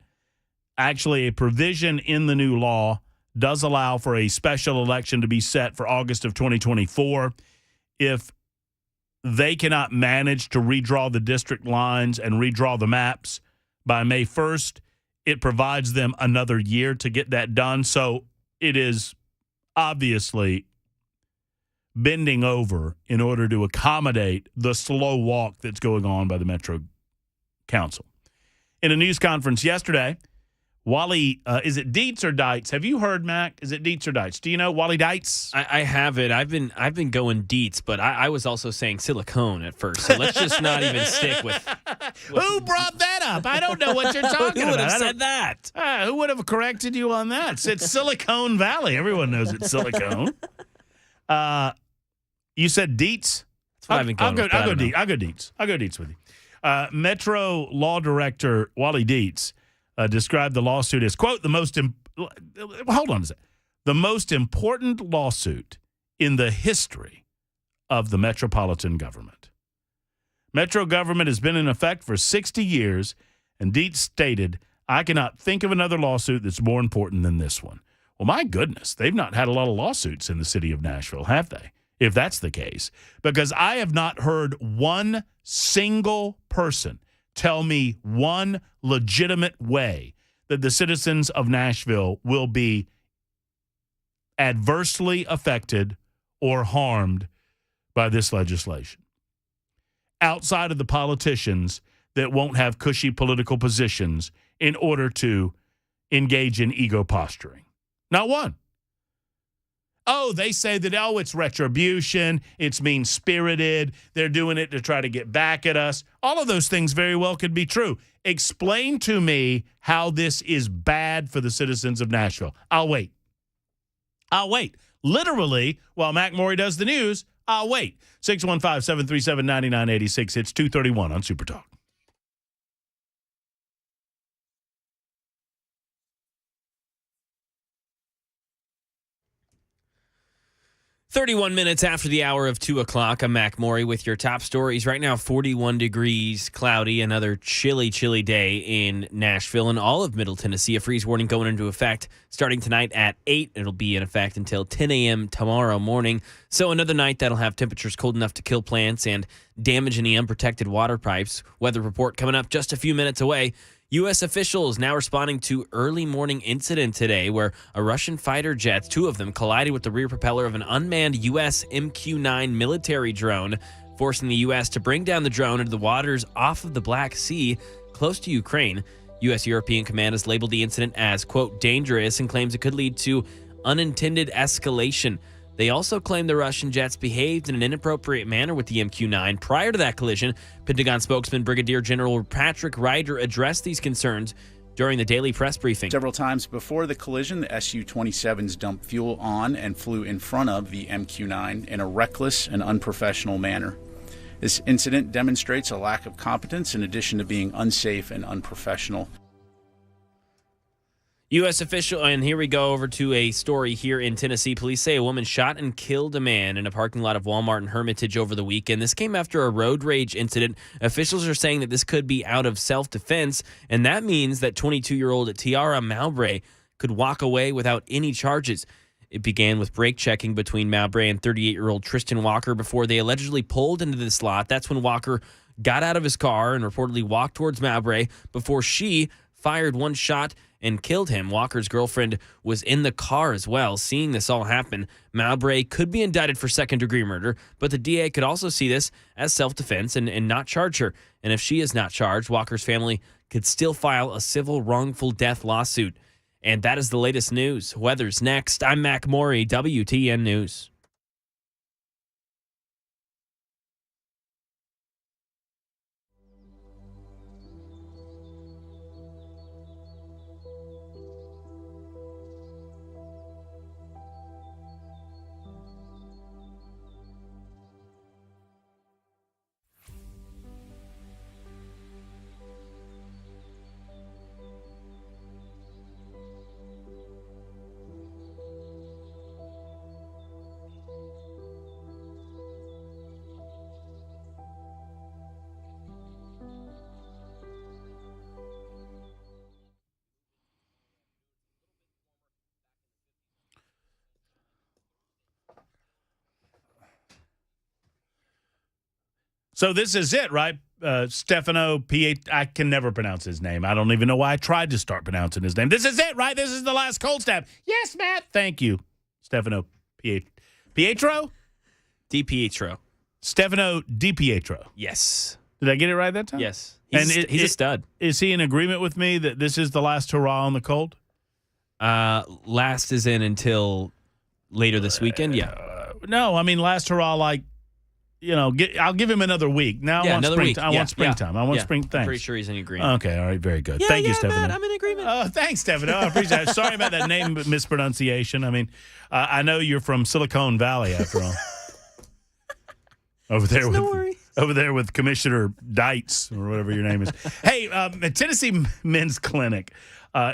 Actually, a provision in the new law does allow for a special election to be set for August of 2024 if they cannot manage to redraw the district lines and redraw the maps by May 1st. It provides them another year to get that done. So it is obviously bending over in order to accommodate the slow walk that's going on by the Metro Council. In a news conference yesterday, Wally, is it Dietz or Dietz? Have you heard, Mac? Is it Dietz or Dietz? Do you know Wally Dietz? I haven't. I've been going Dietz, but I was also saying silicone at first. So let's just not even stick with. Who brought that up? I don't know what you're talking Who would about. have said that? Who would have corrected you on that? It's Silicon Valley. Everyone knows it's silicone. You said Dietz? That's what I've been going with, I'll go Dietz. I'll go Dietz with you. Metro Law Director Wally Dietz described the lawsuit as, quote, the most important lawsuit in the history of the metropolitan government. Metro government has been in effect for 60 years, and Dietz stated, I cannot think of another lawsuit that's more important than this one. Well, my goodness, they've not had a lot of lawsuits in the city of Nashville, have they? If that's the case, because I have not heard one single person tell me one legitimate way that the citizens of Nashville will be adversely affected or harmed by this legislation. Outside of the politicians that won't have cushy political positions in order to engage in ego posturing. Not one. Oh, they say that, it's retribution, it's mean-spirited, they're doing it to try to get back at us. All of those things very well could be true. Explain to me how this is bad for the citizens of Nashville. I'll wait. Literally, while Mac Morey does the news, I'll wait. 615-737-9986. It's 2:31 on Super Talk. 31 minutes after the hour of 2 o'clock, I'm Mac Morey with your top stories. Right now, 41 degrees, cloudy, another chilly day in Nashville and all of Middle Tennessee. A freeze warning going into effect starting tonight at 8. It'll be in effect until 10 a.m. tomorrow morning. So another night that'll have temperatures cold enough to kill plants and damage any unprotected water pipes. Weather report coming up just a few minutes away. U.S. officials now responding to early morning incident today where a Russian fighter jets, two of them, collided with the rear propeller of an unmanned U.S. MQ-9 military drone, forcing the U.S. to bring down the drone into the waters off of the Black Sea, close to Ukraine. U.S. European Command has labeled the incident as, quote, dangerous and claims it could lead to unintended escalation. They also claim the Russian jets behaved in an inappropriate manner with the MQ-9. Prior to that collision, Pentagon spokesman Brigadier General Patrick Ryder addressed these concerns during the daily press briefing. Several times before the collision, the Su-27s dumped fuel on and flew in front of the MQ-9 in a reckless and unprofessional manner. This incident demonstrates a lack of competence in addition to being unsafe and unprofessional. U.S. official, and here we go over to a story here in Tennessee. Police say a woman shot and killed a man in a parking lot of Walmart in Hermitage over the weekend. This came after a road rage incident. Officials are saying that this could be out of self-defense, and that means that 22-year-old Tiara Mowbray could walk away without any charges. It began with brake checking between Mowbray and 38-year-old Tristan Walker before they allegedly pulled into this lot. That's when Walker got out of his car and reportedly walked towards Mowbray before she fired one shot and killed him. Walker's girlfriend was in the car as well. Seeing this all happen, Mowbray could be indicted for second-degree murder, but the DA could also see this as self-defense and not charge her. And if she is not charged, Walker's family could still file a civil wrongful death lawsuit. And that is the latest news. Weather's next. I'm Mac Morey, WTN News. So this is it, right? Stefano P. I can never pronounce his name. I don't even know why I tried to start pronouncing his name. This is it, right? This is the last cold snap. Yes, Matt. Thank you. Stefano Pietro? DiPietro. Stefano DiPietro. Yes. Did I get it right that time? Yes. He's a stud. Is he in agreement with me that this is the last hurrah on the cold? Last is in until later this weekend, yeah. No, I mean last hurrah, like, I'll give him another week. Now I want springtime. I want springtime. I want spring. Thanks. I'm pretty sure he's in agreement. Okay, all right, very good. Thank you, Stefano. Matt, I'm in agreement. Oh, thanks, Stefano. I appreciate it. Sorry about that name mispronunciation. I mean, I know you're from Silicon Valley, after all. Over there with Commissioner Dietz, or whatever your name is. Hey, Tennessee Men's Clinic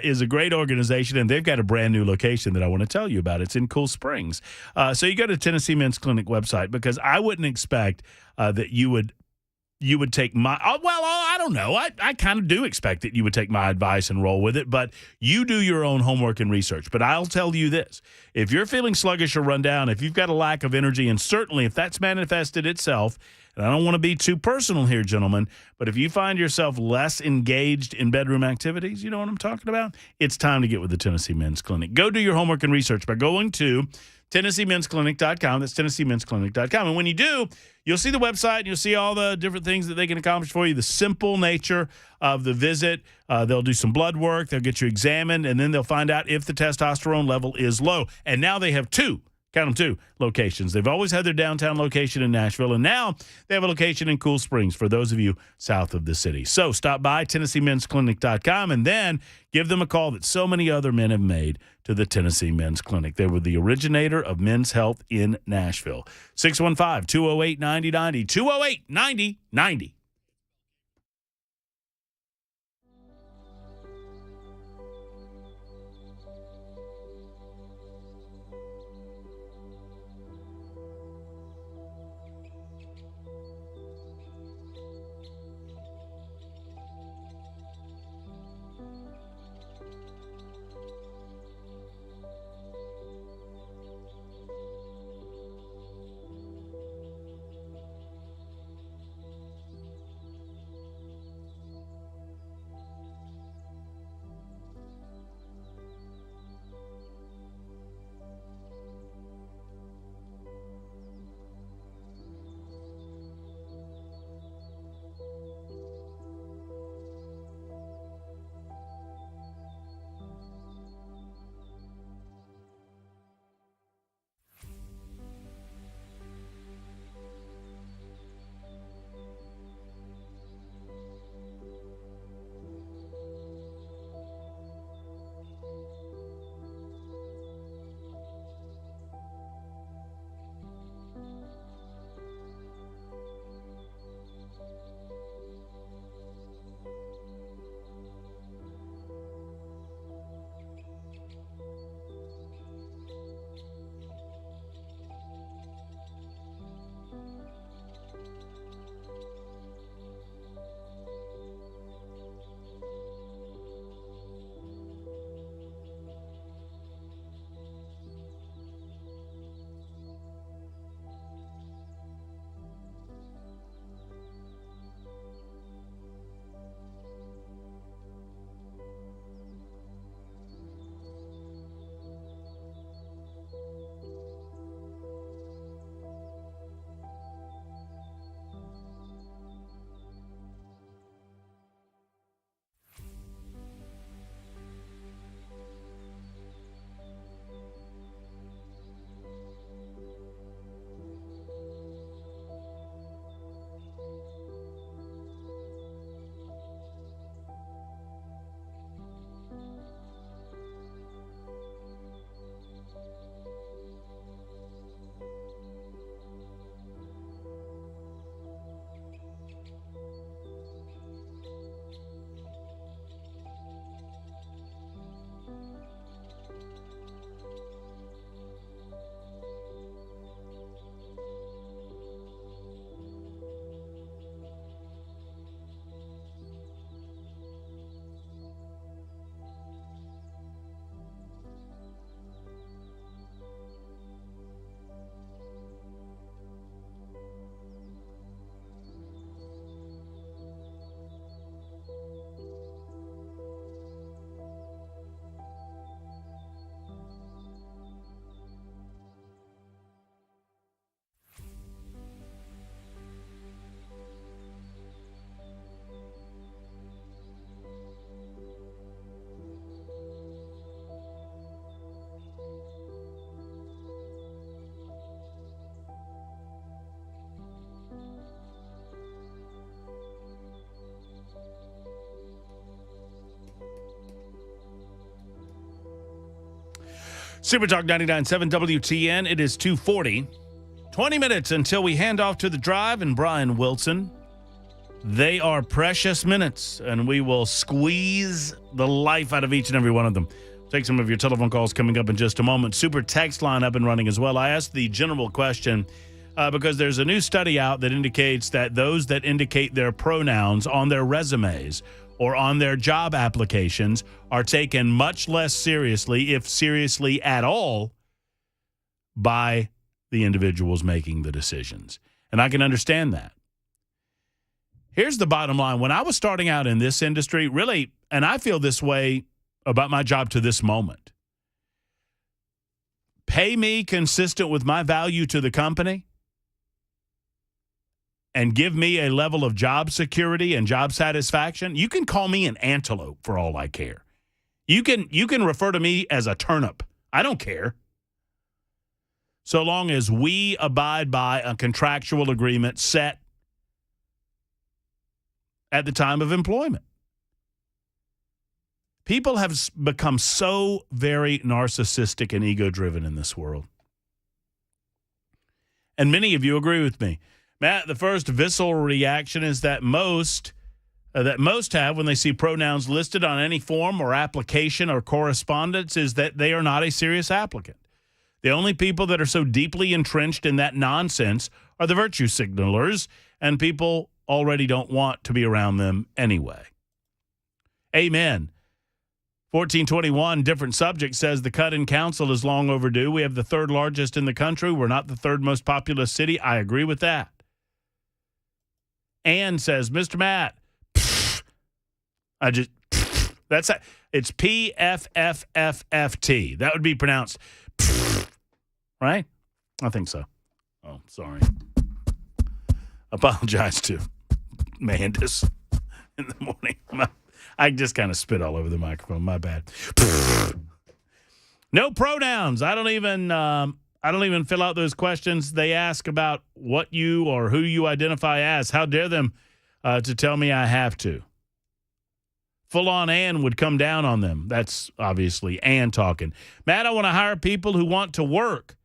is a great organization, and they've got a brand new location that I want to tell you about. It's in Cool Springs. So you go to Tennessee Men's Clinic website, because I wouldn't expect that you would take my I don't know. I kind of do expect that you would take my advice and roll with it, but you do your own homework and research. But I'll tell you this. If you're feeling sluggish or run down, if you've got a lack of energy, and certainly if that's manifested itself, and I don't want to be too personal here, gentlemen, but if you find yourself less engaged in bedroom activities, you know what I'm talking about? It's time to get with the Tennessee Men's Clinic. Go do your homework and research by going to TennesseeMen'sClinic.com. That's TennesseeMen'sClinic.com. And when you do, you'll see the website, and you'll see all the different things that they can accomplish for you, the simple nature of the visit. They'll do some blood work. They'll get you examined, and then they'll find out if the testosterone level is low. And now they have two locations. They've always had their downtown location in Nashville, and now they have a location in Cool Springs for those of you south of the city. So stop by TennesseeMen'sClinic.com and then give them a call that so many other men have made to the Tennessee Men's Clinic. They were the originator of men's health in Nashville. 615-208-9090, 208-9090. Super Talk 99.7 WTN. It is 2:40. 20 minutes until we hand off to The Drive and Brian Wilson. They are precious minutes, and we will squeeze the life out of each and every one of them. Take some of your telephone calls coming up in just a moment. Super text line up and running as well. I asked the general question because there's a new study out that indicates that those that indicate their pronouns on their resumes or on their job applications are taken much less seriously, if seriously at all, by the individuals making the decisions. And I can understand that. Here's the bottom line. When I was starting out in this industry, really, and I feel this way about my job to this moment, pay me consistent with my value to the company and give me a level of job security and job satisfaction. You can call me an antelope for all I care. You can refer to me as a turnip. I don't care. So long as we abide by a contractual agreement set at the time of employment. People have become so very narcissistic and ego-driven in this world. And many of you agree with me. Matt, the first visceral reaction is that most have when they see pronouns listed on any form or application or correspondence is that they are not a serious applicant. The only people that are so deeply entrenched in that nonsense are the virtue signalers, and people already don't want to be around them anyway. Amen. 1421, different subject, says the cut in council is long overdue. We have the third largest in the country. We're not the third most populous city. I agree with that. Ann says, Mr. Matt, it's PFFFFT. That would be pronounced, right? I think so. Oh, sorry. Apologize to Mandis in the morning. I just kind of spit all over the microphone. My bad. No pronouns. I don't even fill out those questions they ask about what you or who you identify as. How dare them to tell me I have to? Full-on Ann would come down on them. That's obviously Ann talking. Matt, I want to hire people who want to work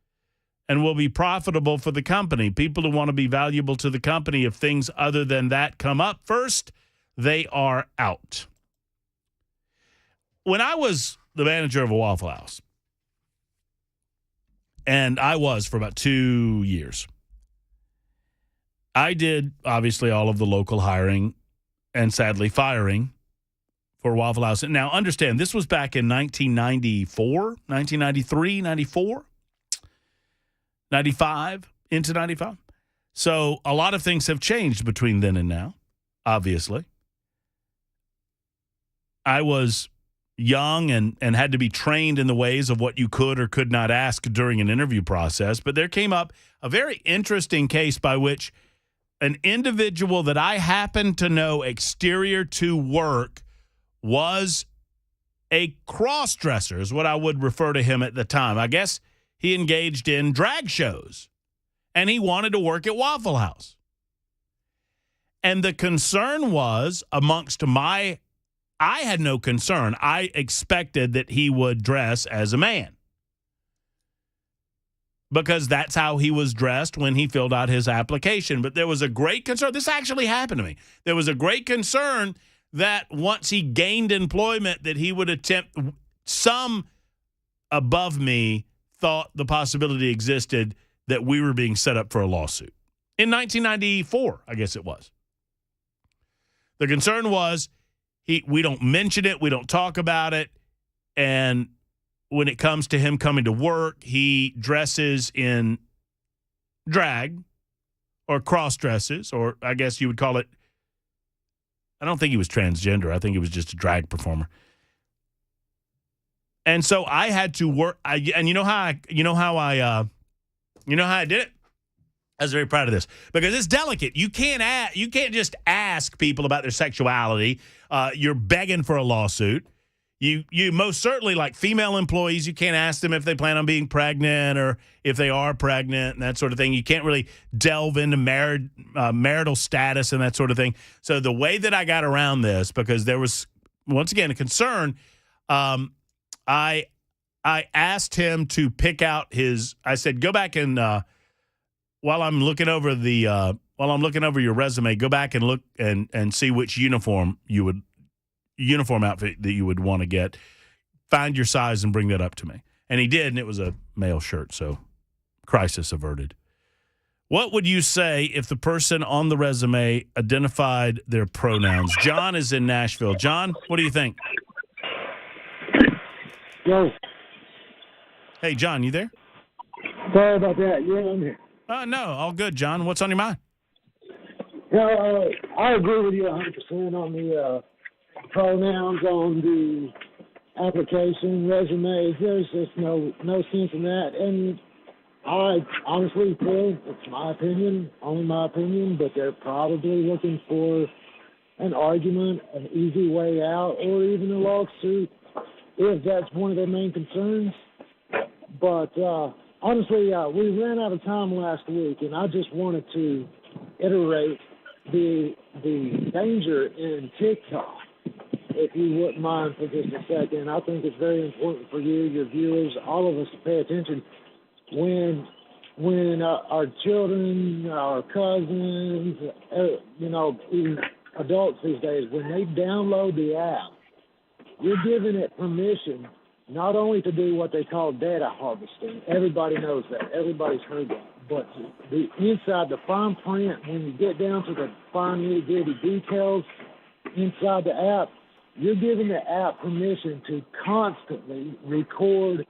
and will be profitable for the company. People who want to be valuable to the company. If things other than that come up first, they are out. When I was the manager of a Waffle House, and I was for about 2 years, I did, obviously, all of the local hiring and, sadly, firing for Waffle House. Now, understand, this was back in 1994, 1993, 94, 95, into 95. So a lot of things have changed between then and now, obviously. I was young and had to be trained in the ways of what you could or could not ask during an interview process. But there came up a very interesting case by which an individual that I happened to know exterior to work was a cross-dresser, is what I would refer to him at the time. I guess he engaged in drag shows, and he wanted to work at Waffle House. And the concern was amongst I had no concern. I expected that he would dress as a man because that's how he was dressed when he filled out his application. But there was a great concern. This actually happened to me. There was a great concern that once he gained employment that he would attempt, some above me thought the possibility existed that we were being set up for a lawsuit. In 1994, I guess it was. The concern was we don't mention it, we don't talk about it, and when it comes to him coming to work, he dresses in drag or cross-dresses, or I guess you would call it, I don't think he was transgender. I think he was just a drag performer. And so I had to work, and you know how I did it? I was very proud of this because it's delicate. You can't just ask people about their sexuality. You're begging for a lawsuit. You most certainly, like female employees, you can't ask them if they plan on being pregnant or if they are pregnant and that sort of thing. You can't really delve into marital status and that sort of thing. So the way that I got around this, because there was, once again, a concern, I I asked him to pick out I said, go back and while I'm looking over your resume, go back and look and see which uniform outfit that you would want to get. Find your size and bring that up to me. And he did, and it was a male shirt, so crisis averted. What would you say if the person on the resume identified their pronouns? John is in Nashville. John, what do you think? Yo. Hey, John, you there? Sorry about that. Yeah, I'm here. No, all good, John. What's on your mind? I agree with you 100% on the pronouns on the application, resumes. There's just no sense in that. And I honestly feel, it's my opinion, only my opinion, but they're probably looking for an argument, an easy way out, or even a lawsuit if that's one of their main concerns. But honestly, we ran out of time last week, and I just wanted to iterate the danger in TikTok, if you wouldn't mind for just a second. I think it's very important for you, your viewers, all of us to pay attention when our children, our cousins, even adults these days, when they download the app, you're giving it permission not only to do what they call data harvesting. Everybody knows that. Everybody's heard that. But inside the fine print, when you get down to the fine nitty-gritty details inside the app, you're giving the app permission to constantly record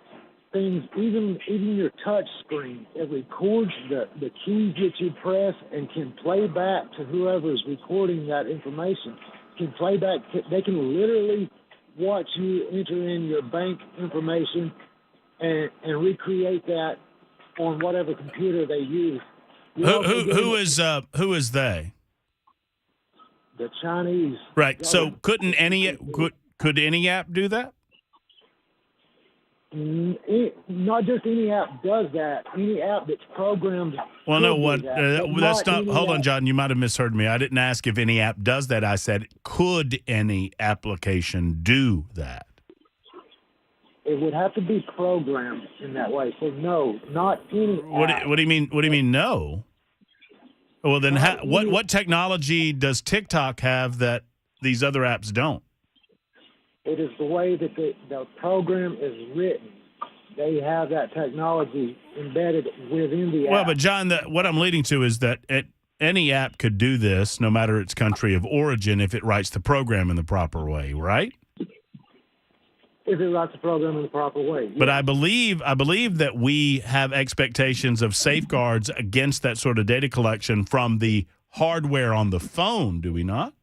things, even your touch screen. It records the keys that you press and can play back to whoever is recording that information. Can play back. They can literally watch you enter in your bank information and recreate that on whatever computer they use. Who is they? The Chinese. Right. So could any app do that? Not just any app does that. Any app that's programmed. Well, no. What? That's not. Hold on, John. You might have misheard me. I didn't ask if any app does that. I said, could any application do that? It would have to be programmed in that way. So no, not any. What do you mean? What do you mean? No. Well, then, what technology does TikTok have that these other apps don't? It is the way that the program is written. They have that technology embedded within the app. Well, but John, what I'm leading to is that any app could do this, no matter its country of origin, if it writes the program in the proper way, right? If it writes the program in the proper way. But I believe that we have expectations of safeguards against that sort of data collection from the hardware on the phone, do we not?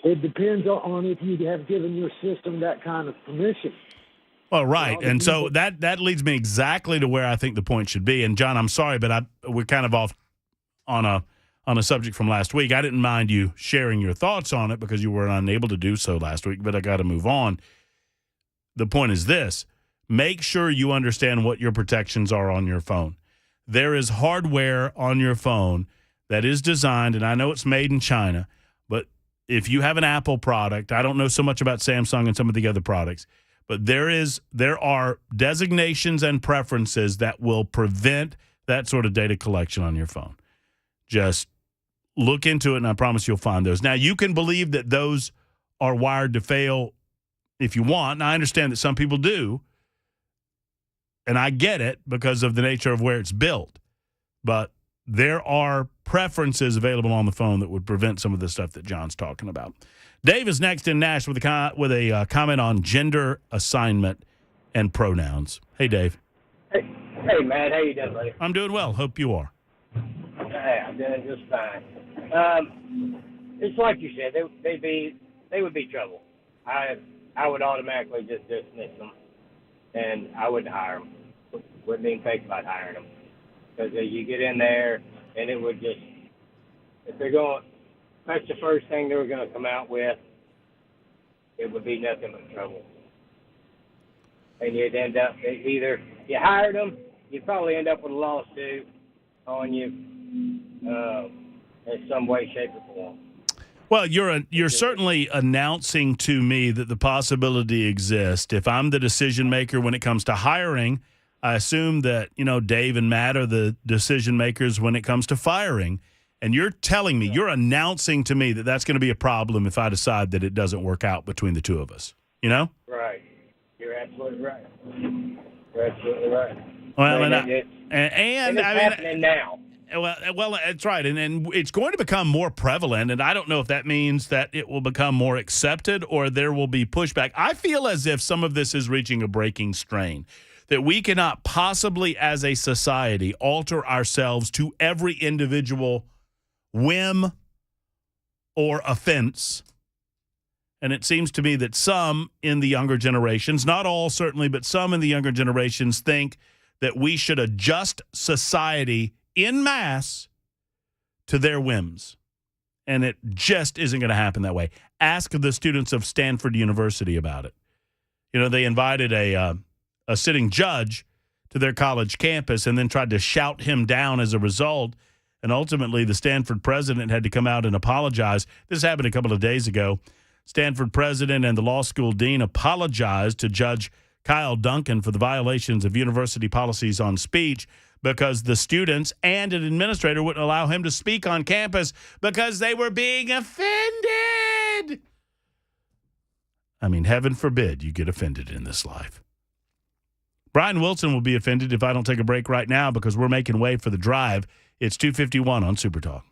It depends on if you have given your system that kind of permission. Well, right. And so that leads me exactly to where I think the point should be. And, John, I'm sorry, but we're kind of off on a subject from last week. I didn't mind you sharing your thoughts on it because you were unable to do so last week, but I got to move on. The point is this. Make sure you understand what your protections are on your phone. There is hardware on your phone that is designed, and I know it's made in China, but if you have an Apple product, I don't know so much about Samsung and some of the other products, but there are designations and preferences that will prevent that sort of data collection on your phone. Just look into it, and I promise you'll find those. Now, you can believe that those are wired to fail if you want, and I understand that some people do, and I get it because of the nature of where it's built, but there are preferences available on the phone that would prevent some of the stuff that John's talking about. Dave is next in Nash with a comment on gender assignment and pronouns. Hey, Dave. Hey, Matt. How you doing, buddy? I'm doing well. Hope you are. Hey, I'm doing just fine. It's like you said, they would be trouble. I would automatically just dismiss them, and I wouldn't hire them. Wouldn't even think about hiring them. Because you get in there, and it would just, if they're going, that's the first thing they were going to come out with, it would be nothing but trouble. And you'd end up, either you hired them, you'd probably end up with a lawsuit on you in some way, shape, or form. Well, you're certainly announcing to me that the possibility exists. If I'm the decision maker when it comes to hiring, I assume that, Dave and Matt are the decision makers when it comes to firing. And you're telling me, you're announcing to me that that's going to be a problem if I decide that it doesn't work out between the two of us. Right. You're absolutely right. You're absolutely right. Well, and it's happening now. Well, that's right. And it's going to become more prevalent. And I don't know if that means that it will become more accepted or there will be pushback. I feel as if some of this is reaching a breaking strain, that we cannot possibly, as a society, alter ourselves to every individual whim or offense. And it seems to me that some in the younger generations, not all certainly, but some in the younger generations think that we should adjust society en masse to their whims. And it just isn't going to happen that way. Ask the students of Stanford University about it. They invited a sitting judge to their college campus and then tried to shout him down as a result. And ultimately, the Stanford president had to come out and apologize. This happened a couple of days ago. Stanford president and the law school dean apologized to Judge Kyle Duncan for the violations of university policies on speech because the students and an administrator wouldn't allow him to speak on campus because they were being offended. I mean, heaven forbid you get offended in this life. Brian Wilson will be offended if I don't take a break right now because we're making way for the drive. It's 2:51 on Super Talk.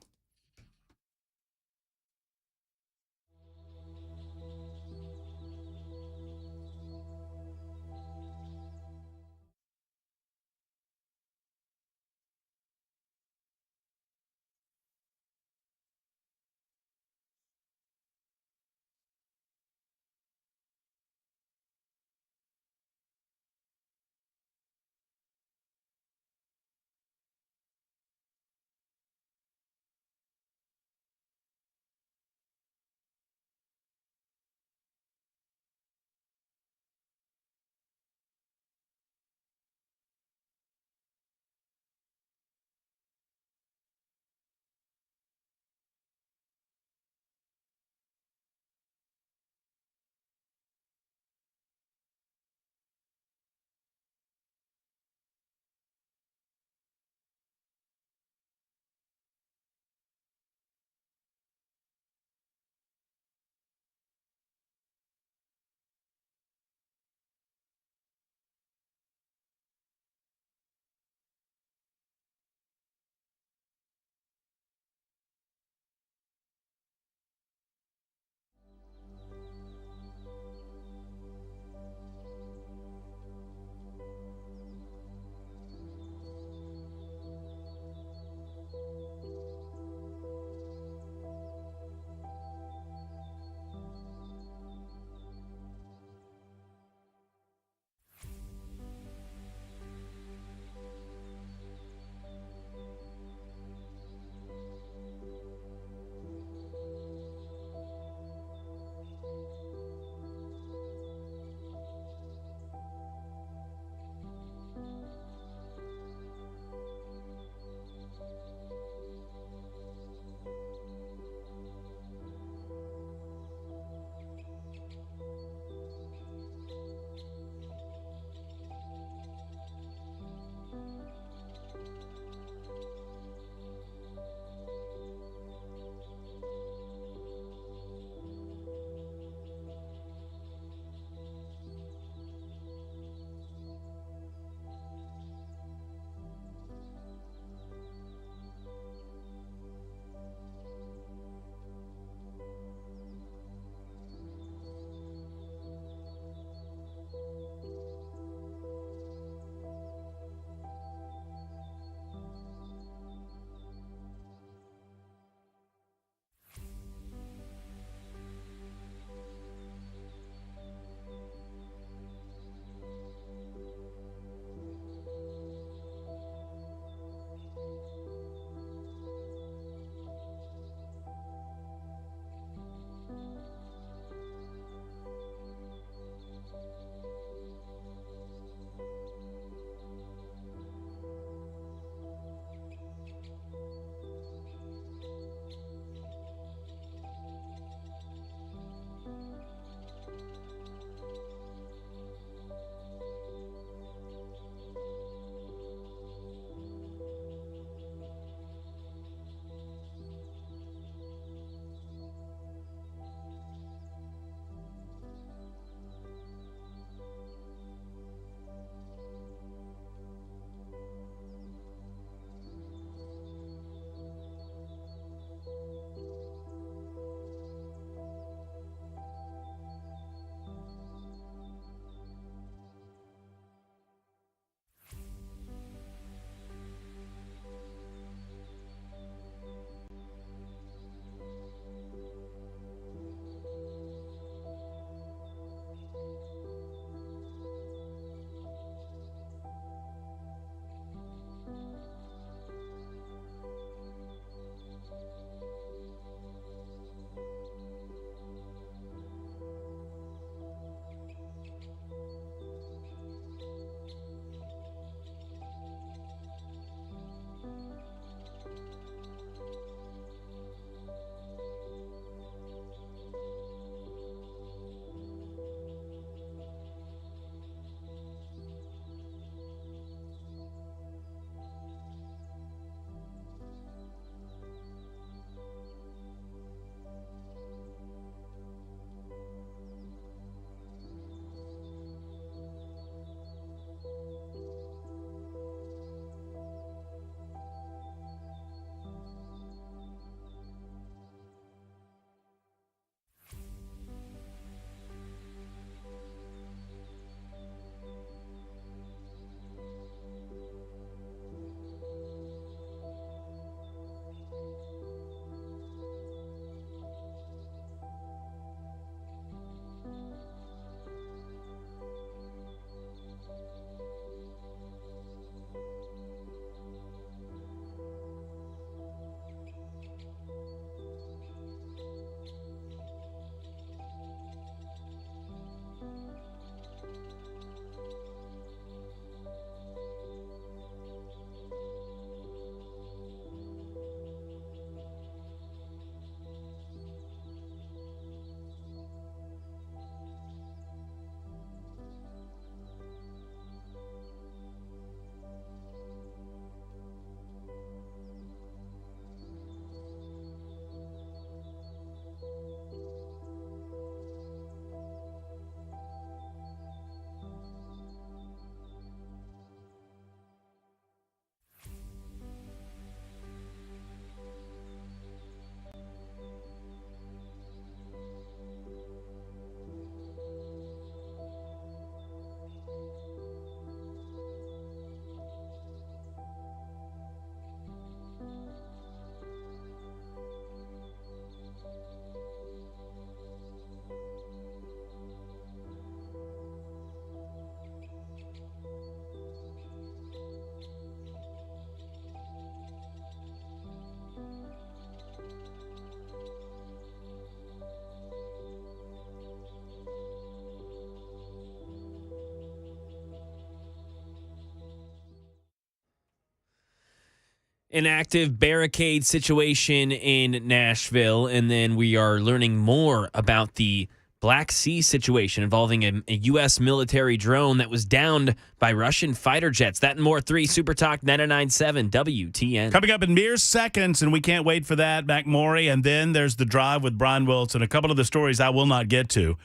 An active barricade situation in Nashville, and then we are learning more about the Black Sea situation involving a U.S. military drone that was downed by Russian fighter jets. That and more. 3 Super Talk 99.7 WTN. Coming up in mere seconds, and we can't wait for that, McMaury. And then there's The Drive with Brian Wilson. A couple of the stories I will not get to.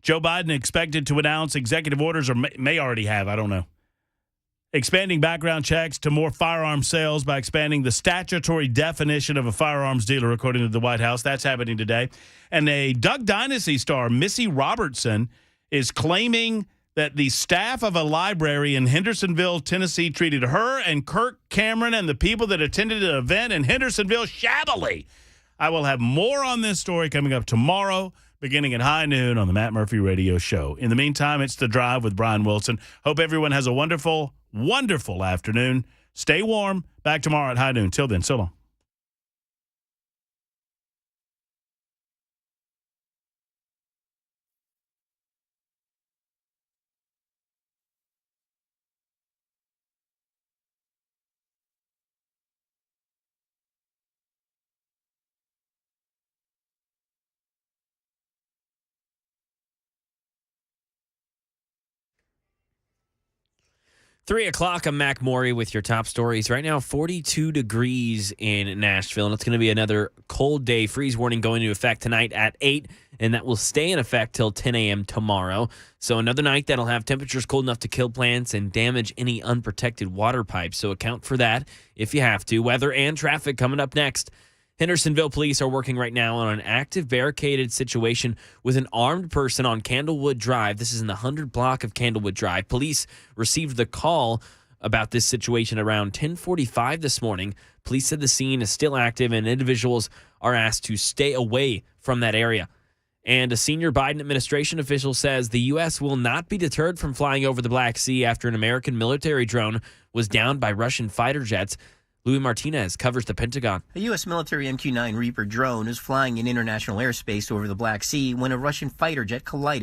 Joe Biden expected to announce executive orders, or may already have, I don't know, expanding background checks to more firearm sales by expanding the statutory definition of a firearms dealer, according to the White House. That's happening today. And a Duck Dynasty star, Missy Robertson, is claiming that the staff of a library in Hendersonville, Tennessee, treated her and Kirk Cameron and the people that attended an event in Hendersonville shabbily. I will have more on this story coming up tomorrow, beginning at high noon on the Matt Murphy Radio Show. In the meantime, it's The Drive with Brian Wilson. Hope everyone has a wonderful, wonderful afternoon. Stay warm. Back tomorrow at high noon. Till then, so long. Three o'clock, I'm Mac Morey with your top stories. Right now, 42 degrees in Nashville, and it's going to be another cold day. Freeze warning going into effect tonight at 8, and that will stay in effect till 10 a.m. tomorrow. So another night that'll have temperatures cold enough to kill plants and damage any unprotected water pipes. So account for that if you have to. Weather and traffic coming up next. Hendersonville police are working right now on an active barricaded situation with an armed person on Candlewood Drive. This is in the 100 block of Candlewood Drive. Police received the call about this situation around 10:45 this morning. Police said the scene is still active and individuals are asked to stay away from that area. And a senior Biden administration official says the U.S. will not be deterred from flying over the Black Sea after an American military drone was downed by Russian fighter jets. Louis Martinez covers the Pentagon. A U.S. military MQ-9 Reaper drone is flying in international airspace over the Black Sea when a Russian fighter jet collided